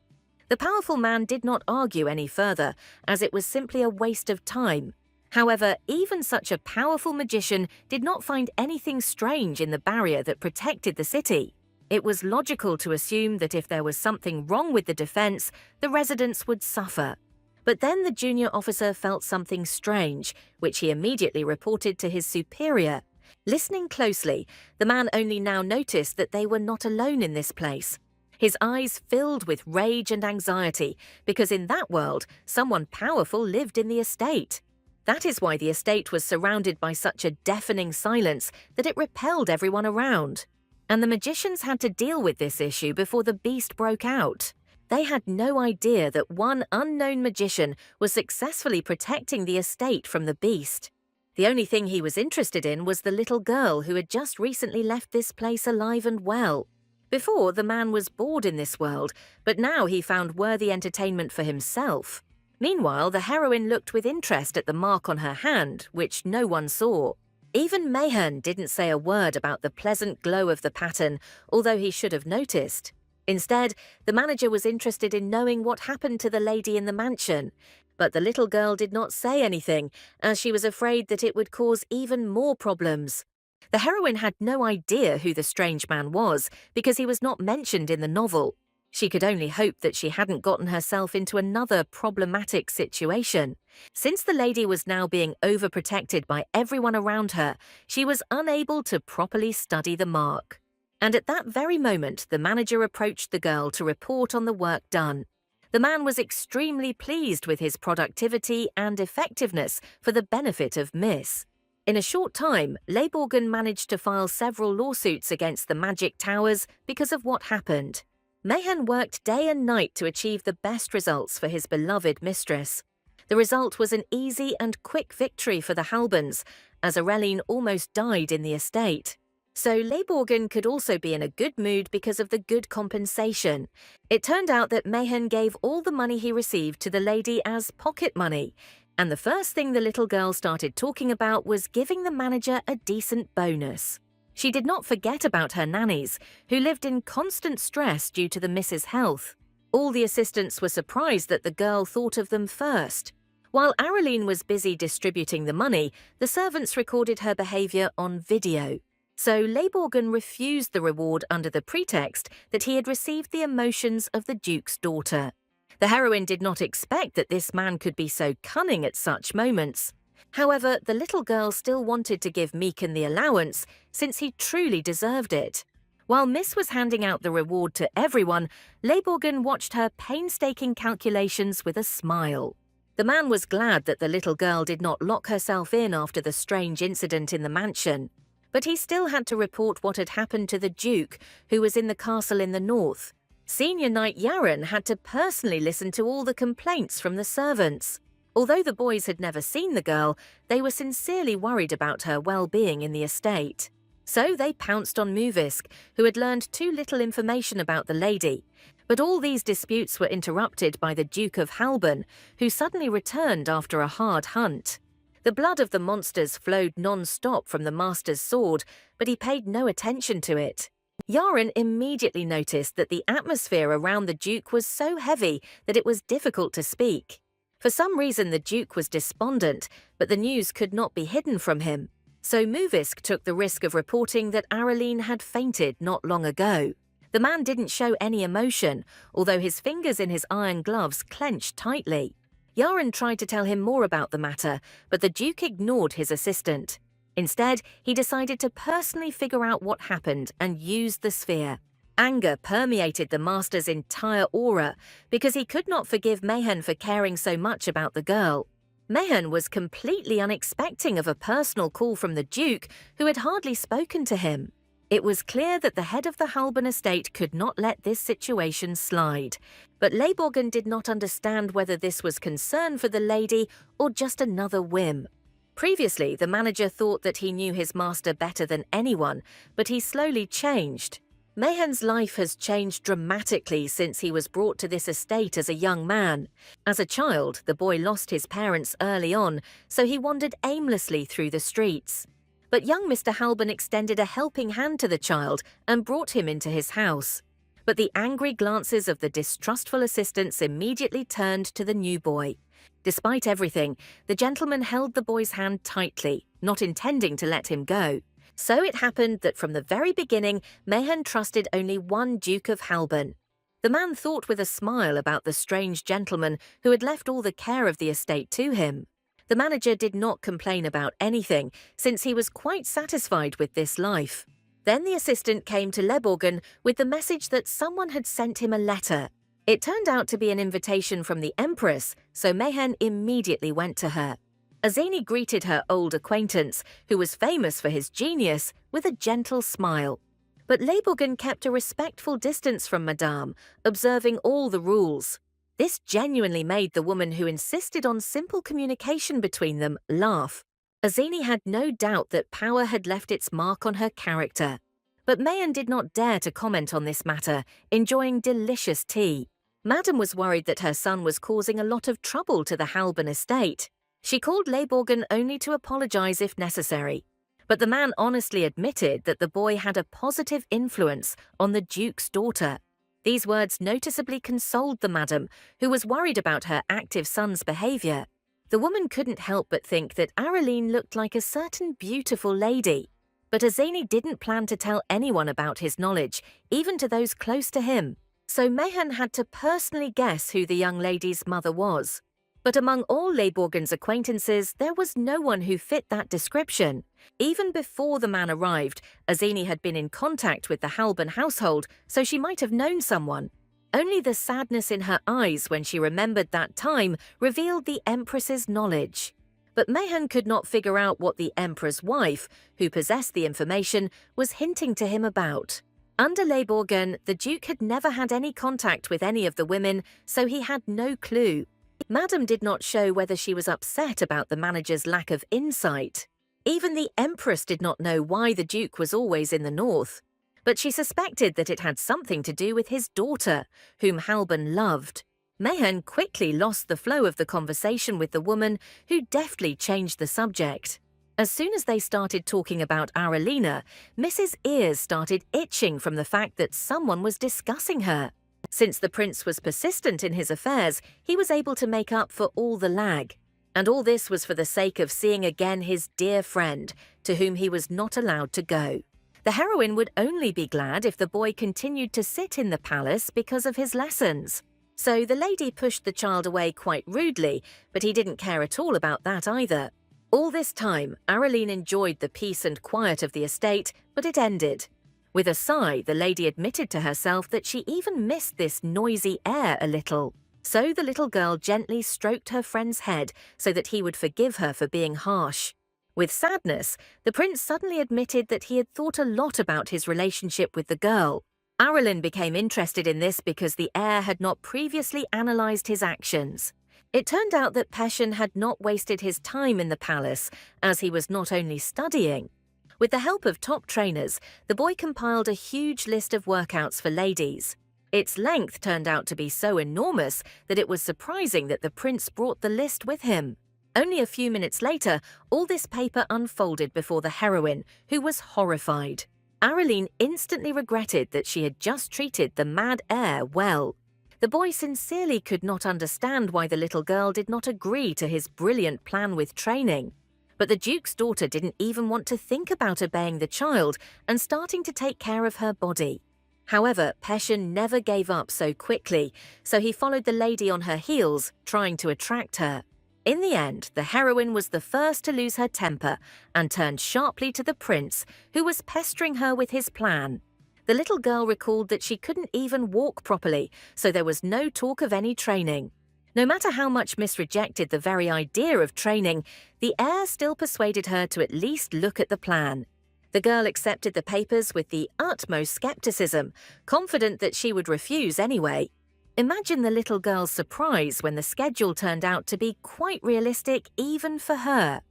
The powerful man did not argue any further, as it was simply a waste of time. However, even such a powerful magician did not find anything strange in the barrier that protected the city. It was logical to assume that if there was something wrong with the defense, the residents would suffer. But then the junior officer felt something strange, which he immediately reported to his superior. Listening closely, the man only now noticed that they were not alone in this place. His eyes filled with rage and anxiety, because in that world, someone powerful lived in the estate. That is why the estate was surrounded by such a deafening silence that it repelled everyone around. And the magicians had to deal with this issue before the beast broke out. They had no idea that one unknown magician was successfully protecting the estate from the beast. The only thing he was interested in was the little girl who had just recently left this place alive and well. Before, the man was bored in this world, but now he found worthy entertainment for himself. Meanwhile, the heroine looked with interest at the mark on her hand, which no one saw. Even Mayhem didn't say a word about the pleasant glow of the pattern, although he should have noticed. Instead, the manager was interested in knowing what happened to the lady in the mansion. But the little girl did not say anything, as she was afraid that it would cause even more problems. The heroine had no idea who the strange man was, because he was not mentioned in the novel. She could only hope that she hadn't gotten herself into another problematic situation. Since the lady was now being overprotected by everyone around her, she was unable to properly study the mark. And at that very moment, the manager approached the girl to report on the work done. The man was extremely pleased with his productivity and effectiveness for the benefit of Miss. In a short time, Leiborgen managed to file several lawsuits against the magic towers because of what happened. Mayhem worked day and night to achieve the best results for his beloved mistress. The result was an easy and quick victory for the Halbans, as Aureline almost died in the estate. So Leiborgen could also be in a good mood because of the good compensation. It turned out that Mayhem gave all the money he received to the lady as pocket money, and the first thing the little girl started talking about was giving the manager a decent bonus. She did not forget about her nannies, who lived in constant stress due to the Miss's health. All the assistants were surprised that the girl thought of them first. While Aureline was busy distributing the money, the servants recorded her behavior on video. So Leiborgen refused the reward under the pretext that he had received the emotions of the Duke's daughter. The heroine did not expect that this man could be so cunning at such moments. However, the little girl still wanted to give Meekin the allowance, since he truly deserved it. While Miss was handing out the reward to everyone, Leiborgen watched her painstaking calculations with a smile. The man was glad that the little girl did not lock herself in after the strange incident in the mansion. But he still had to report what had happened to the Duke, who was in the castle in the north. Senior Knight Yaren had to personally listen to all the complaints from the servants. Although the boys had never seen the girl, they were sincerely worried about her well-being in the estate. So they pounced on Muvisk, who had learned too little information about the lady. But all these disputes were interrupted by the Duke of Halban, who suddenly returned after a hard hunt. The blood of the monsters flowed non-stop from the master's sword, but he paid no attention to it. Yaren immediately noticed that the atmosphere around the Duke was so heavy that it was difficult to speak. For some reason, the Duke was despondent, but the news could not be hidden from him. So Muvisk took the risk of reporting that Aureline had fainted not long ago. The man didn't show any emotion, although his fingers in his iron gloves clenched tightly. Yaren tried to tell him more about the matter, but the Duke ignored his assistant. Instead, he decided to personally figure out what happened and use the sphere. Anger permeated the master's entire aura because he could not forgive Mayhem for caring so much about the girl. Mayhem was completely unexpecting of a personal call from the Duke, who had hardly spoken to him. It was clear that the head of the Halban estate could not let this situation slide. But Leiborgen did not understand whether this was concern for the lady or just another whim. Previously, the manager thought that he knew his master better than anyone, but he slowly changed. Mayhem's life has changed dramatically since he was brought to this estate as a young man. As a child, the boy lost his parents early on, so he wandered aimlessly through the streets. But young Mr. Halban extended a helping hand to the child and brought him into his house. But the angry glances of the distrustful assistants immediately turned to the new boy. Despite everything, the gentleman held the boy's hand tightly, not intending to let him go. So it happened that from the very beginning, Mayhem trusted only one Duke of Halban. The man thought with a smile about the strange gentleman who had left all the care of the estate to him. The manager did not complain about anything, since he was quite satisfied with this life. Then the assistant came to Leborgen with the message that someone had sent him a letter. It turned out to be an invitation from the Empress, so Mayhem immediately went to her. Azini greeted her old acquaintance, who was famous for his genius, with a gentle smile. But Leborgen kept a respectful distance from Madame, observing all the rules. This genuinely made the woman who insisted on simple communication between them laugh. Azini had no doubt that power had left its mark on her character. But Mayen did not dare to comment on this matter, enjoying delicious tea. Madame was worried that her son was causing a lot of trouble to the Halban estate. She called Leborgen only to apologize if necessary. But the man honestly admitted that the boy had a positive influence on the Duke's daughter. These words noticeably consoled the madam, who was worried about her active son's behavior. The woman couldn't help but think that Araline looked like a certain beautiful lady. But Azini didn't plan to tell anyone about his knowledge, even to those close to him. So Mayhem had to personally guess who the young lady's mother was. But among all Leborgen's acquaintances, there was no one who fit that description. Even before the man arrived, Azini had been in contact with the Halban household, so she might have known someone. Only the sadness in her eyes when she remembered that time revealed the Empress's knowledge. But Mayhem could not figure out what the Emperor's wife, who possessed the information, was hinting to him about. Under Leborgen, the Duke had never had any contact with any of the women, so he had no clue. Madame did not show whether she was upset about the manager's lack of insight. Even the Empress did not know why the Duke was always in the north. But she suspected that it had something to do with his daughter, whom Halban loved. Mayhem quickly lost the flow of the conversation with the woman, who deftly changed the subject. As soon as they started talking about Aralina, Mrs. Ears started itching from the fact that someone was discussing her. Since the prince was persistent in his affairs, he was able to make up for all the lag. And all this was for the sake of seeing again his dear friend, to whom he was not allowed to go. The heroine would only be glad if the boy continued to sit in the palace because of his lessons. So the lady pushed the child away quite rudely, but he didn't care at all about that either. All this time, Araline enjoyed the peace and quiet of the estate, but it ended. With a sigh, the lady admitted to herself that she even missed this noisy air a little. So the little girl gently stroked her friend's head so that he would forgive her for being harsh. With sadness, the prince suddenly admitted that he had thought a lot about his relationship with the girl. Araline became interested in this because the heir had not previously analysed his actions. It turned out that Peshin had not wasted his time in the palace, as he was not only studying. With the help of top trainers, the boy compiled a huge list of workouts for ladies. Its length turned out to be so enormous that it was surprising that the prince brought the list with him. Only a few minutes later, all this paper unfolded before the heroine, who was horrified. Araline instantly regretted that she had just treated the mad heir well. The boy sincerely could not understand why the little girl did not agree to his brilliant plan with training. But the Duke's daughter didn't even want to think about obeying the child and starting to take care of her body. However, Peshin never gave up so quickly, so he followed the lady on her heels, trying to attract her. In the end, the heroine was the first to lose her temper and turned sharply to the prince, who was pestering her with his plan. The little girl recalled that she couldn't even walk properly, so there was no talk of any training. No matter how much Miss rejected the very idea of training, the heir still persuaded her to at least look at the plan. The girl accepted the papers with the utmost skepticism, confident that she would refuse anyway. Imagine the little girl's surprise when the schedule turned out to be quite realistic even for her.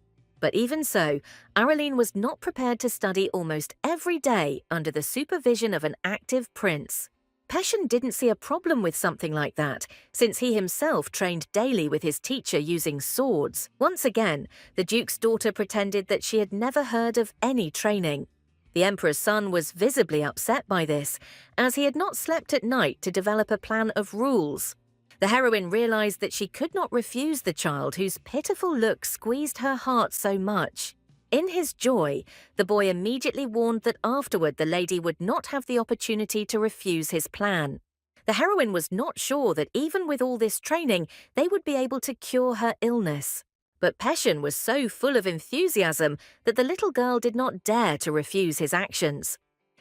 But even so, Araline was not prepared to study almost every day under the supervision of an active prince. Peshin didn't see a problem with something like that, since he himself trained daily with his teacher using swords. Once again, the Duke's daughter pretended that she had never heard of any training. The Emperor's son was visibly upset by this, as he had not slept at night to develop a plan of rules. The heroine realized that she could not refuse the child whose pitiful look squeezed her heart so much. In his joy, the boy immediately warned that afterward the lady would not have the opportunity to refuse his plan. The heroine was not sure that even with all this training, they would be able to cure her illness. But Passion was so full of enthusiasm that the little girl did not dare to refuse his actions.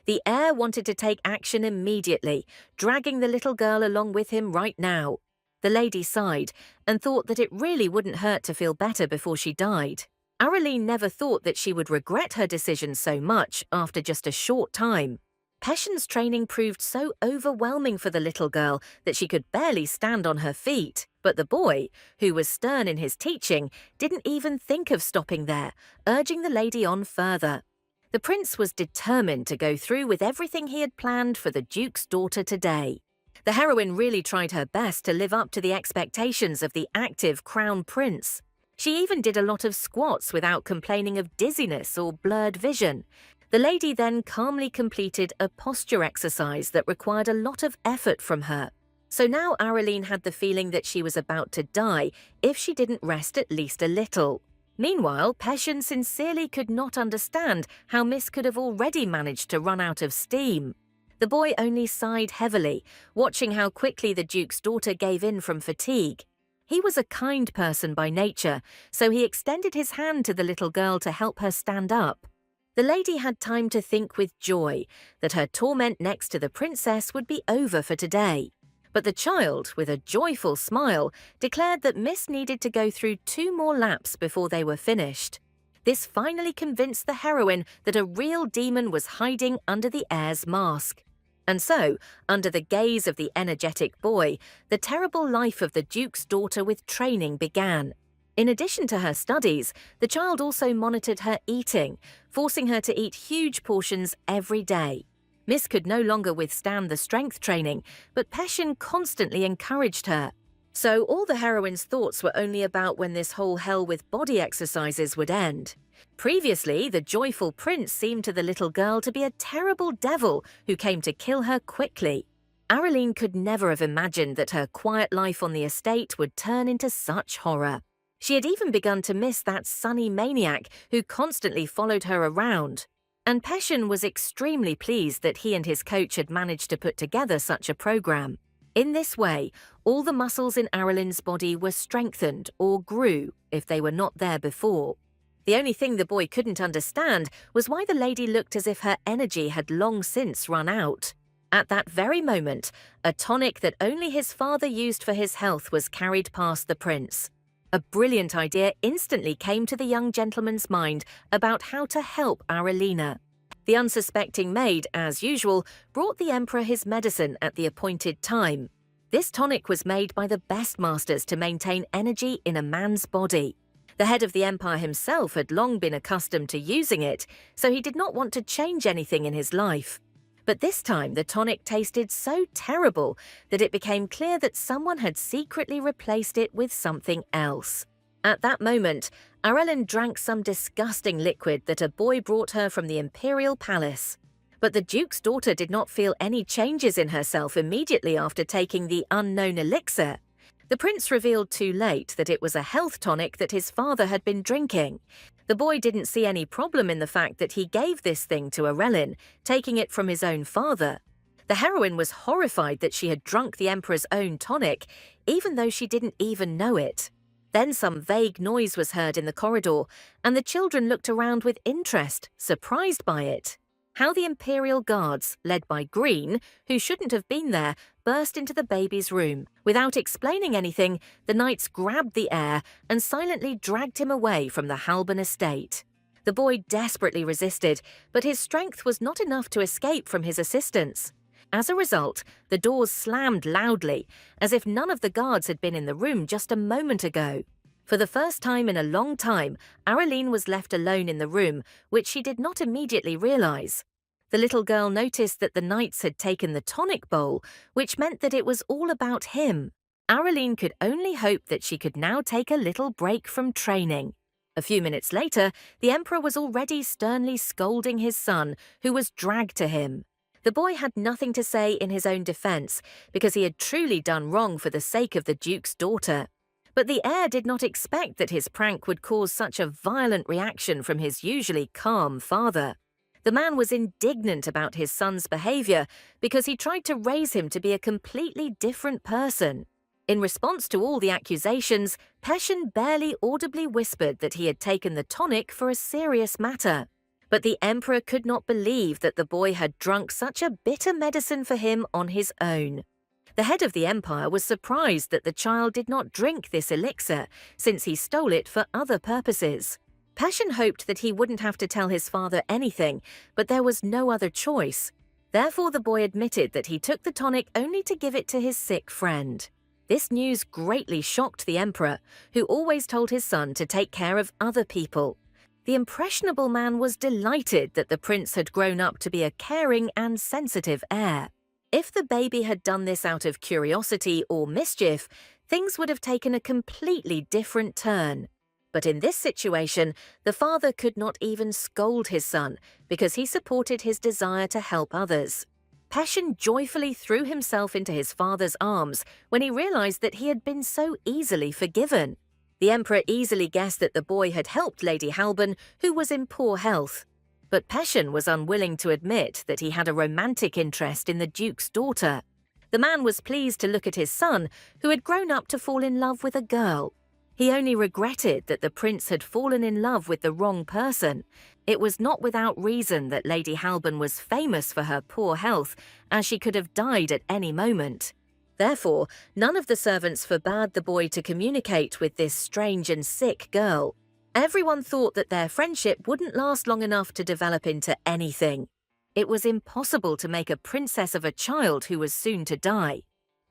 The heir wanted to take action immediately, dragging the little girl along with him right now. The lady sighed and thought that it really wouldn't hurt to feel better before she died. Araline never thought that she would regret her decision so much after just a short time. Passion's training proved so overwhelming for the little girl that she could barely stand on her feet. But the boy, who was stern in his teaching, didn't even think of stopping there, urging the lady on further. The prince was determined to go through with everything he had planned for the Duke's daughter today. The heroine really tried her best to live up to the expectations of the active crown prince. She even did a lot of squats without complaining of dizziness or blurred vision. The lady then calmly completed a posture exercise that required a lot of effort from her. So now Araline had the feeling that she was about to die if she didn't rest at least a little. Meanwhile, Passion sincerely could not understand how Miss could have already managed to run out of steam. The boy only sighed heavily, watching how quickly the Duke's daughter gave in from fatigue. He was a kind person by nature, so he extended his hand to the little girl to help her stand up. The lady had time to think with joy that her torment next to the princess would be over for today. But the child, with a joyful smile, declared that Miss needed to go through 2 more laps before they were finished. This finally convinced the heroine that a real demon was hiding under the heir's mask. And so, under the gaze of the energetic boy, the terrible life of the Duke's daughter with training began. In addition to her studies, the child also monitored her eating, forcing her to eat huge portions every day. Miss could no longer withstand the strength training, but Passion constantly encouraged her. So all the heroine's thoughts were only about when this whole hell with body exercises would end. Previously, the joyful prince seemed to the little girl to be a terrible devil who came to kill her quickly. Araline could never have imagined that her quiet life on the estate would turn into such horror. She had even begun to miss that sunny maniac who constantly followed her around. And Passion was extremely pleased that he and his coach had managed to put together such a program. In this way, all the muscles in Araline's body were strengthened or grew if they were not there before. The only thing the boy couldn't understand was why the lady looked as if her energy had long since run out. At that very moment, a tonic that only his father used for his health was carried past the prince. A brilliant idea instantly came to the young gentleman's mind about how to help Aralina. The unsuspecting maid, as usual, brought the emperor his medicine at the appointed time. This tonic was made by the best masters to maintain energy in a man's body. The head of the empire himself had long been accustomed to using it, so he did not want to change anything in his life. But this time the tonic tasted so terrible that it became clear that someone had secretly replaced it with something else. At that moment, Araline drank some disgusting liquid that a boy brought her from the imperial palace. But the Duke's daughter did not feel any changes in herself immediately after taking the unknown elixir. The prince revealed too late that it was a health tonic that his father had been drinking. The boy didn't see any problem in the fact that he gave this thing to Araline, taking it from his own father. The heroine was horrified that she had drunk the emperor's own tonic, even though she didn't even know it. Then some vague noise was heard in the corridor, and the children looked around with interest, surprised by it. How the imperial guards, led by Green, who shouldn't have been there, burst into the baby's room. Without explaining anything, the knights grabbed the heir and silently dragged him away from the Halban estate. The boy desperately resisted, but his strength was not enough to escape from his assistants. As a result, the doors slammed loudly, as if none of the guards had been in the room just a moment ago. For the first time in a long time, Araline was left alone in the room, which she did not immediately realize. The little girl noticed that the knights had taken the tonic bowl, which meant that it was all about him. Araline could only hope that she could now take a little break from training. A few minutes later, the emperor was already sternly scolding his son, who was dragged to him. The boy had nothing to say in his own defense, because he had truly done wrong for the sake of the Duke's daughter. But the heir did not expect that his prank would cause such a violent reaction from his usually calm father. The man was indignant about his son's behavior because he tried to raise him to be a completely different person. In response to all the accusations, Passion barely audibly whispered that he had taken the tonic for a serious matter. But the emperor could not believe that the boy had drunk such a bitter medicine for him on his own. The head of the empire was surprised that the child did not drink this elixir, since he stole it for other purposes. Passion hoped that he wouldn't have to tell his father anything, but there was no other choice. Therefore, the boy admitted that he took the tonic only to give it to his sick friend. This news greatly shocked the emperor, who always told his son to take care of other people. The impressionable man was delighted that the prince had grown up to be a caring and sensitive heir. If the baby had done this out of curiosity or mischief, things would have taken a completely different turn. But in this situation, the father could not even scold his son because he supported his desire to help others. Passion joyfully threw himself into his father's arms when he realized that he had been so easily forgiven. The emperor easily guessed that the boy had helped Lady Halban, who was in poor health. But Passion was unwilling to admit that he had a romantic interest in the duke's daughter. The man was pleased to look at his son, who had grown up to fall in love with a girl. He only regretted that the prince had fallen in love with the wrong person. It was not without reason that Lady Halban was famous for her poor health, as she could have died at any moment. Therefore, none of the servants forbade the boy to communicate with this strange and sick girl. Everyone thought that their friendship wouldn't last long enough to develop into anything. It was impossible to make a princess of a child who was soon to die.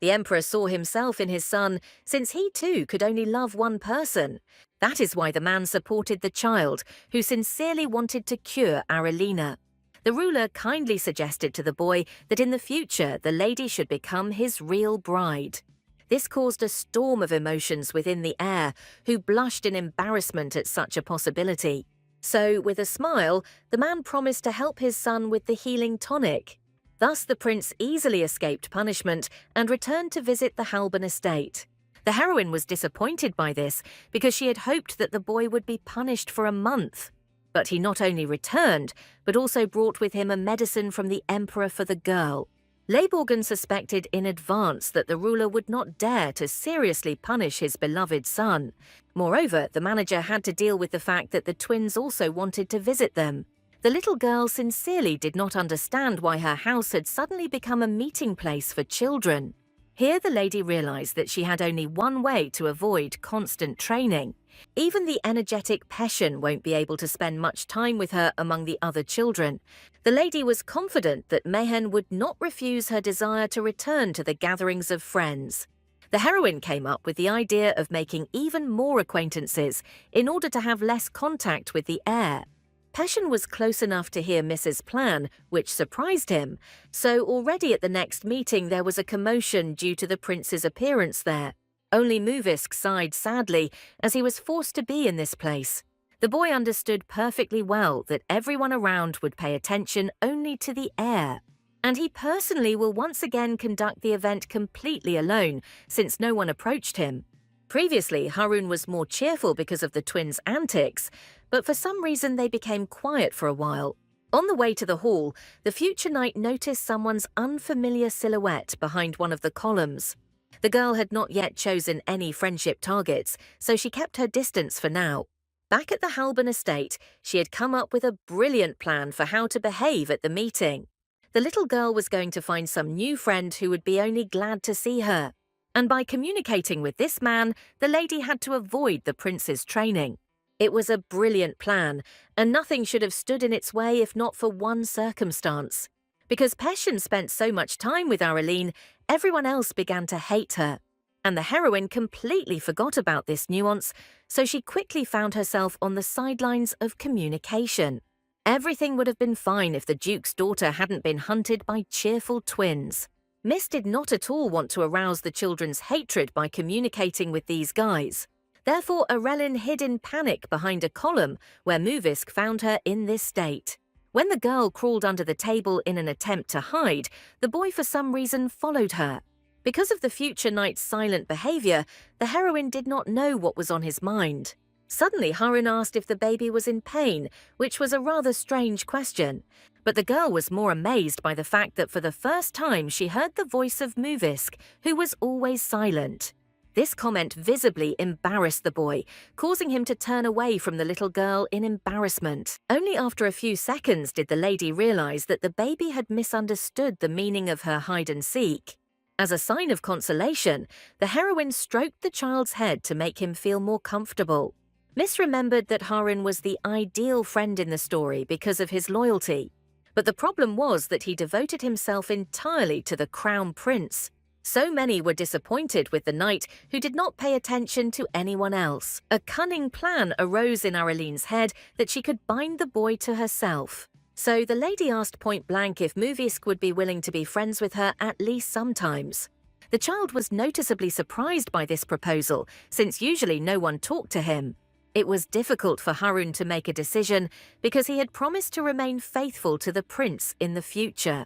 The emperor saw himself in his son, since he too could only love one person. That is why the man supported the child, who sincerely wanted to cure Arelina. The ruler kindly suggested to the boy that in the future the lady should become his real bride. This caused a storm of emotions within the heir, who blushed in embarrassment at such a possibility. So, with a smile, the man promised to help his son with the healing tonic. Thus, the prince easily escaped punishment and returned to visit the Halban estate. The heroine was disappointed by this because she had hoped that the boy would be punished for a month. But he not only returned, but also brought with him a medicine from the emperor for the girl. Leiborgen suspected in advance that the ruler would not dare to seriously punish his beloved son. Moreover, the manager had to deal with the fact that the twins also wanted to visit them. The little girl sincerely did not understand why her house had suddenly become a meeting place for children. Here the lady realized that she had only one way to avoid constant training. Even the energetic Passion won't be able to spend much time with her among the other children. The lady was confident that Mehen would not refuse her desire to return to the gatherings of friends. The heroine came up with the idea of making even more acquaintances in order to have less contact with the heir. Passion was close enough to hear Mrs. Plan, which surprised him, so already at the next meeting there was a commotion due to the prince's appearance there. Only Muvisk sighed sadly, as he was forced to be in this place. The boy understood perfectly well that everyone around would pay attention only to the heir, and he personally will once again conduct the event completely alone, since no one approached him. Previously, Harun was more cheerful because of the twins' antics, but for some reason they became quiet for a while. On the way to the hall, the future knight noticed someone's unfamiliar silhouette behind one of the columns. The girl had not yet chosen any friendship targets, so she kept her distance for now. Back at the Halban estate, she had come up with a brilliant plan for how to behave at the meeting. The little girl was going to find some new friend who would be only glad to see her. And by communicating with this man, the lady had to avoid the prince's training. It was a brilliant plan, and nothing should have stood in its way if not for one circumstance. Because Passion spent so much time with Areline, everyone else began to hate her. And the heroine completely forgot about this nuance, so she quickly found herself on the sidelines of communication. Everything would have been fine if the Duke's daughter hadn't been hunted by cheerful twins. Miss did not at all want to arouse the children's hatred by communicating with these guys. Therefore, Arelin hid in panic behind a column where Muvisk found her in this state. When the girl crawled under the table in an attempt to hide, the boy for some reason followed her. Because of the future knight's silent behavior, the heroine did not know what was on his mind. Suddenly, Harun asked if the baby was in pain, which was a rather strange question. But the girl was more amazed by the fact that for the first time she heard the voice of Muvisk, who was always silent. This comment visibly embarrassed the boy, causing him to turn away from the little girl in embarrassment. Only after a few seconds did the lady realize that the baby had misunderstood the meaning of her hide-and-seek. As a sign of consolation, the heroine stroked the child's head to make him feel more comfortable. Miss remembered that Harun was the ideal friend in the story because of his loyalty. But the problem was that he devoted himself entirely to the crown prince. So many were disappointed with the knight who did not pay attention to anyone else. A cunning plan arose in Aralene's head that she could bind the boy to herself. So the lady asked point blank if Muvisk would be willing to be friends with her at least sometimes. The child was noticeably surprised by this proposal, since usually no one talked to him. It was difficult for Harun to make a decision because he had promised to remain faithful to the prince in the future.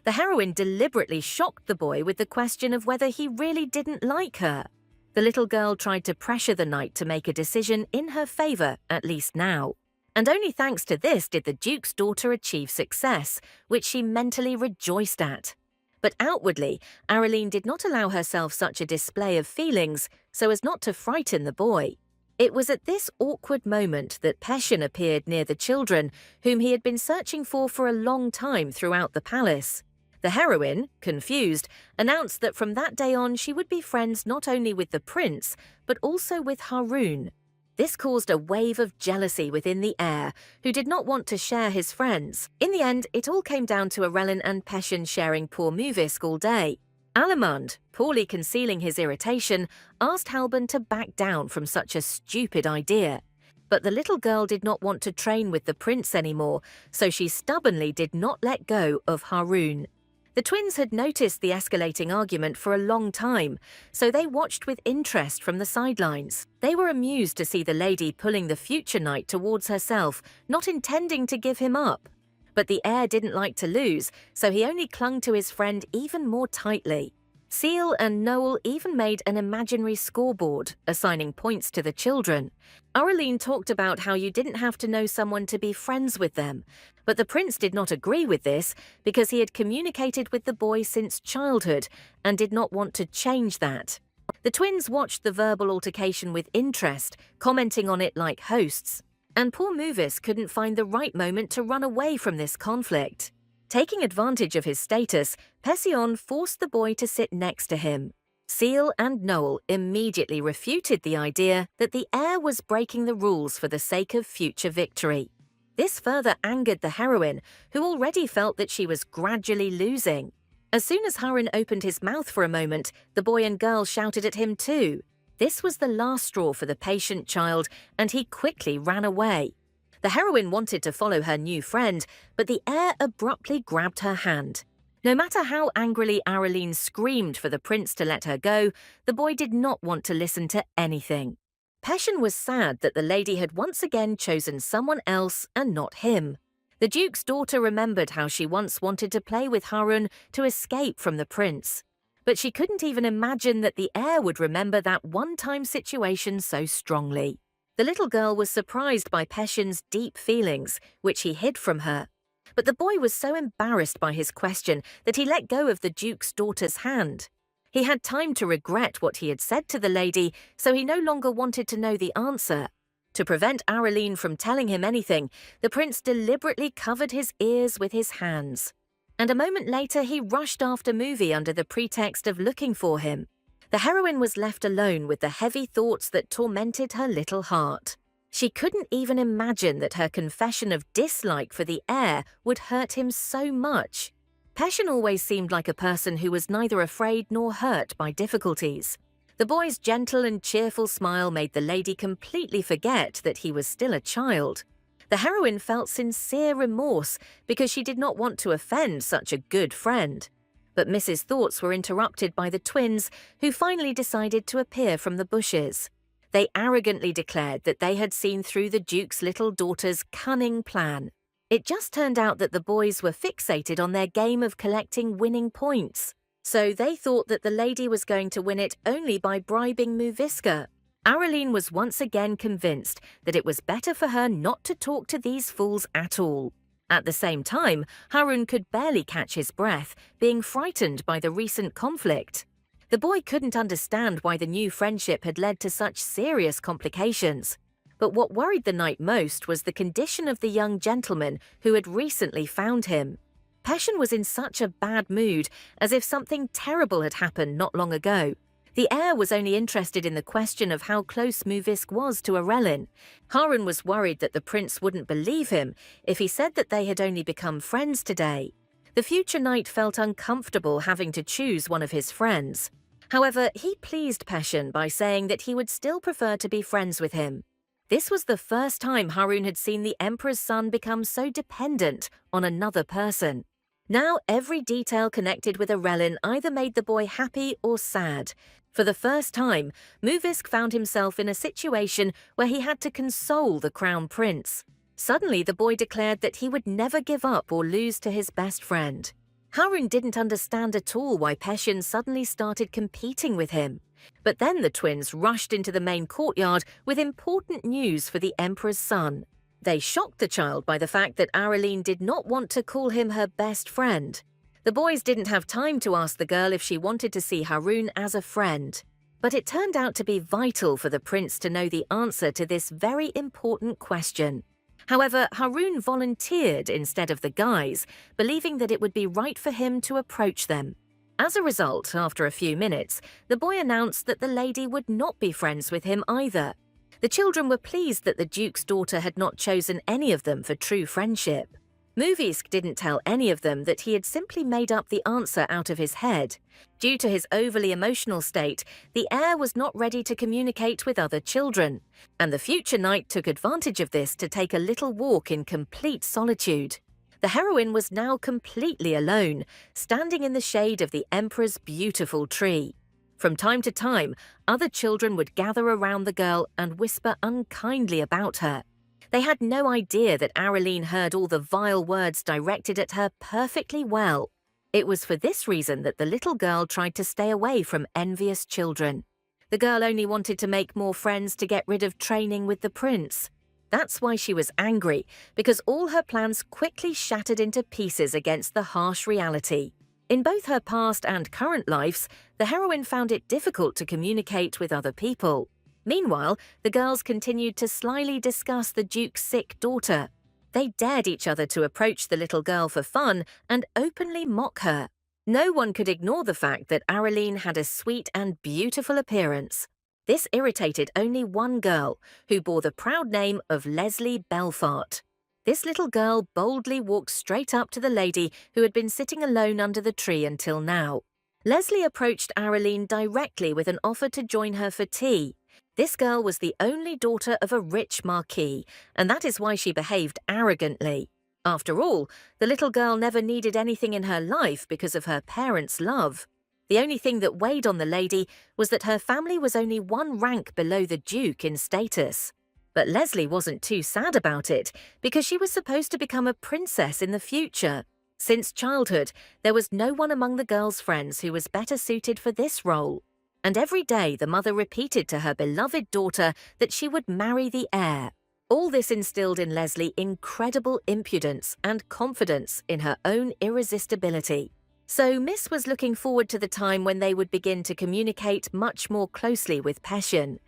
The heroine deliberately shocked the boy with the question of whether he really didn't like her. The little girl tried to pressure the knight to make a decision in her favor, at least now. And only thanks to this did the duke's daughter achieve success, which she mentally rejoiced at. But outwardly, Aralene did not allow herself such a display of feelings so as not to frighten the boy. It was at this awkward moment that Peshin appeared near the children, whom he had been searching for a long time throughout the palace. The heroine, confused, announced that from that day on she would be friends not only with the prince, but also with Harun. This caused a wave of jealousy within the heir, who did not want to share his friends. In the end, it all came down to Arelin and Peshin sharing poor Muvisk all day. Alamand, poorly concealing his irritation, asked Halban to back down from such a stupid idea. But the little girl did not want to train with the prince anymore, so she stubbornly did not let go of Harun. The twins had noticed the escalating argument for a long time, so they watched with interest from the sidelines. They were amused to see the lady pulling the future knight towards herself, not intending to give him up. But the heir didn't like to lose, so he only clung to his friend even more tightly. Seal and Noel even made an imaginary scoreboard, assigning points to the children. Aralene talked about how you didn't have to know someone to be friends with them, but the prince did not agree with this because he had communicated with the boy since childhood and did not want to change that. The twins watched the verbal altercation with interest, commenting on it like hosts. And poor Muvis couldn't find the right moment to run away from this conflict. Taking advantage of his status, Pession forced the boy to sit next to him. Seal and Noel immediately refuted the idea that the heir was breaking the rules for the sake of future victory. This further angered the heroine, who already felt that she was gradually losing. As soon as Harun opened his mouth for a moment, the boy and girl shouted at him too. This was the last straw for the patient child, and he quickly ran away. The heroine wanted to follow her new friend, but the heir abruptly grabbed her hand. No matter how angrily Aralene screamed for the prince to let her go, the boy did not want to listen to anything. Peshin was sad that the lady had once again chosen someone else and not him. The duke's daughter remembered how she once wanted to play with Harun to escape from the prince. But she couldn't even imagine that the heir would remember that one-time situation so strongly. The little girl was surprised by Peshin's deep feelings, which he hid from her. But the boy was so embarrassed by his question that he let go of the duke's daughter's hand. He had time to regret what he had said to the lady, so he no longer wanted to know the answer. To prevent Aralene from telling him anything, the prince deliberately covered his ears with his hands. And a moment later he rushed after Muvi under the pretext of looking for him. The heroine was left alone with the heavy thoughts that tormented her little heart. She couldn't even imagine that her confession of dislike for the heir would hurt him so much. Peshin always seemed like a person who was neither afraid nor hurt by difficulties. The boy's gentle and cheerful smile made the lady completely forget that he was still a child. The heroine felt sincere remorse because she did not want to offend such a good friend. But Mrs. thoughts were interrupted by the twins, who finally decided to appear from the bushes. They arrogantly declared that they had seen through the Duke's little daughter's cunning plan. It just turned out that the boys were fixated on their game of collecting winning points. So they thought that the lady was going to win it only by bribing Muviska. Araline was once again convinced that it was better for her not to talk to these fools at all. At the same time, Harun could barely catch his breath, being frightened by the recent conflict. The boy couldn't understand why the new friendship had led to such serious complications. But what worried the knight most was the condition of the young gentleman who had recently found him. Peshen was in such a bad mood, as if something terrible had happened not long ago. The heir was only interested in the question of how close Muvisk was to Arelin. Harun was worried that the prince wouldn't believe him if he said that they had only become friends today. The future knight felt uncomfortable having to choose one of his friends. However, he pleased Peshen by saying that he would still prefer to be friends with him. This was the first time Harun had seen the emperor's son become so dependent on another person. Now every detail connected with Arelin either made the boy happy or sad. For the first time, Muvisk found himself in a situation where he had to console the crown prince. Suddenly the boy declared that he would never give up or lose to his best friend. Harun didn't understand at all why Peshen suddenly started competing with him. But then the twins rushed into the main courtyard with important news for the emperor's son. They shocked the child by the fact that Araline did not want to call him her best friend. The boys didn't have time to ask the girl if she wanted to see Harun as a friend. But it turned out to be vital for the prince to know the answer to this very important question. However, Harun volunteered instead of the guys, believing that it would be right for him to approach them. As a result, after a few minutes, the boy announced that the lady would not be friends with him either. The children were pleased that the duke's daughter had not chosen any of them for true friendship. Muvisk didn't tell any of them that he had simply made up the answer out of his head. Due to his overly emotional state, the heir was not ready to communicate with other children, and the future knight took advantage of this to take a little walk in complete solitude. The heroine was now completely alone, standing in the shade of the emperor's beautiful tree. From time to time, other children would gather around the girl and whisper unkindly about her. They had no idea that Araline heard all the vile words directed at her perfectly well. It was for this reason that the little girl tried to stay away from envious children. The girl only wanted to make more friends to get rid of training with the prince. That's why she was angry, because all her plans quickly shattered into pieces against the harsh reality. In both her past and current lives, the heroine found it difficult to communicate with other people. Meanwhile, the girls continued to slyly discuss the duke's sick daughter. They dared each other to approach the little girl for fun and openly mock her. No one could ignore the fact that Araline had a sweet and beautiful appearance. This irritated only one girl, who bore the proud name of Leslie Belfart. This little girl boldly walked straight up to the lady who had been sitting alone under the tree until now. Leslie approached Araline directly with an offer to join her for tea. This girl was the only daughter of a rich marquis, and that is why she behaved arrogantly. After all, the little girl never needed anything in her life because of her parents' love. The only thing that weighed on the lady was that her family was only one rank below the duke in status. But Leslie wasn't too sad about it, because she was supposed to become a princess in the future. Since childhood, there was no one among the girl's friends who was better suited for this role. And every day the mother repeated to her beloved daughter that she would marry the heir. All this instilled in Leslie incredible impudence and confidence in her own irresistibility. So Miss was looking forward to the time when they would begin to communicate much more closely with Peshen.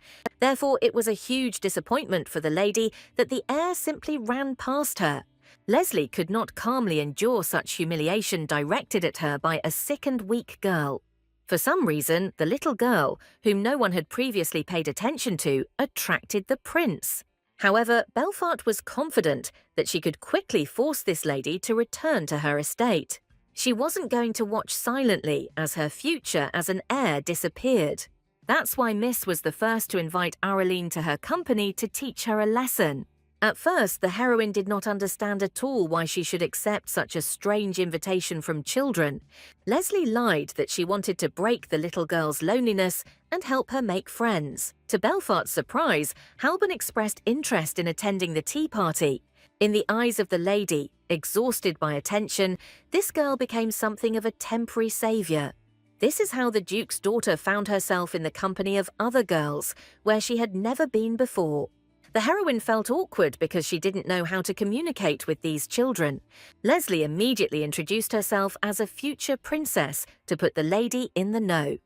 Therefore, it was a huge disappointment for the lady that the heir simply ran past her. Leslie could not calmly endure such humiliation directed at her by a sick and weak girl. For some reason, the little girl, whom no one had previously paid attention to, attracted the prince. However, Belfart was confident that she could quickly force this lady to return to her estate. She wasn't going to watch silently as her future as an heir disappeared. That's why Miss was the first to invite Araline to her company to teach her a lesson. At first, the heroine did not understand at all why she should accept such a strange invitation from children. Leslie lied that she wanted to break the little girl's loneliness and help her make friends. To Belfart's surprise, Halban expressed interest in attending the tea party. In the eyes of the lady, exhausted by attention, this girl became something of a temporary savior. This is how the Duke's daughter found herself in the company of other girls, where she had never been before. The heroine felt awkward because she didn't know how to communicate with these children. Leslie immediately introduced herself as a future princess to put the lady in the know.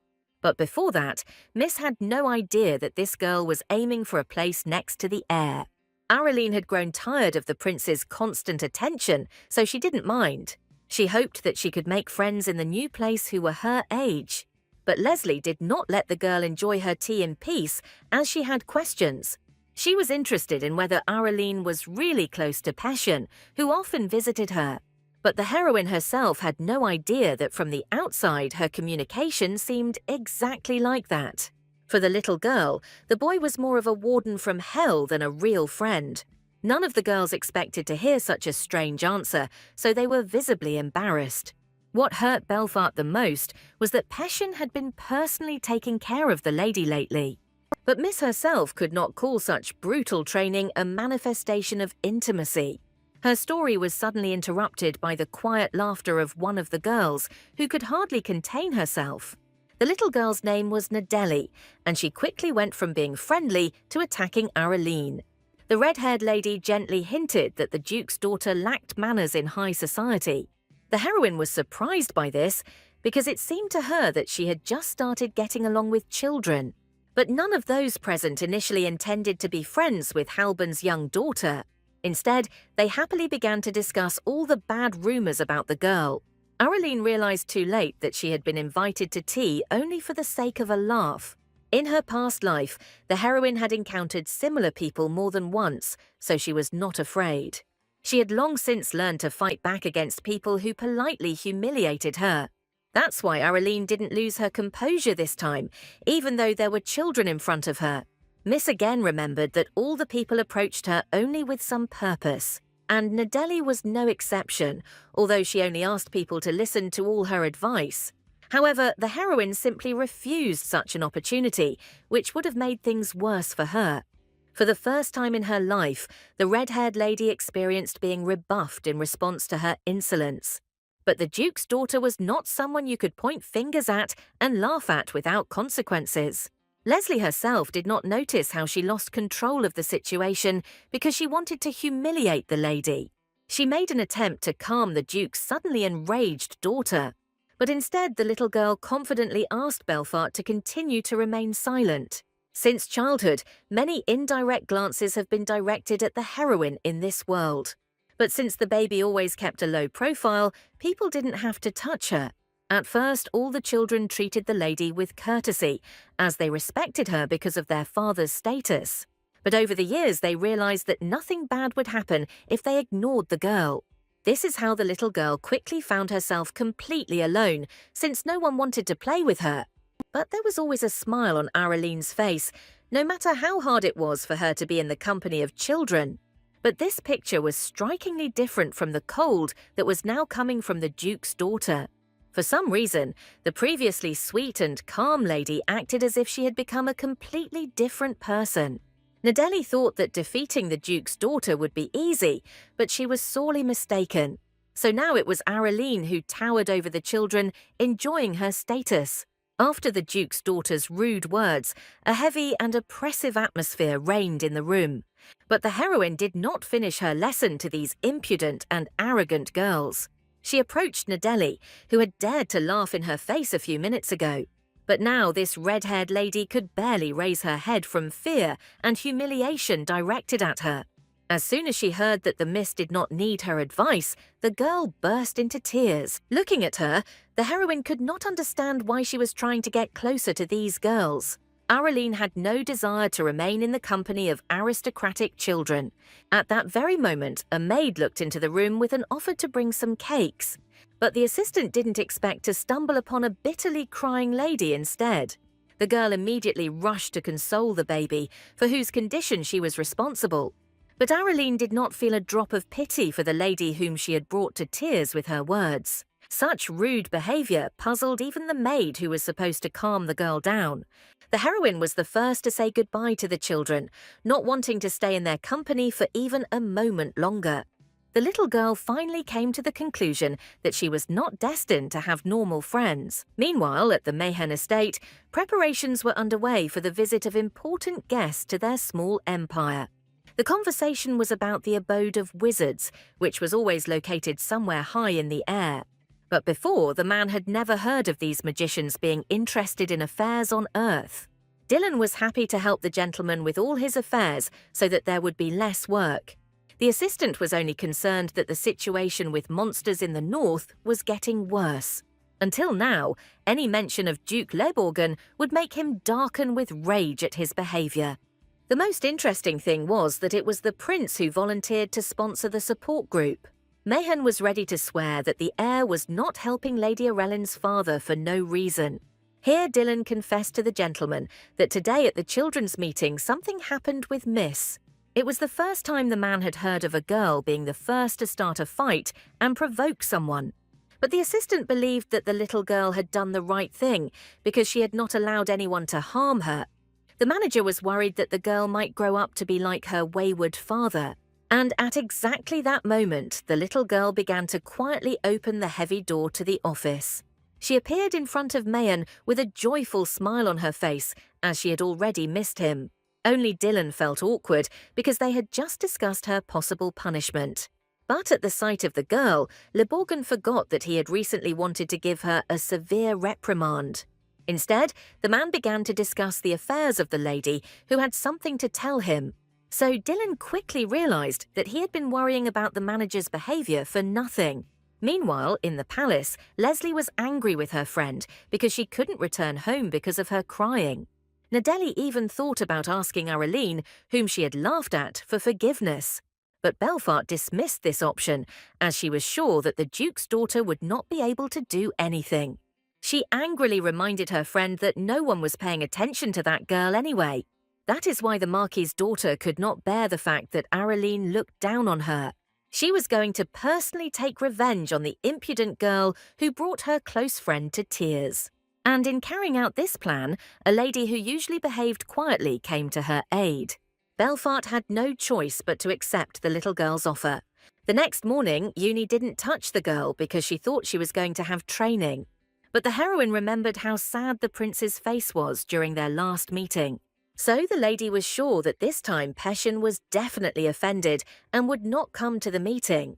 But before that, Miss had no idea that this girl was aiming for a place next to the heir. Araline had grown tired of the prince's constant attention, so she didn't mind. She hoped that she could make friends in the new place who were her age. But Leslie did not let the girl enjoy her tea in peace, as she had questions. She was interested in whether Araline was really close to Passion, who often visited her. But the heroine herself had no idea that from the outside her communication seemed exactly like that. For the little girl, the boy was more of a warden from hell than a real friend. None of the girls expected to hear such a strange answer, so they were visibly embarrassed. What hurt Belphart the most was that Passion had been personally taking care of the lady lately. But Miss herself could not call such brutal training a manifestation of intimacy. Her story was suddenly interrupted by the quiet laughter of one of the girls, who could hardly contain herself. The little girl's name was Nadeli, and she quickly went from being friendly to attacking Araline. The red-haired lady gently hinted that the Duke's daughter lacked manners in high society. The heroine was surprised by this, because it seemed to her that she had just started getting along with children. But none of those present initially intended to be friends with Halban's young daughter. Instead, they happily began to discuss all the bad rumors about the girl. Araline realized too late that she had been invited to tea only for the sake of a laugh. In her past life, the heroine had encountered similar people more than once, so she was not afraid. She had long since learned to fight back against people who politely humiliated her. That's why Araline didn't lose her composure this time, even though there were children in front of her. Miss again remembered that all the people approached her only with some purpose, and Nadeli was no exception, although she only asked people to listen to all her advice. However, the heroine simply refused such an opportunity, which would have made things worse for her. For the first time in her life, the red-haired lady experienced being rebuffed in response to her insolence. But the Duke's daughter was not someone you could point fingers at and laugh at without consequences. Leslie herself did not notice how she lost control of the situation because she wanted to humiliate the lady. She made an attempt to calm the Duke's suddenly enraged daughter. But instead, the little girl confidently asked Belphart to continue to remain silent. Since childhood, many indirect glances have been directed at the heroine in this world. But since the baby always kept a low profile, people didn't have to touch her. At first, all the children treated the lady with courtesy, as they respected her because of their father's status. But over the years, they realized that nothing bad would happen if they ignored the girl. This is how the little girl quickly found herself completely alone, since no one wanted to play with her. But there was always a smile on Araline's face, no matter how hard it was for her to be in the company of children. But this picture was strikingly different from the cold that was now coming from the Duke's daughter. For some reason, the previously sweet and calm lady acted as if she had become a completely different person. Nadeli thought that defeating the Duke's daughter would be easy, but she was sorely mistaken. So now it was Araline who towered over the children, enjoying her status. After the Duke's daughter's rude words, a heavy and oppressive atmosphere reigned in the room. But the heroine did not finish her lesson to these impudent and arrogant girls. She approached Nadeli, who had dared to laugh in her face a few minutes ago. But now this red-haired lady could barely raise her head from fear and humiliation directed at her. As soon as she heard that the miss did not need her advice, the girl burst into tears. Looking at her, the heroine could not understand why she was trying to get closer to these girls. Araline had no desire to remain in the company of aristocratic children. At that very moment, a maid looked into the room with an offer to bring some cakes. But the assistant didn't expect to stumble upon a bitterly crying lady instead. The girl immediately rushed to console the baby, for whose condition she was responsible. But Araline did not feel a drop of pity for the lady whom she had brought to tears with her words. Such rude behavior puzzled even the maid who was supposed to calm the girl down. The heroine was the first to say goodbye to the children, not wanting to stay in their company for even a moment longer. the little girl finally came to the conclusion that she was not destined to have normal friends. Meanwhile, at the Mayhen estate, preparations were underway for the visit of important guests to their small empire. The conversation was about the abode of wizards, which was always located somewhere high in the air. But before, the man had never heard of these magicians being interested in affairs on Earth. Dylan was happy to help the gentleman with all his affairs so that there would be less work. The assistant was only concerned that the situation with monsters in the north was getting worse. Until now, any mention of Duke Leborgan would make him darken with rage at his behaviour. The most interesting thing was that it was the prince who volunteered to sponsor the support group. Mayhen was ready to swear that the heir was not helping Lady Arelyn's father for no reason. Here Dylan confessed to the gentleman that today at the children's meeting something happened with Miss. It was the first time the man had heard of a girl being the first to start a fight and provoke someone. But the assistant believed that the little girl had done the right thing because she had not allowed anyone to harm her. The manager was worried that the girl might grow up to be like her wayward father. And at exactly that moment, the little girl began to quietly open the heavy door to the office. She appeared in front of Mayhen with a joyful smile on her face, as she had already missed him. Only Dylan felt awkward because they had just discussed her possible punishment. But at the sight of the girl, Leborgan forgot that he had recently wanted to give her a severe reprimand. Instead, the man began to discuss the affairs of the lady who had something to tell him. So Dylan quickly realised that he had been worrying about the manager's behaviour for nothing. Meanwhile, in the palace, Leslie was angry with her friend because she couldn't return home because of her crying. Nadeli even thought about asking Arelyn, whom she had laughed at, for forgiveness. But Belfart dismissed this option, as she was sure that the Duke's daughter would not be able to do anything. She angrily reminded her friend that no one was paying attention to that girl anyway. That is why the Marquis's daughter could not bear the fact that Arelyn looked down on her. She was going to personally take revenge on the impudent girl who brought her close friend to tears. And in carrying out this plan, a lady who usually behaved quietly came to her aid. Belfart had no choice but to accept the little girl's offer. The next morning, Uni didn't touch the girl because she thought she was going to have training. But the heroine remembered how sad the prince's face was during their last meeting. So the lady was sure that this time Peshin was definitely offended and would not come to the meeting.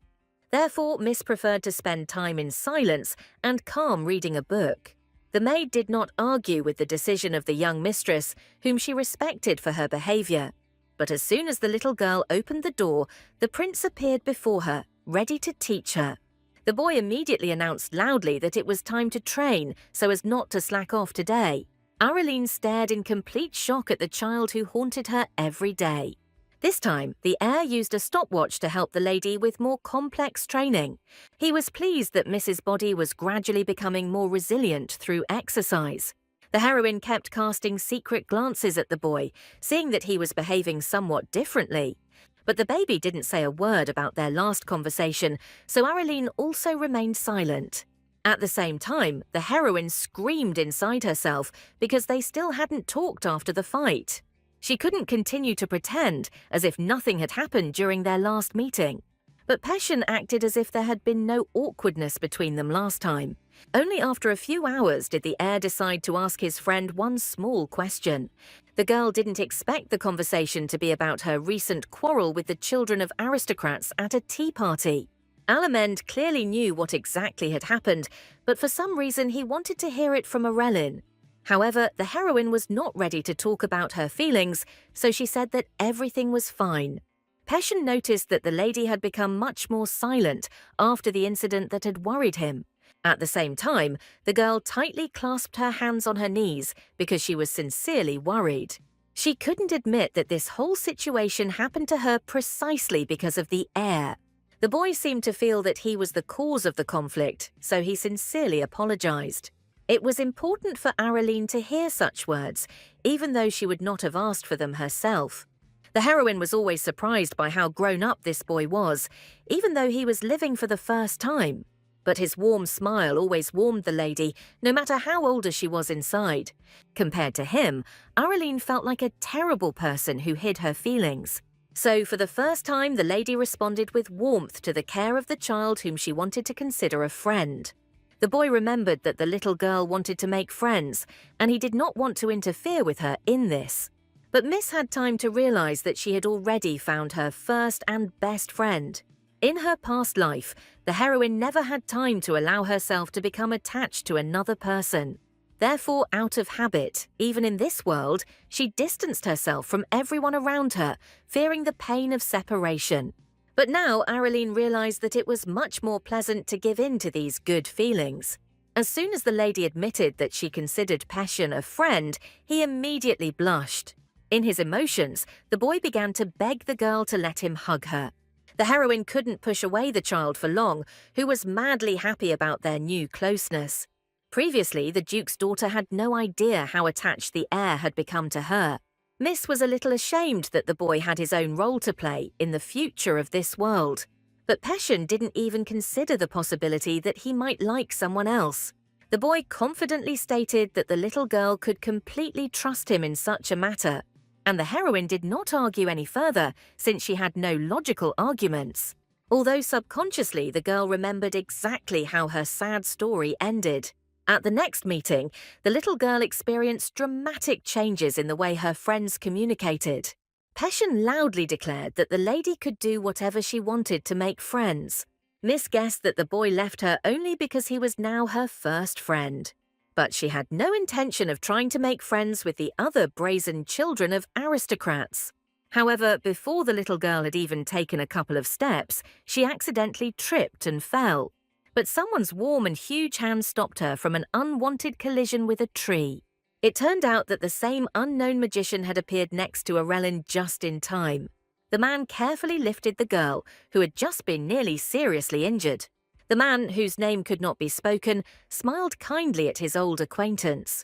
Therefore, Miss preferred to spend time in silence and calm reading a book. The maid did not argue with the decision of the young mistress, whom she respected for her behaviour. But as soon as the little girl opened the door, the prince appeared before her, ready to teach her. The boy immediately announced loudly that it was time to train so as not to slack off today. Arelyn stared in complete shock at the child who haunted her every day. This time, the heir used a stopwatch to help the lady with more complex training. He was pleased that Mrs. Body was gradually becoming more resilient through exercise. The heroine kept casting secret glances at the boy, seeing that he was behaving somewhat differently. But the baby didn't say a word about their last conversation, so Arelyn also remained silent. At the same time, the heroine screamed inside herself because they still hadn't talked after the fight. She couldn't continue to pretend as if nothing had happened during their last meeting. But Peshin acted as if there had been no awkwardness between them last time. Only after a few hours did the heir decide to ask his friend one small question. The girl didn't expect the conversation to be about her recent quarrel with the children of aristocrats at a tea party. Alamend clearly knew what exactly had happened, but for some reason he wanted to hear it from Arelyn. However, the heroine was not ready to talk about her feelings, so she said that everything was fine. Peshin noticed that the lady had become much more silent after the incident that had worried him. At the same time, the girl tightly clasped her hands on her knees because she was sincerely worried. She couldn't admit that this whole situation happened to her precisely because of the heir. The boy seemed to feel that he was the cause of the conflict, so he sincerely apologized. It was important for Arelyn to hear such words, even though she would not have asked for them herself. The heroine was always surprised by how grown up this boy was, even though he was living for the first time. But his warm smile always warmed the lady, no matter how older she was inside. Compared to him, Arelyn felt like a terrible person who hid her feelings. So, for the first time, the lady responded with warmth to the care of the child whom she wanted to consider a friend. The boy remembered that the little girl wanted to make friends, and he did not want to interfere with her in this. But Miss had time to realize that she had already found her first and best friend. In her past life, the heroine never had time to allow herself to become attached to another person. Therefore, out of habit, even in this world, she distanced herself from everyone around her, fearing the pain of separation. But now Araline realized that it was much more pleasant to give in to these good feelings. As soon as the lady admitted that she considered Passion a friend, he immediately blushed. In his emotions, the boy began to beg the girl to let him hug her. The heroine couldn't push away the child for long, who was madly happy about their new closeness. Previously, the Duke's daughter had no idea how attached the heir had become to her. Miss was a little ashamed that the boy had his own role to play in the future of this world. But Passion didn't even consider the possibility that he might like someone else. The boy confidently stated that the little girl could completely trust him in such a matter. And the heroine did not argue any further, since she had no logical arguments. Although subconsciously the girl remembered exactly how her sad story ended. At the next meeting, the little girl experienced dramatic changes in the way her friends communicated. Passion loudly declared that the lady could do whatever she wanted to make friends. Miss guessed that the boy left her only because he was now her first friend. But she had no intention of trying to make friends with the other brazen children of aristocrats. However, before the little girl had even taken a couple of steps, she accidentally tripped and fell. But someone's warm and huge hand stopped her from an unwanted collision with a tree. It turned out that the same unknown magician had appeared next to Arelyn just in time. The man carefully lifted the girl, who had just been nearly seriously injured. The man, whose name could not be spoken, smiled kindly at his old acquaintance.